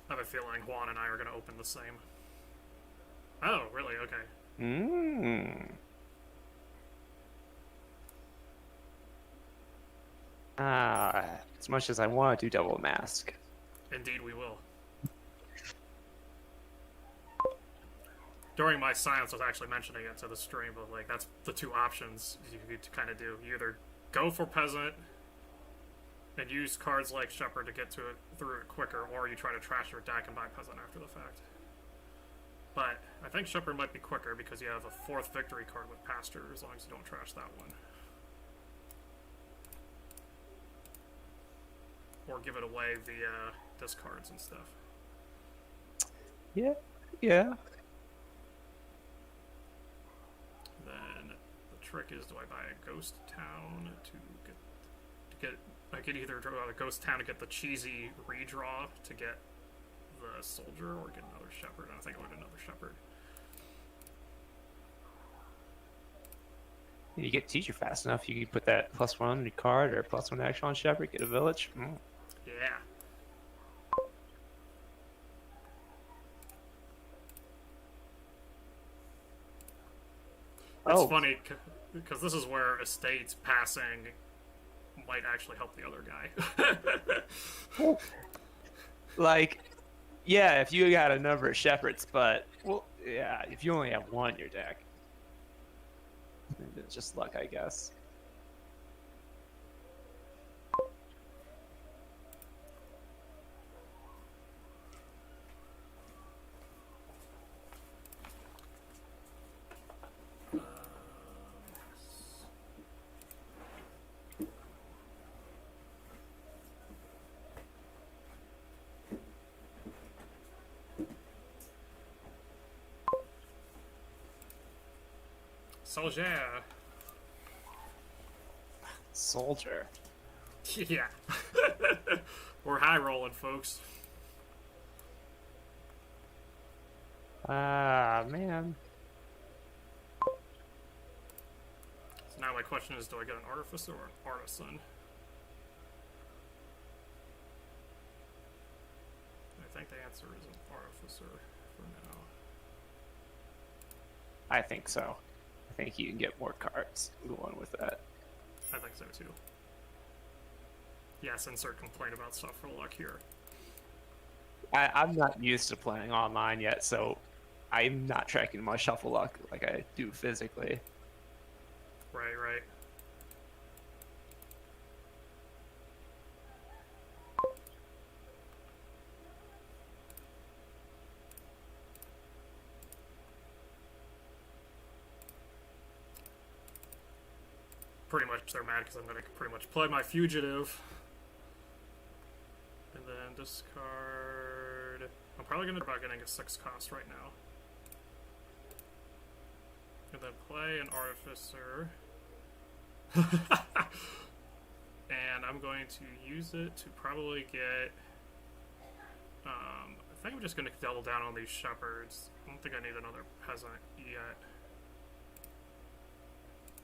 I have a feeling Juan and I are gonna open the same. Oh, really? Okay. As much as I want to do double mask. Indeed, we will. During my silence, I was actually mentioning it to the stream, but like that's the two options you could kind of do. You either go for Peasant and use cards like Shepherd to get to it through it quicker, or you try to trash your deck and buy Peasant after the fact. But I think Shepherd might be quicker because you have a 4th victory card with Pastor, as long as you don't trash that one. Or give it away via discards and stuff. Yeah. Then the trick is, do I buy a Ghost Town to get I could either draw a Ghost Town to get the cheesy redraw to get the Soldier, or get another Shepherd. I think I would another Shepherd. You get Teacher fast enough, you can put that +1 on your card or +1 action on Shepherd, get a village. Yeah. It's funny, because this is where Estates passing might actually help the other guy. Like, yeah, if you got a number of Shepherds, but, well, yeah, if you only have one in your deck, it's just luck, I guess. Soldier. Yeah. We're high rolling, folks. Man. So now my question is, do I get an Artificer or an Artisan? I think the answer is an Artificer for now. I think so. I think you can get more cards going with that. I think so too. Yes, insert complaint about stuff for luck here. I'm not used to playing online yet, so I'm not tracking my shuffle luck like I do physically. Right. Pretty much they're mad because I'm going to pretty much play my Fugitive. And then discard... I'm probably going to about getting a 6 cost right now. And then play an Artificer. And I'm going to use it to probably get... I think I'm just going to double down on these Shepherds. I don't think I need another Peasant yet.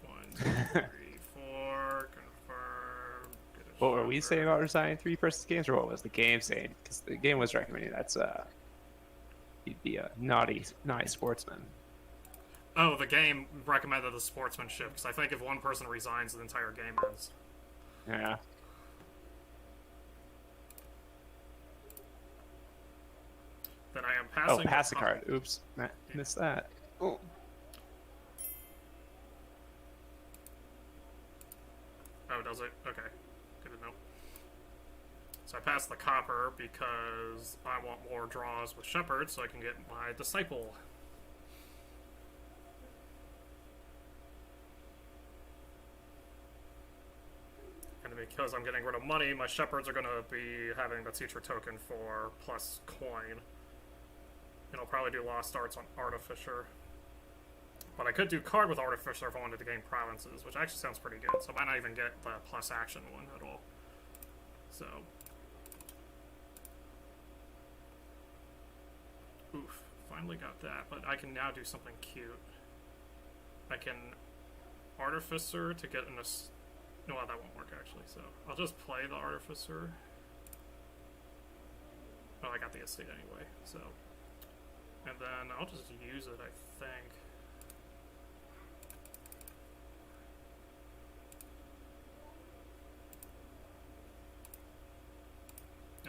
1, 2, 3, 4, confirm. What were we saying about resigning 3-person games, or what was the game saying? Because the game was recommending that's you'd be a naughty sportsman. Oh, the game recommended the sportsmanship, because I think if one person resigns, the entire game ends. Yeah. Then I am passing. Oh, pass the card. Oops, missed that. Oh. Oh, does it? Okay. Good didn't know. So I passed the copper because I want more draws with Shepherd so I can get my Disciple. And because I'm getting rid of money, my Shepherds are going to be having the teacher token for plus coin. And I'll probably do Lost Arts on Artificer. But I could do card with Artificer if I wanted to gain provinces, which actually sounds pretty good. So I might not even get the plus action one at all. So. Oof. Finally got that. But I can now do something cute. I can Artificer to get an... No, that won't work actually. So I'll just play the Artificer. Oh, I got the estate anyway. So. And then I'll just use it, I think.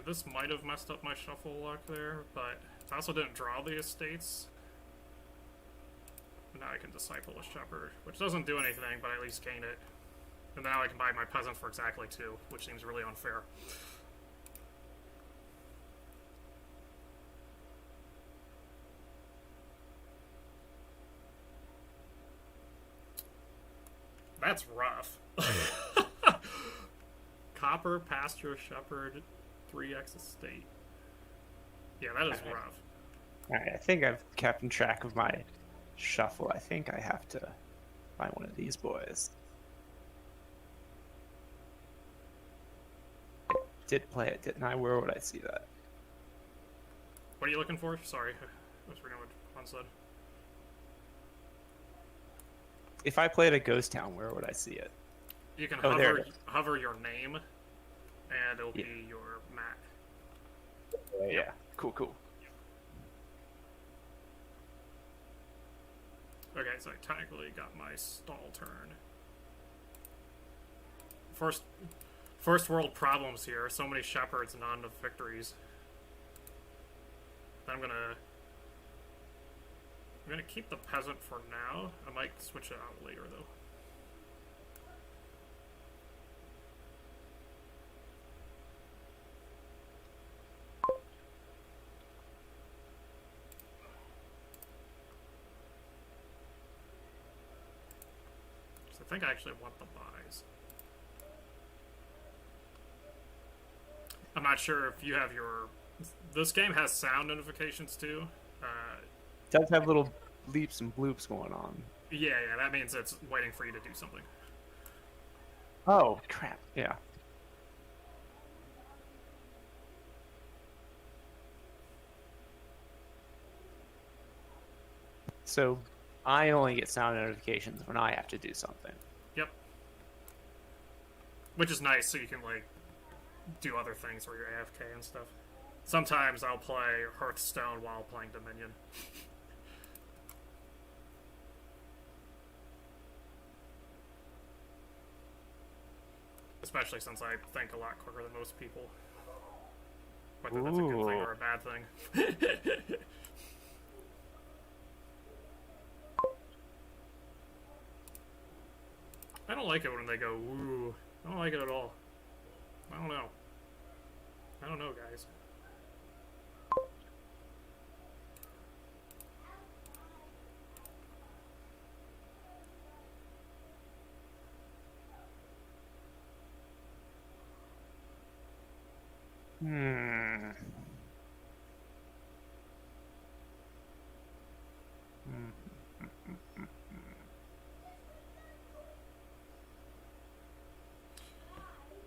This might have messed up my shuffle luck there, but I also didn't draw the estates. Now I can Disciple a Shepherd, which doesn't do anything, but I at least gain it. And now I can buy my Peasant for exactly 2, which seems really unfair. That's rough. Copper, Pasture, Shepherd, 3x estate. Yeah, that is rough. Alright, I think I've kept track of my shuffle. I think I have to find one of these boys. I did play it, didn't I? Where would I see that? What are you looking for? Sorry, I was reading what Juan said. If I played a ghost town, where would I see it? You can Oh, there it is. hover your name, and it'll be your map. Yeah, cool, cool. Okay, so I technically got my stall turn. First world problems here. So many Shepherds, not enough victories. Then I'm gonna keep the Peasant for now. I might switch it out later though. So I think I actually want the buys. I'm not sure if you have your... This game has sound notifications too. It does have little leaps and bloops going on. Yeah, that means it's waiting for you to do something. Oh, crap. Yeah. So, I only get sound notifications when I have to do something. Yep. Which is nice, so you can, like, do other things where you're AFK and stuff. Sometimes I'll play Hearthstone while playing Dominion. Especially since I think a lot quicker than most people. Whether that's a good thing or a bad thing. I don't like it when they go, woo. I don't like it at all. I don't know. I don't know, guys.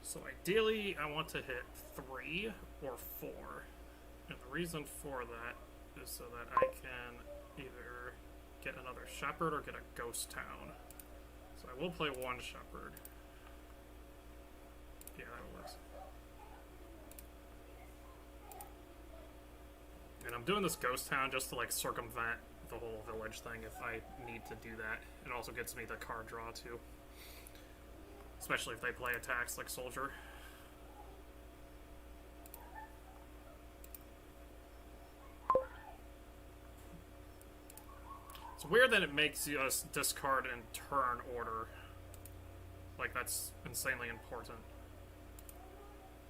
So ideally, I want to hit 3 or 4. And the reason for that is so that I can either get another Shepherd or get a Ghost Town. So I will play 1 Shepherd. Yeah, that works. And I'm doing this Ghost Town just to, like, circumvent the whole village thing if I need to do that. It also gets me the card draw, too. Especially if they play attacks like Soldier. It's weird that it makes you discard in turn order. Like, that's insanely important.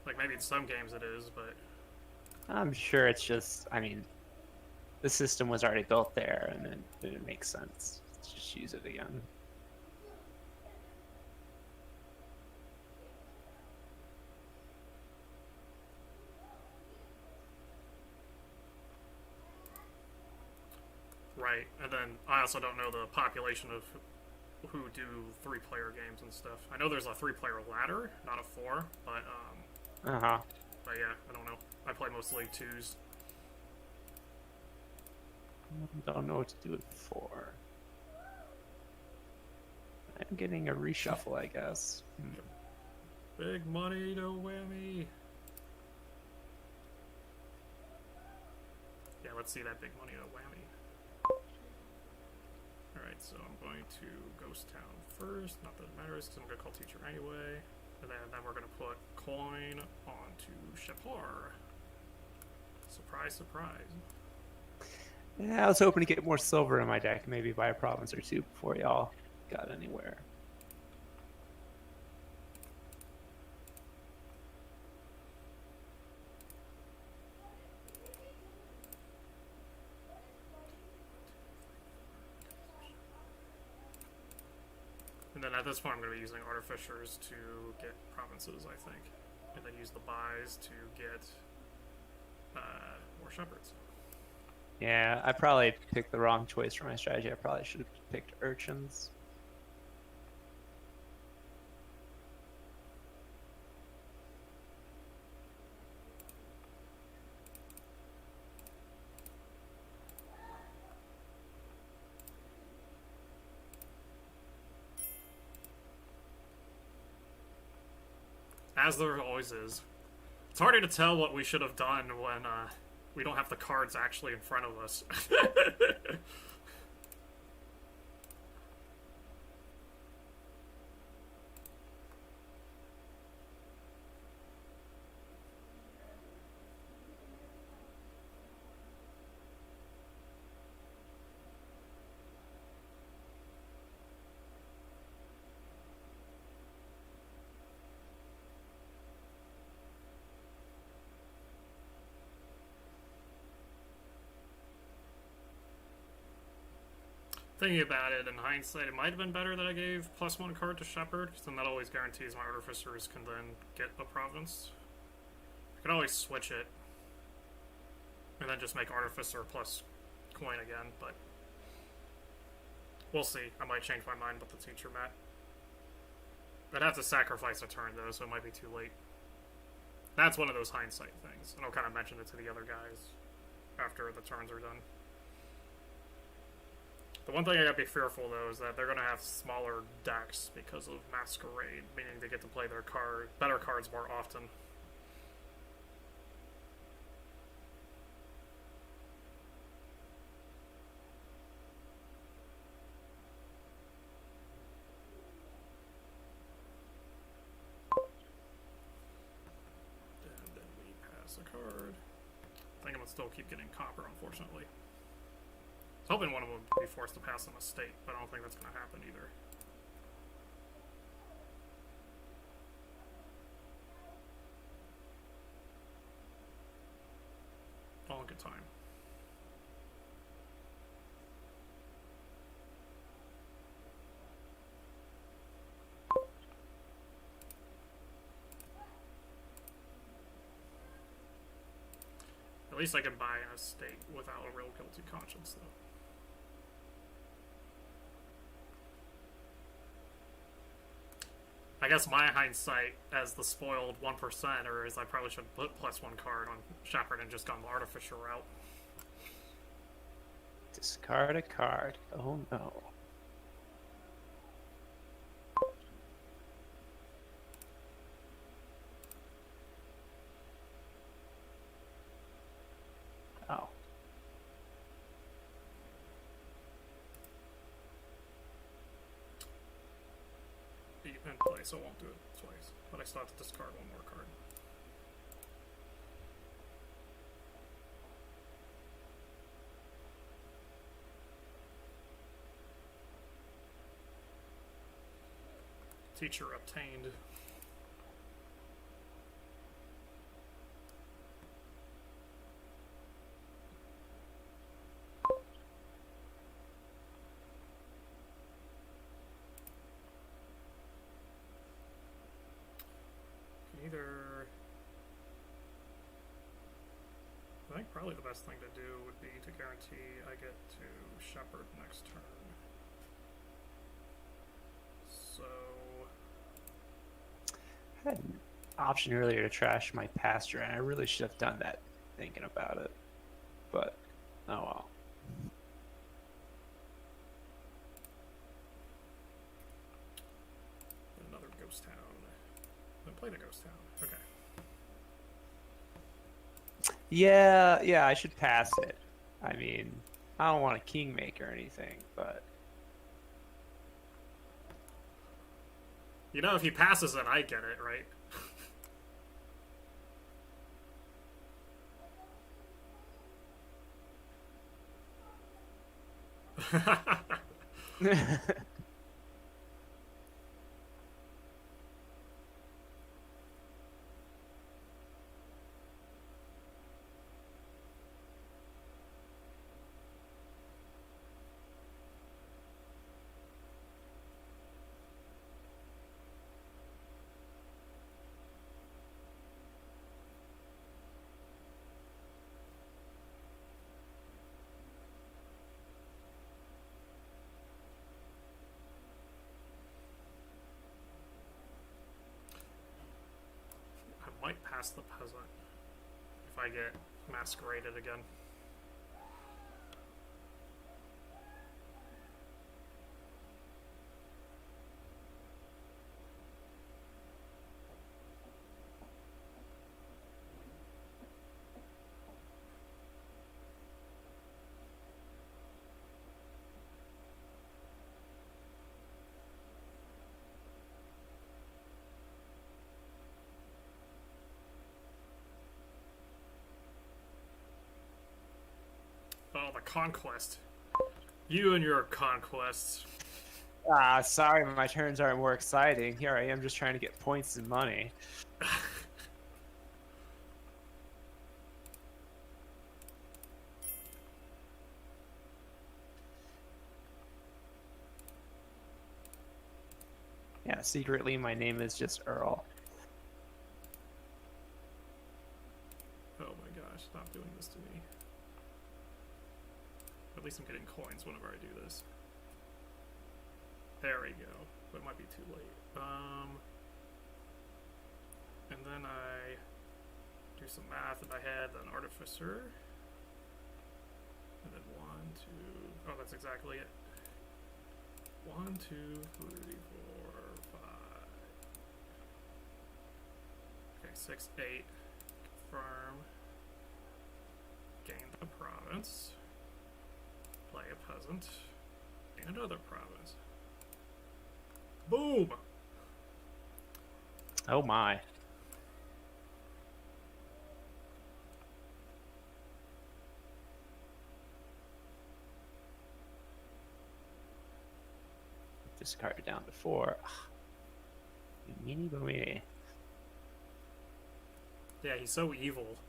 Like, maybe in some games it is, but... I'm sure it's just, I mean, the system was already built there, and then it didn't make sense. Let's just use it again. Right, and then I also don't know the population of who do 3-player games and stuff. I know there's a 3-player ladder, not a 4, but Uh-huh. but yeah, I don't know. I play mostly 2s. Don't know what to do it for. I'm getting a reshuffle, I guess. Big money, no whammy. Yeah, let's see that big money, no whammy. Alright, so I'm going to Ghost Town first. Not that it matters, because I'm going to call teacher anyway. And then we're going to put coin onto Shepar. Surprise, surprise. Yeah, I was hoping to get more silver in my deck, maybe buy a province or two before y'all got anywhere. And then at this point I'm going to be using Artificers to get provinces, I think. And then use the buys to get more shepherds. Yeah, I probably picked the wrong choice for my strategy. I probably should have picked urchins. As there always is. It's harder to tell what we should have done when we don't have the cards actually in front of us. Thinking about it in hindsight, it might have been better that I gave +1 card to Shepherd, because then that always guarantees my Artificers can then get a province. I could always switch it, and then just make Artificer plus coin again, but we'll see. I might change my mind with the teacher, Matt. I'd have to sacrifice a turn, though, so it might be too late. That's one of those hindsight things, and I'll kind of mention it to the other guys after the turns are done. The one thing I gotta be fearful, though, is that they're gonna have smaller decks because of Masquerade, meaning they get to play their better cards more often. And then we pass a card. I think I'm gonna still keep getting copper, unfortunately. I was hoping one of them would be forced to pass a mistake, but I don't think that's going to happen either. All in good time. At least I can buy an estate without a real guilty conscience, though. I guess my hindsight as the spoiled 1%er is I probably should have put +1 card on Shepherd and just gone the Artificer route. Discard a card. Oh no. Oh. In play, so I won't do it twice. But I still have to discard one more card. Teacher obtained. either... I think probably the best thing to do would be to guarantee I get to Shepherd next turn. So... I had an option earlier to trash my pasture, and I really should have done that thinking about it. But, oh well. Another ghost town. Then play the ghost town. Okay. Yeah, I should pass it. I mean, I don't want a kingmaker or anything, but... You know, if he passes it, I get it, right? I might pass the peasant if I get masqueraded again. Oh, the conquest. You and your conquests. Ah, sorry, my turns aren't more exciting. Here I am just trying to get points and money. Yeah, secretly my name is just Earl. Oh my gosh, stop doing this to me. At least I'm getting coins whenever I do this. There we go. But it might be too late. And then I do some math in my head, then Artificer. And then 1, 2... Oh, that's exactly it. 1, 2, 3, 4, 5... Okay, 6, 8. Confirm. Gain the province. Play a peasant. And another province. Boom! Oh my. Discard it down to 4. You meanie boomie. Yeah, he's so evil.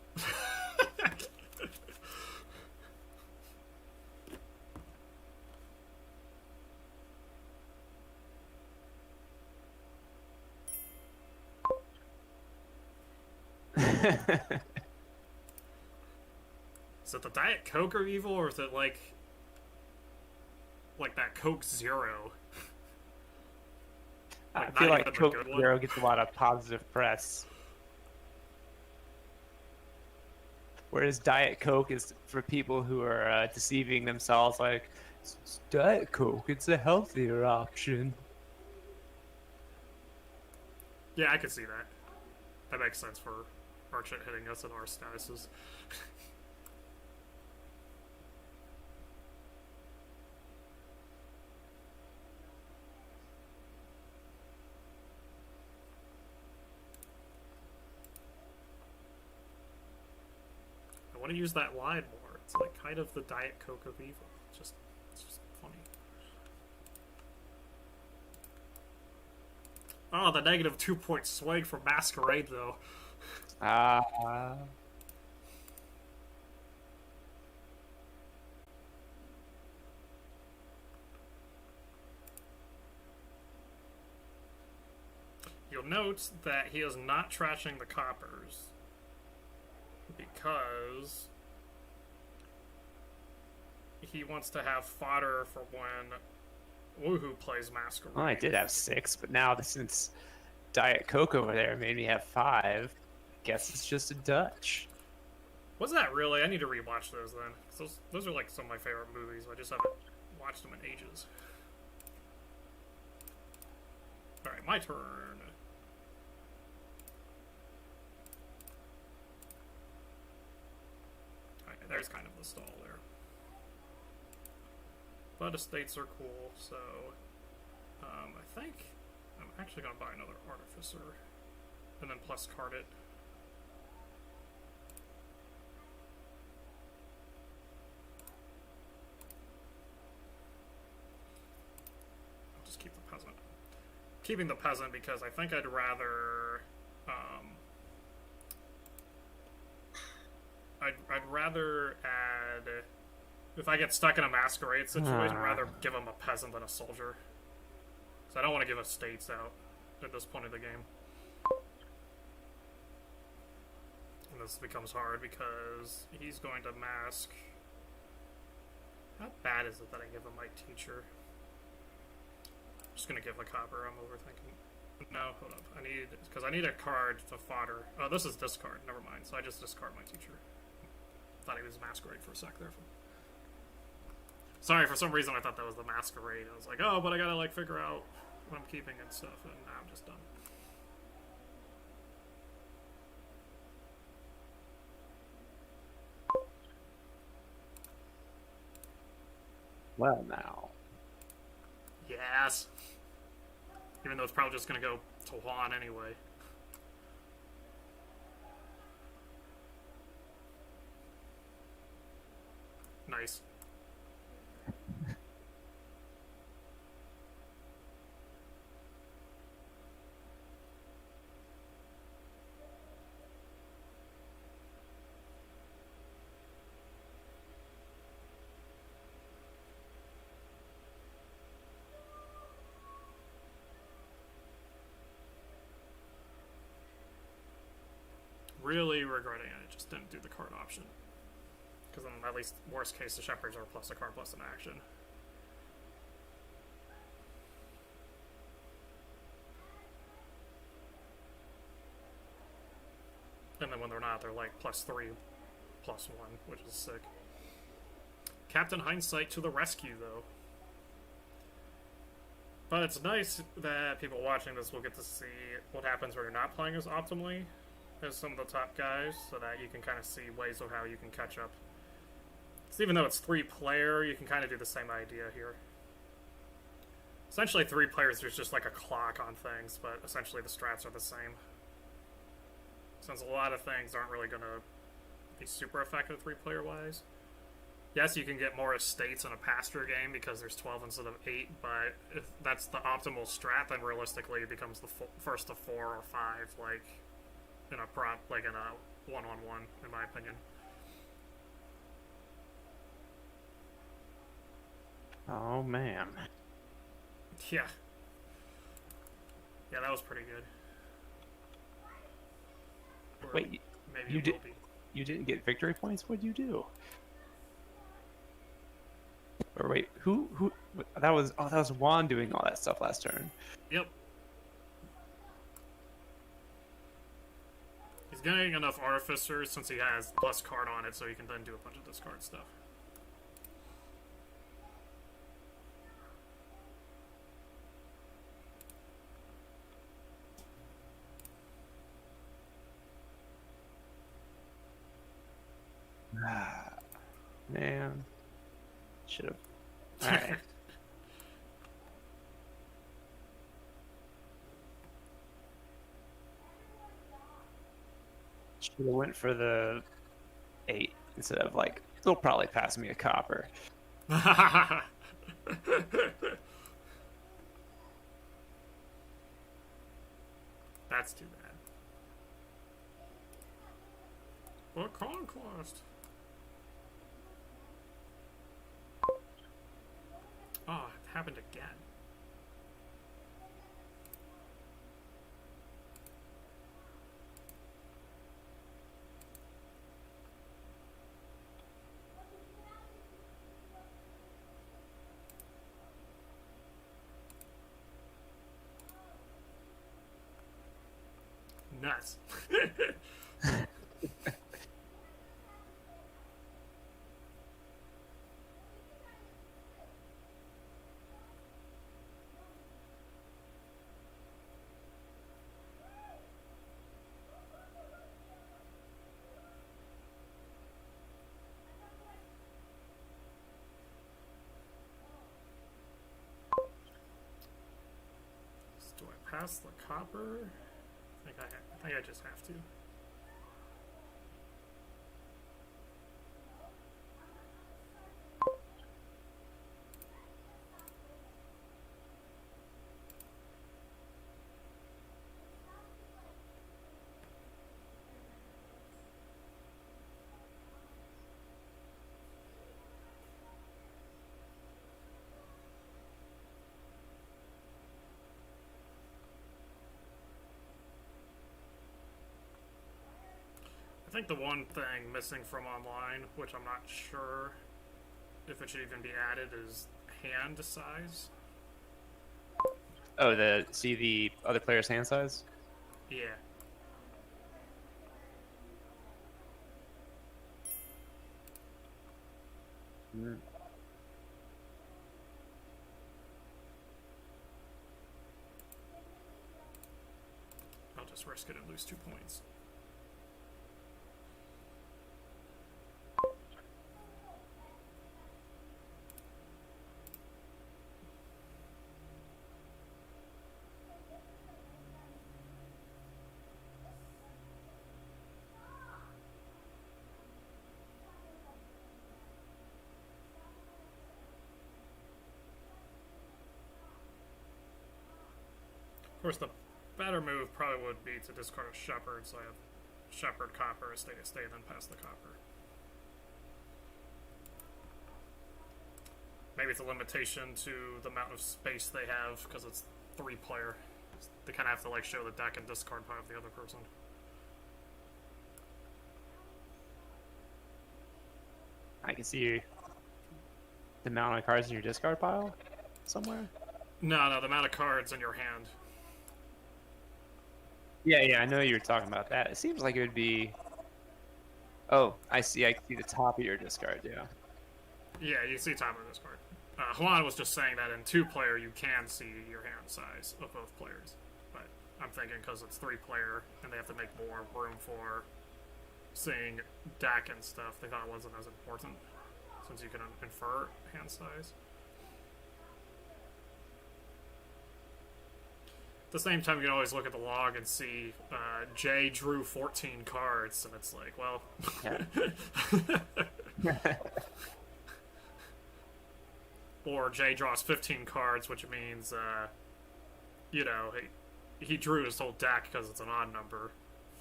Is it the Diet Coke of evil, or is it like that Coke Zero? I Like, feel not like even the Coke good one? Zero gets a lot of positive press. Whereas Diet Coke is for people who are deceiving themselves, like, it's Diet Coke, it's a healthier option. Yeah, I could see that. That makes sense for Archit hitting us in our statuses. I want to use that line more. It's like kind of the Diet Coke of evil. It's just funny. Oh, the negative 2-point swing for Masquerade, though. You'll You'll note that he is not trashing the coppers because he wants to have fodder for when Woohoo plays Masquerade. Well, I did have 6, but now since Diet Coke over there made me have 5, guess it's just a Dutch. Was that really? I need to rewatch those then. 'Cause those are like some of my favorite movies. I just haven't watched them in ages. Alright, my turn. Alright, there's kind of the stall there. But estates are cool, so I think I'm actually going to buy another artificer and then plus card it. I'll just keep the peasant. Keeping the peasant because I think I'd rather I'd rather add, if I get stuck in a masquerade situation, I'd rather give him a peasant than a soldier. So I don't want to give estates out at this point of the game. And this becomes hard because he's going to mask. How bad is it that I give him my teacher? I'm just going to give a copper. I'm overthinking. No, hold up. Because I need a card to fodder. Oh, this is discard. Never mind. So I just discard my teacher. Thought he was masquerade for a sec there. Sorry, for some reason I thought that was the masquerade. I was like, oh, but I gotta like figure out what I'm keeping and stuff, and now I'm just done. Well, now. Yes. Even though it's probably just gonna go to Juan anyway. Nice. Really regretting I just didn't do the card option. Because then, at least, worst case, the shepherds are plus a card plus an action. And then when they're not, they're like +3, +1, which is sick. Captain Hindsight to the rescue, though. But it's nice that people watching this will get to see what happens when you're not playing as optimally as some of the top guys, so that you can kind of see ways of how you can catch up. So even though it's 3-player, you can kind of do the same idea here. Essentially 3 players, there's just like a clock on things, but essentially the strats are the same. Since a lot of things aren't really going to be super effective 3-player wise. Yes, you can get more estates in a pasture game because there's 12 instead of 8, but if that's the optimal strat, then realistically it becomes the first of 4 or 5, like in a prop, like in a one-on-one, in my opinion. Oh, man. Yeah. Yeah, that was pretty good. Or Wait, maybe you it did? will be. You didn't get victory points? What'd you do? Or wait, who? That was Juan doing all that stuff last turn. Yep. He's getting enough artificers since he has plus card on it, so he can then do a bunch of discard stuff. Man. Should have. Alright. Should have went for the 8 instead of like, they'll probably pass me a copper. That's too bad. What conquest? Oh, it happened again. nuts. Do I pass the copper? I think I just have to. I think the one thing missing from online, which I'm not sure if it should even be added, is hand size. Oh, see the other player's hand size? Yeah. Mm. I'll just risk it and lose 2 points. Of course, the better move probably would be to discard a Shepherd, so I have Shepherd, Copper, Estate, then pass the Copper. Maybe it's a limitation to the amount of space they have, because it's 3-player. They kind of have to like show the deck and discard pile of the other person. I can see the amount of cards in your discard pile somewhere. No, the amount of cards in your hand. Yeah, I know you were talking about that. It seems like it would be... Oh, I see. I can see the top of your discard, yeah. Yeah, you see top of the discard. Juan was just saying that in 2-player you can see your hand size of both players. But I'm thinking because it's 3-player and they have to make more room for seeing deck and stuff, they thought it wasn't as important since you can infer hand size. At the same time, you can always look at the log and see Jay drew 14 cards, and it's like, well... Yeah. Or Jay draws 15 cards, which means, you know, he drew his whole deck because it's an odd number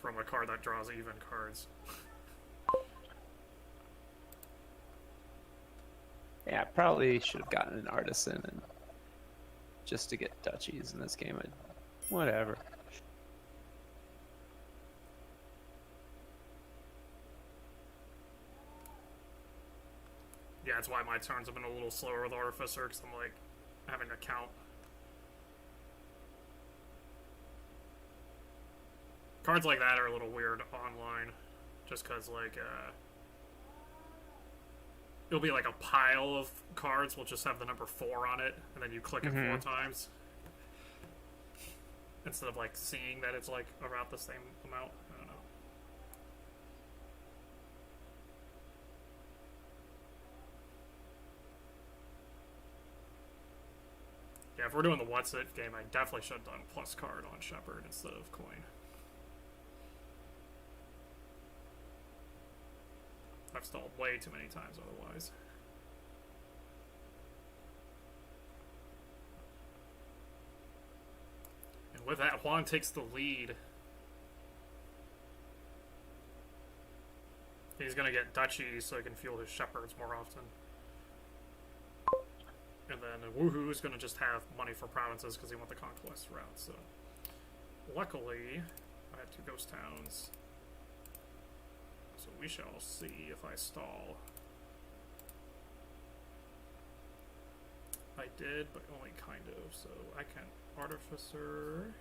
from a card that draws even cards. Yeah, I probably should have gotten an artisan and just to get duchies in this game. Whatever. Yeah, that's why my turns have been a little slower with Artificer, because I'm, like, having to count. Cards like that are a little weird online, just because, like, it'll be like a pile of cards will just have the number 4 on it, and then you click it 4 times. Instead of, like, seeing that it's, like, about the same amount. I don't know. Yeah, if we're doing the What's It game, I definitely should have done plus card on Shepherd instead of coin. I've stalled way too many times otherwise. And with that, Juan takes the lead. He's gonna get duchies so he can fuel his shepherds more often. And then Woohoo's gonna just have money for provinces because he wants the conquest route, so... Luckily, I had 2 ghost towns. So we shall see if I stall. I did, but only kind of, so I can Artificer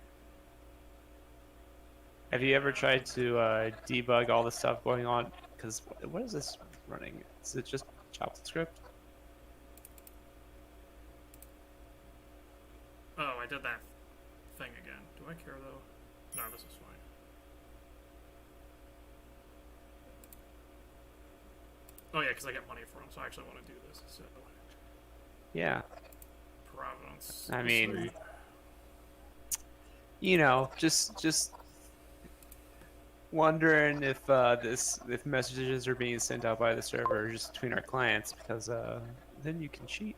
Have you ever tried to debug all the stuff going on? Because what is this running? Is it just JavaScript? Oh, I did that thing again. Do I care though? No, this is fine. Oh yeah, because I get money for them, so I actually want to do this. So Yeah. Providence. I mean, Sweet. you know, just wondering if if messages are being sent out by the server just between our clients, because then you can cheat.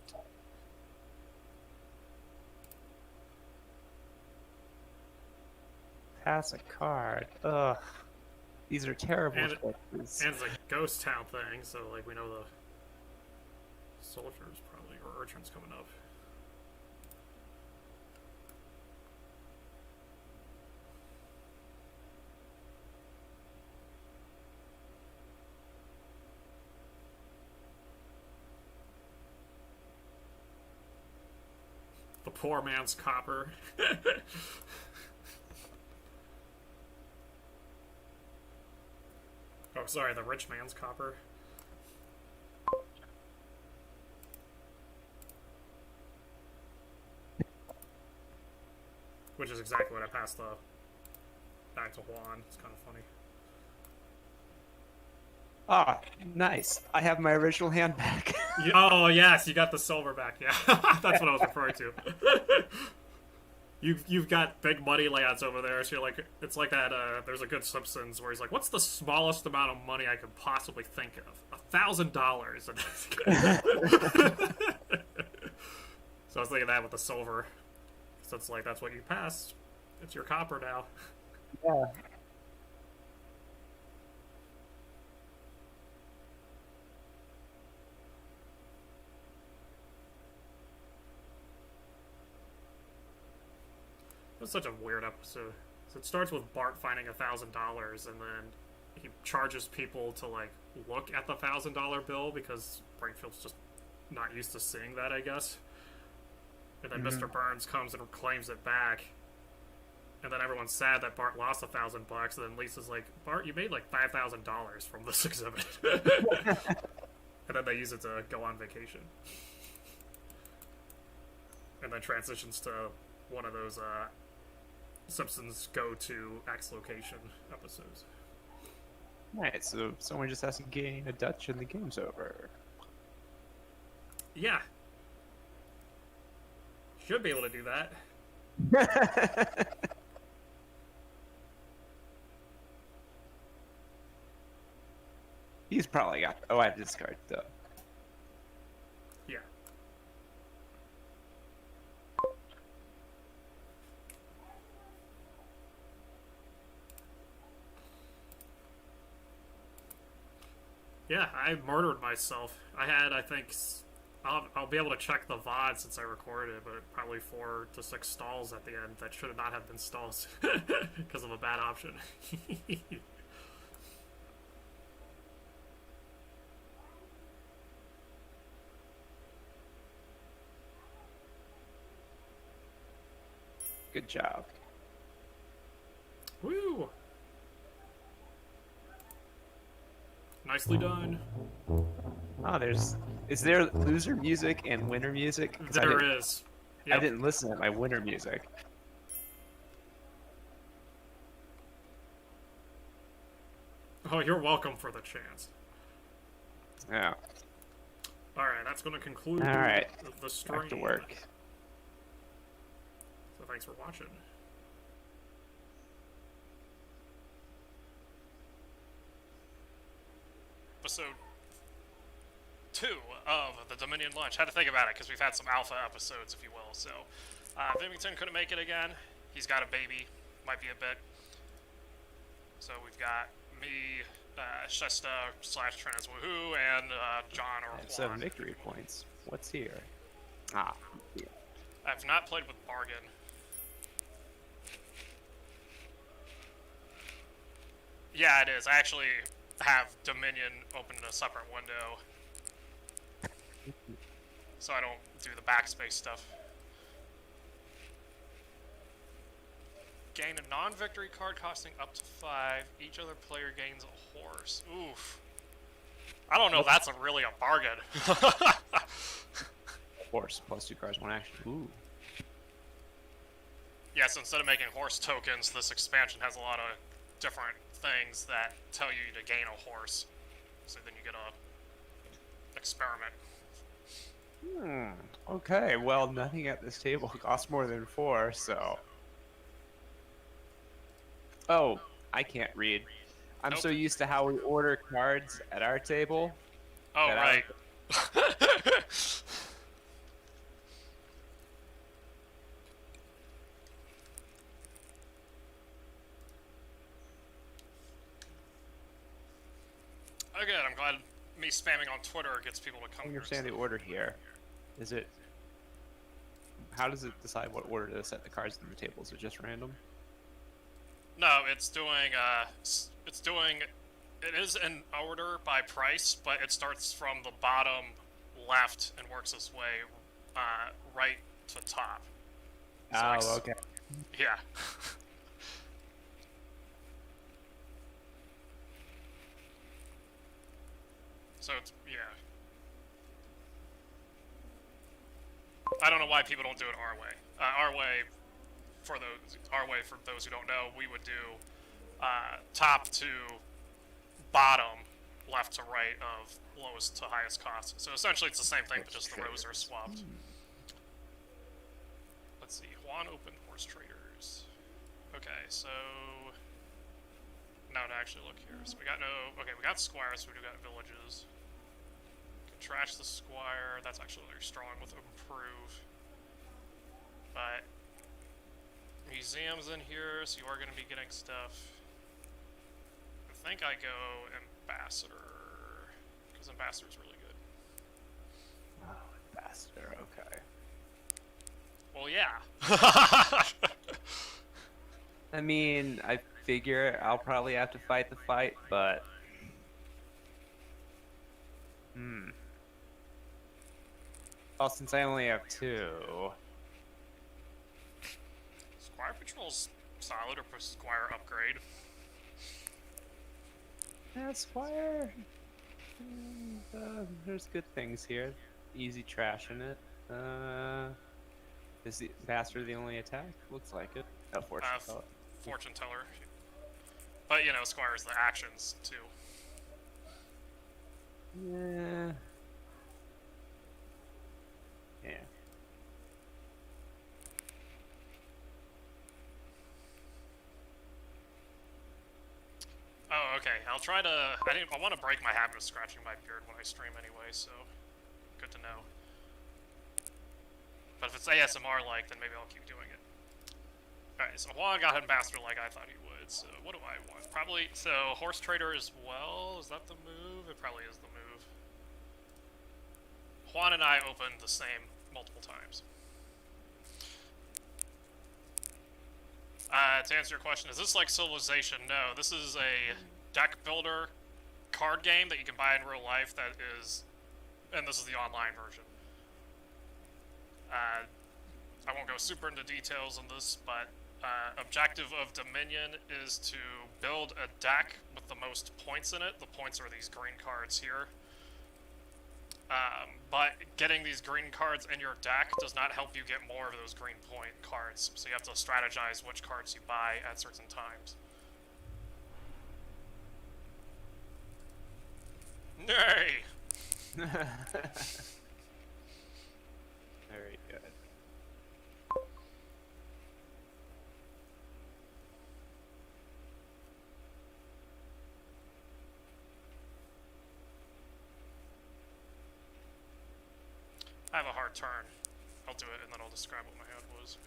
Pass a card. Ugh. These are terrible And choices. it's a ghost town thing, so like we know the soldiers probably or urchins coming up. The poor man's copper. Oh, sorry, the rich man's copper. Which is exactly what I passed the back to Juan. It's kind of funny. Ah, nice. I have my original hand back. Oh yes, you got the silver back. Yeah, that's what I was referring to. You've got big money layouts over there, so you're like, it's like that. There's a good Simpsons where he's like, "What's the smallest amount of money I could possibly think of? $1,000." So I was thinking that with the silver. So it's like that's what you passed. It's your copper now. Yeah. It was such a weird episode. So it starts with Bart finding $1,000, and then he charges people to like look at the $1,000 bill because Brainfield's just not used to seeing that, I guess. And then Mr. Burns comes and claims it back, and then everyone's sad that Bart lost $1,000. And then Lisa's like, "Bart, you made like $5,000 from this exhibit," and then they use it to go on vacation. And then transitions to one of those Simpsons go to X location episodes. Right, so someone just has to gain a Dutch and the game's over. Yeah. Should be able to do that. He's probably got. Oh, I have this card though. Yeah. Yeah, I murdered myself. I had, I think, I'll be able to check the VOD since I recorded it, but probably 4 to 6 stalls at the end that should not have been stalls because of a bad option. Good job. Woo! Nicely done. Oh, is there loser music and winner music? 'Cause There is. I Yep. didn't listen to my winner music. Oh, you're welcome for the chance. Yeah. Alright, that's going to conclude All right. the stream. Back to work. So thanks for watching. Episode 2 of the Dominion launch. Had to think about it because we've had some alpha episodes, if you will. So, Vimington couldn't make it again. He's got a baby. Might be a bit. So we've got me, Shesta / Trans Woohoo, and John or And 7 Juan. victory points. What's here? Ah. Yeah. I've not played with Bargain. Yeah, it is. I actually have Dominion open in a separate window, so I don't do the backspace stuff. gain a non-victory card costing up to 5. Each other player gains a horse. Oof. I don't know if that's really a bargain. Horse plus 2 cards, 1 action. Ooh. Yeah, so instead of making horse tokens, this expansion has a lot of different things that tell you to gain a horse. So then you get a experiment. Okay, well, nothing at this table costs more than 4, so... Oh, I can't read. I'm Nope. so used to how we order cards at our table. Oh, that right. Oh, good. I'm glad me spamming on Twitter gets people to I come here. understand the order here. Is it... How does it decide what order to set the cards on the table? Is it just random? No, it's doing, it is in order by price, but it starts from the bottom left and works its way, right to top. So Oh, okay. Yeah. So it's, yeah. I don't know why people don't do it our way. For those who don't know, we would do top to bottom, left to right of lowest to highest cost. So essentially it's the same thing, but just the rows are swapped. Let's see, Juan opened horse traders. Okay, so... No, actually look here. So we got we got squires, so we do got villages. Can trash the squire, that's actually really strong with improve. But museum's in here, so you are going to be getting stuff. I think I go ambassador, because ambassador's really good. Oh, ambassador, okay. Well, yeah. I mean, I figure I'll probably have to fight the fight, but... Well, since I only have 2... Squire Patrol's solid, or Squire upgrade. Yeah, Squire... there's good things here. Easy trash in it. Is the Ambassador the only attack? Looks like it. Oh, Fortune Teller. Fortune Teller. But, you know, Squire's the actions, too. Yeah. Yeah. Oh, okay. I'll try to... I want to break my habit of scratching my beard when I stream anyway, so... Good to know. But if it's ASMR-like, then maybe I'll keep doing it. Alright, so Juan got Ambassador like I thought he would, so what do I want? Probably... So, Horse Trader as well? Is that the move? It probably is the move. Juan and I opened the same multiple times. To answer your question, is this like Civilization? No, this is a deck builder card game that you can buy in real life that is... And this is the online version. I won't go super into details on this, but objective of Dominion is to build a deck with the most points in it. The points are these green cards here. But getting these green cards in your deck does not help you get more of those green point cards. So you have to strategize which cards you buy at certain times. Nay! Very good. I have a hard turn. I'll do it and then I'll describe what my hand was.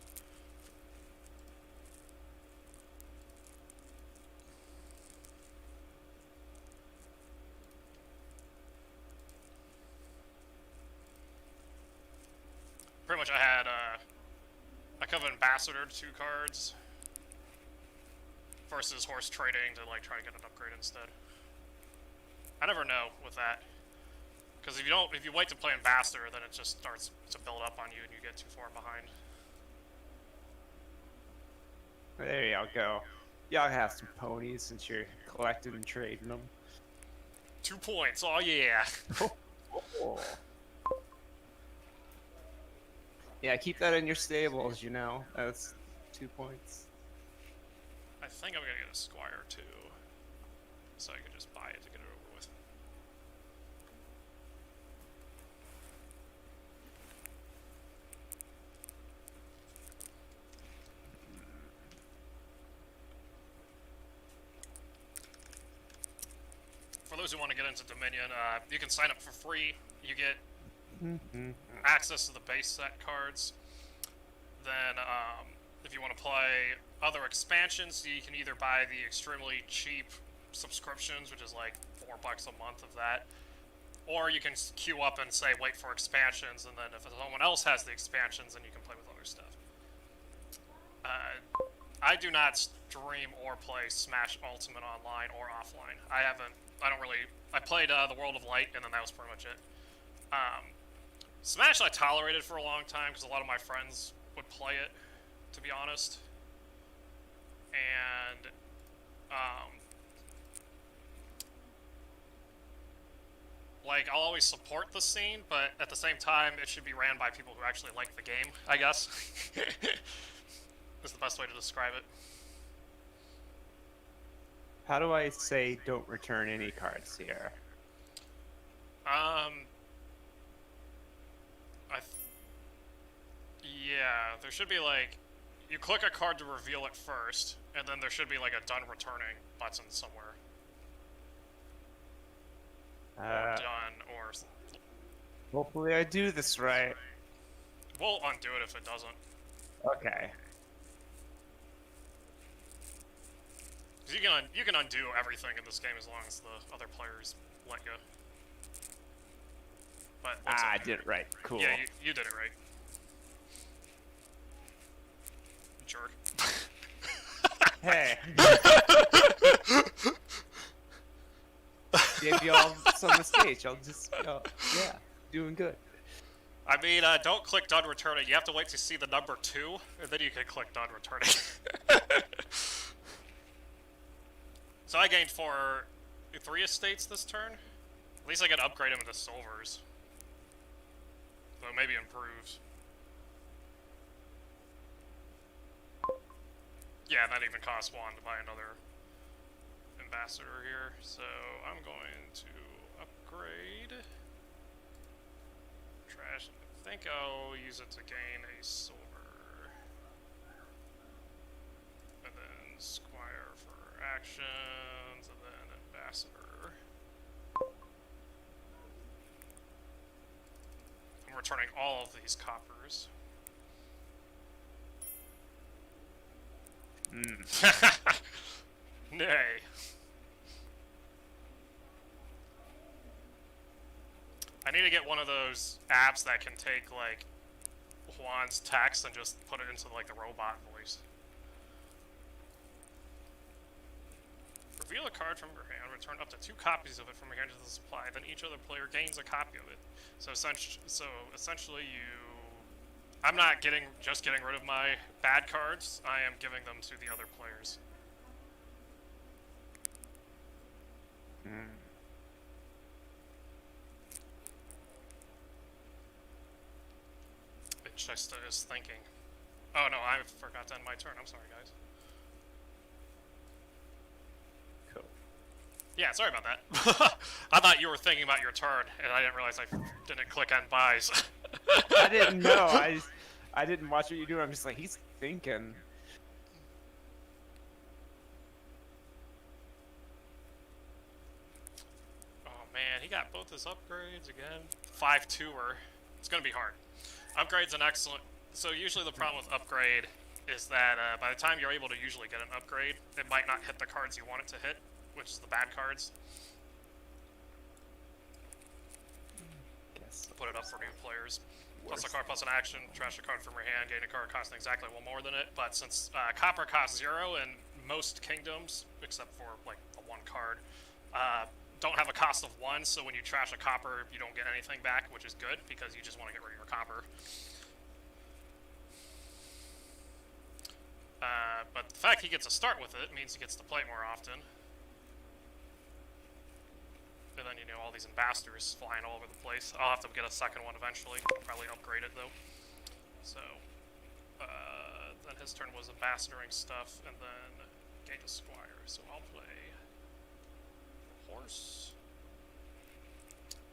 Pretty much I had, I could have Ambassador 2 cards versus horse trading to like try to get an upgrade instead. I never know with that. Because if you wait to play Ambassador, then it just starts to build up on you and you get too far behind. There y'all go. Y'all have some ponies since you're collecting and trading them. 2 points. Oh yeah. Oh. Yeah, keep that in your stables, you know. That's 2 points. I think I'm gonna get a squire too, so I can just buy it to get it over with. For those who want to get into Dominion, you can sign up for free. You get access to the base set cards. Then, if you want to play other expansions, you can either buy the extremely cheap subscriptions, which is like $4 a month of that, or you can queue up and say wait for expansions, and then if someone else has the expansions, then you can play with other stuff. I do not stream or play Smash Ultimate online or offline. I played the World of Light, and then that was pretty much it. Smash I tolerated for a long time because a lot of my friends would play it, to be honest. And like, I'll always support the scene, but at the same time it should be ran by people who actually like the game, I guess. Is the best way to describe it. How do I say don't return any cards here? Yeah, there should be like, you click a card to reveal it first, and then there should be like a done returning button somewhere. Or done, or... Hopefully I do this right. We'll undo it if it doesn't. Okay. 'Cause you can undo everything in this game as long as the other players let you. But I did it right. Cool. Yeah, you did it right. Jerk. Hey. Gave y'all some mistakes. Y'all just, yeah, doing good. I mean, don't click done returning. You have to wait to see the number 2, and then you can click done returning. So I gained 3 estates this turn. At least I can upgrade them into silvers. So maybe improves. Yeah, that even costs 1 to buy another ambassador here. So I'm going to upgrade. Trash. I think I'll use it to gain a silver. And then squire for actions, and then ambassador. I'm returning all of these coppers. Nay. I need to get one of those apps that can take, like, Juan's text and just put it into, like, the robot voice. Reveal a card from your hand, return up to 2 copies of it from your hand to the supply, then each other player gains a copy of it. So essentially I'm not just getting rid of my bad cards, I am giving them to the other players. It just is thinking. Oh no, I forgot to end my turn. I'm sorry, guys. Cool. Yeah, sorry about that. I thought you were thinking about your turn, and I didn't realize I didn't click on buys. I didn't know. I didn't watch what you do. I'm just like, he's thinking. Oh man, he got both his upgrades again. 5-2er. It's gonna be hard. Upgrade's an excellent... So usually the problem with upgrade is that by the time you're able to usually get an upgrade, it might not hit the cards you want it to hit, which is the bad cards. Put it up for new players. Plus a card plus an action, trash a card from your hand, gain a card costing exactly 1 more than it. But since copper costs 0 in most kingdoms, except for like the 1 card, don't have a cost of 1, so when you trash a copper, you don't get anything back, which is good because you just want to get rid of your copper. But the fact he gets a start with it means he gets to play more often. And then, you know, all these ambassadors flying all over the place. I'll have to get a second one eventually. I'll probably upgrade it, though. So, then his turn was ambassadoring stuff, and then Gate a Squire. So I'll play Horse,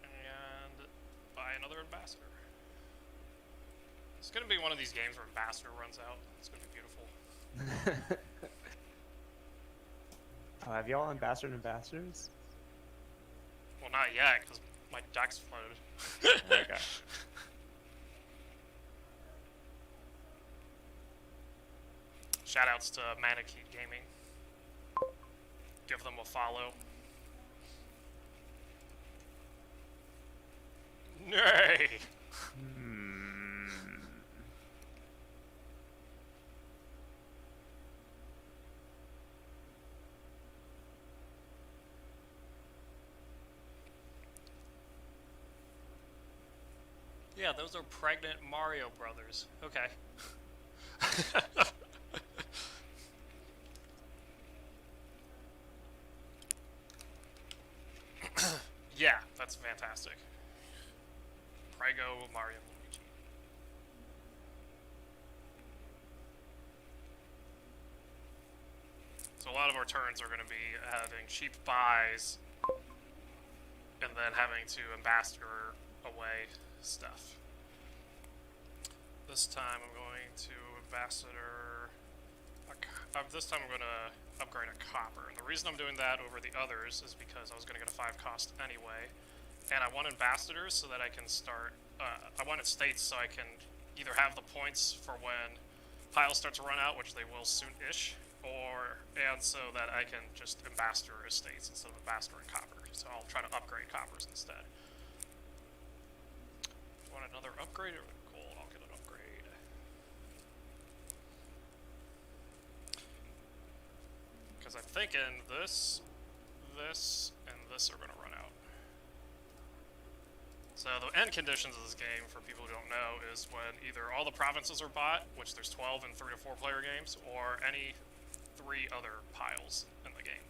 and buy another ambassador. It's gonna be one of these games where ambassador runs out. It's gonna be beautiful. Oh, have y'all ambassador and ambassadors? Well, not yet, because my deck's flooded. Okay. Shoutouts to Manakee Gaming. Give them a follow. Nay! Yeah, those are pregnant Mario brothers. Okay. Yeah, that's fantastic. Prego, Mario, Luigi. So a lot of our turns are going to be having cheap buys and then having to ambassador away stuff. This time I'm going to ambassador... this time I'm going to upgrade a copper. And the reason I'm doing that over the others is because I was going to get a 5 cost anyway. And I want ambassadors so that I can start... I want estates so I can either have the points for when piles start to run out, which they will soon-ish, and so that I can just ambassador estates instead of ambassadoring copper. So I'll try to upgrade coppers instead. Want another upgrade? Cool, I'll get an upgrade. Because I'm thinking this, and this are going to run out. So the end conditions of this game, for people who don't know, is when either all the provinces are bought, which there's 12 in 3 to 4 player games, or any 3 other piles in the game.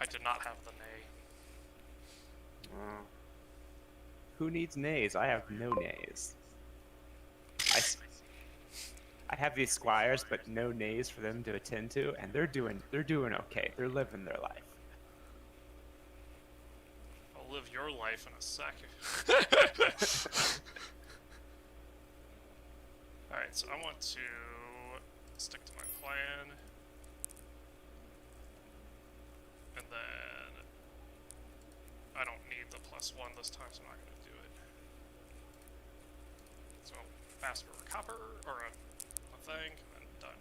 I did not have the nay. Who needs nays? I have no nays. I have these squires, but no nays for them to attend to, and they're doing okay. They're living their life. I'll live your life in a second. Alright, so I want to stick to my plan. And then I don't need the +1 this time, so I'm not going to do it. So faster copper, or a thing, and done.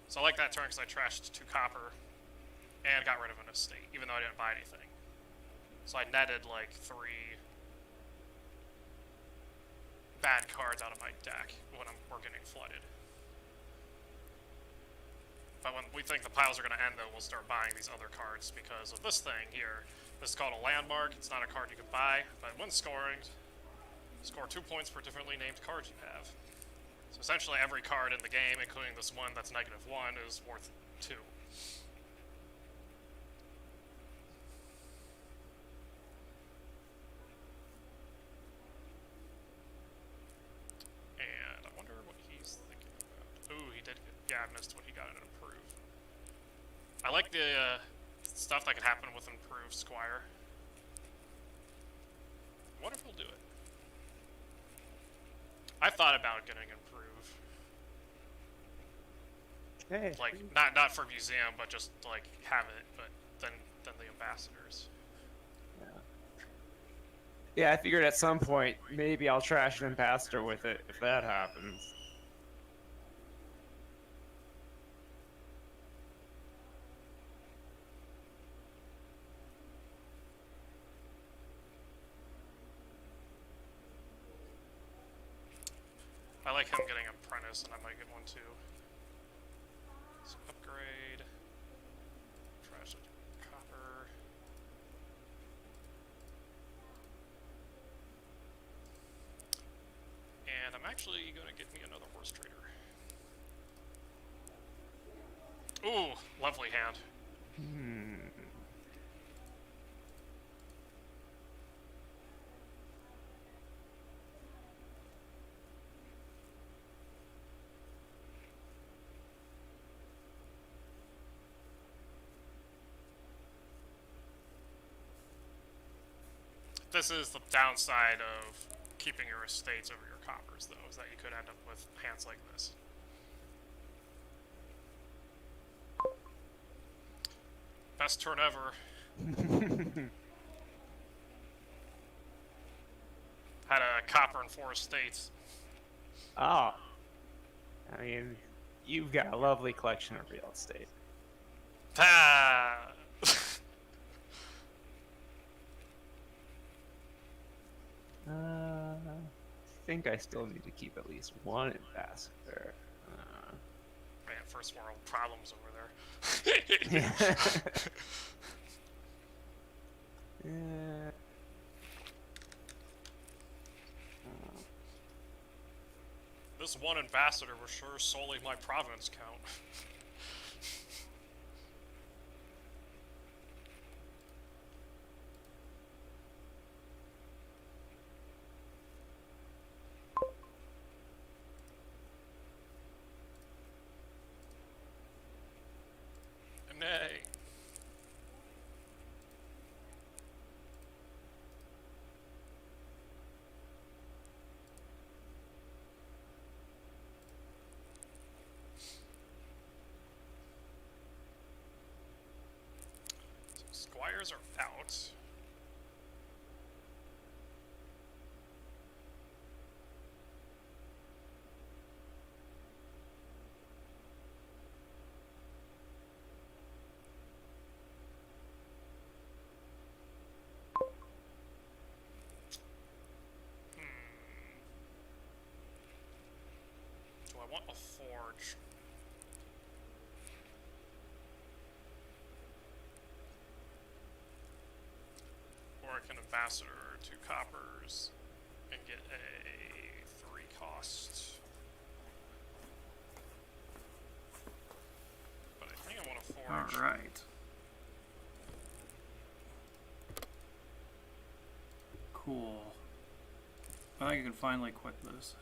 So I like that turn because I trashed 2 copper and got rid of an estate, even though I didn't buy anything. So I netted like 3 bad cards out of my deck when we're getting flooded. But when we think the piles are going to end, though, we'll start buying these other cards because of this thing here. This is called a landmark. It's not a card you can buy, but when scoring, score 2 points per differently named cards you have. So essentially every card in the game, including this one that's -1, is worth 2. And I wonder what he's thinking about. Ooh, he did. Yeah, I missed what he got in Improve. I like the stuff that could happen with Improved Squire. What if he'll do it? I thought about getting Improve. Hey. Like, not for museum, but just, like, have it, but then the ambassadors. Yeah, I figured at some point, maybe I'll trash an ambassador with it, if that happens. I like him getting Apprentice, and I might get one too. So upgrade. Trash actually gonna get me another horse trader. Ooh, lovely hand. This is the downside of keeping your estates over your coppers, though, is that you could end up with hands like this. Best turn ever. Had a copper and 4 estates. Oh. I mean, you've got a lovely collection of real estate. Ah! I think I still need to keep at least one ambassador. Man, first world problems over there. Yeah. This one ambassador was sure solely my province count. Nay. So squires are out. Do I want a forge? Or I can ambassador 2 coppers and get a 3 cost. But I think I want a forge. Alright. Cool. I think I can finally quit this.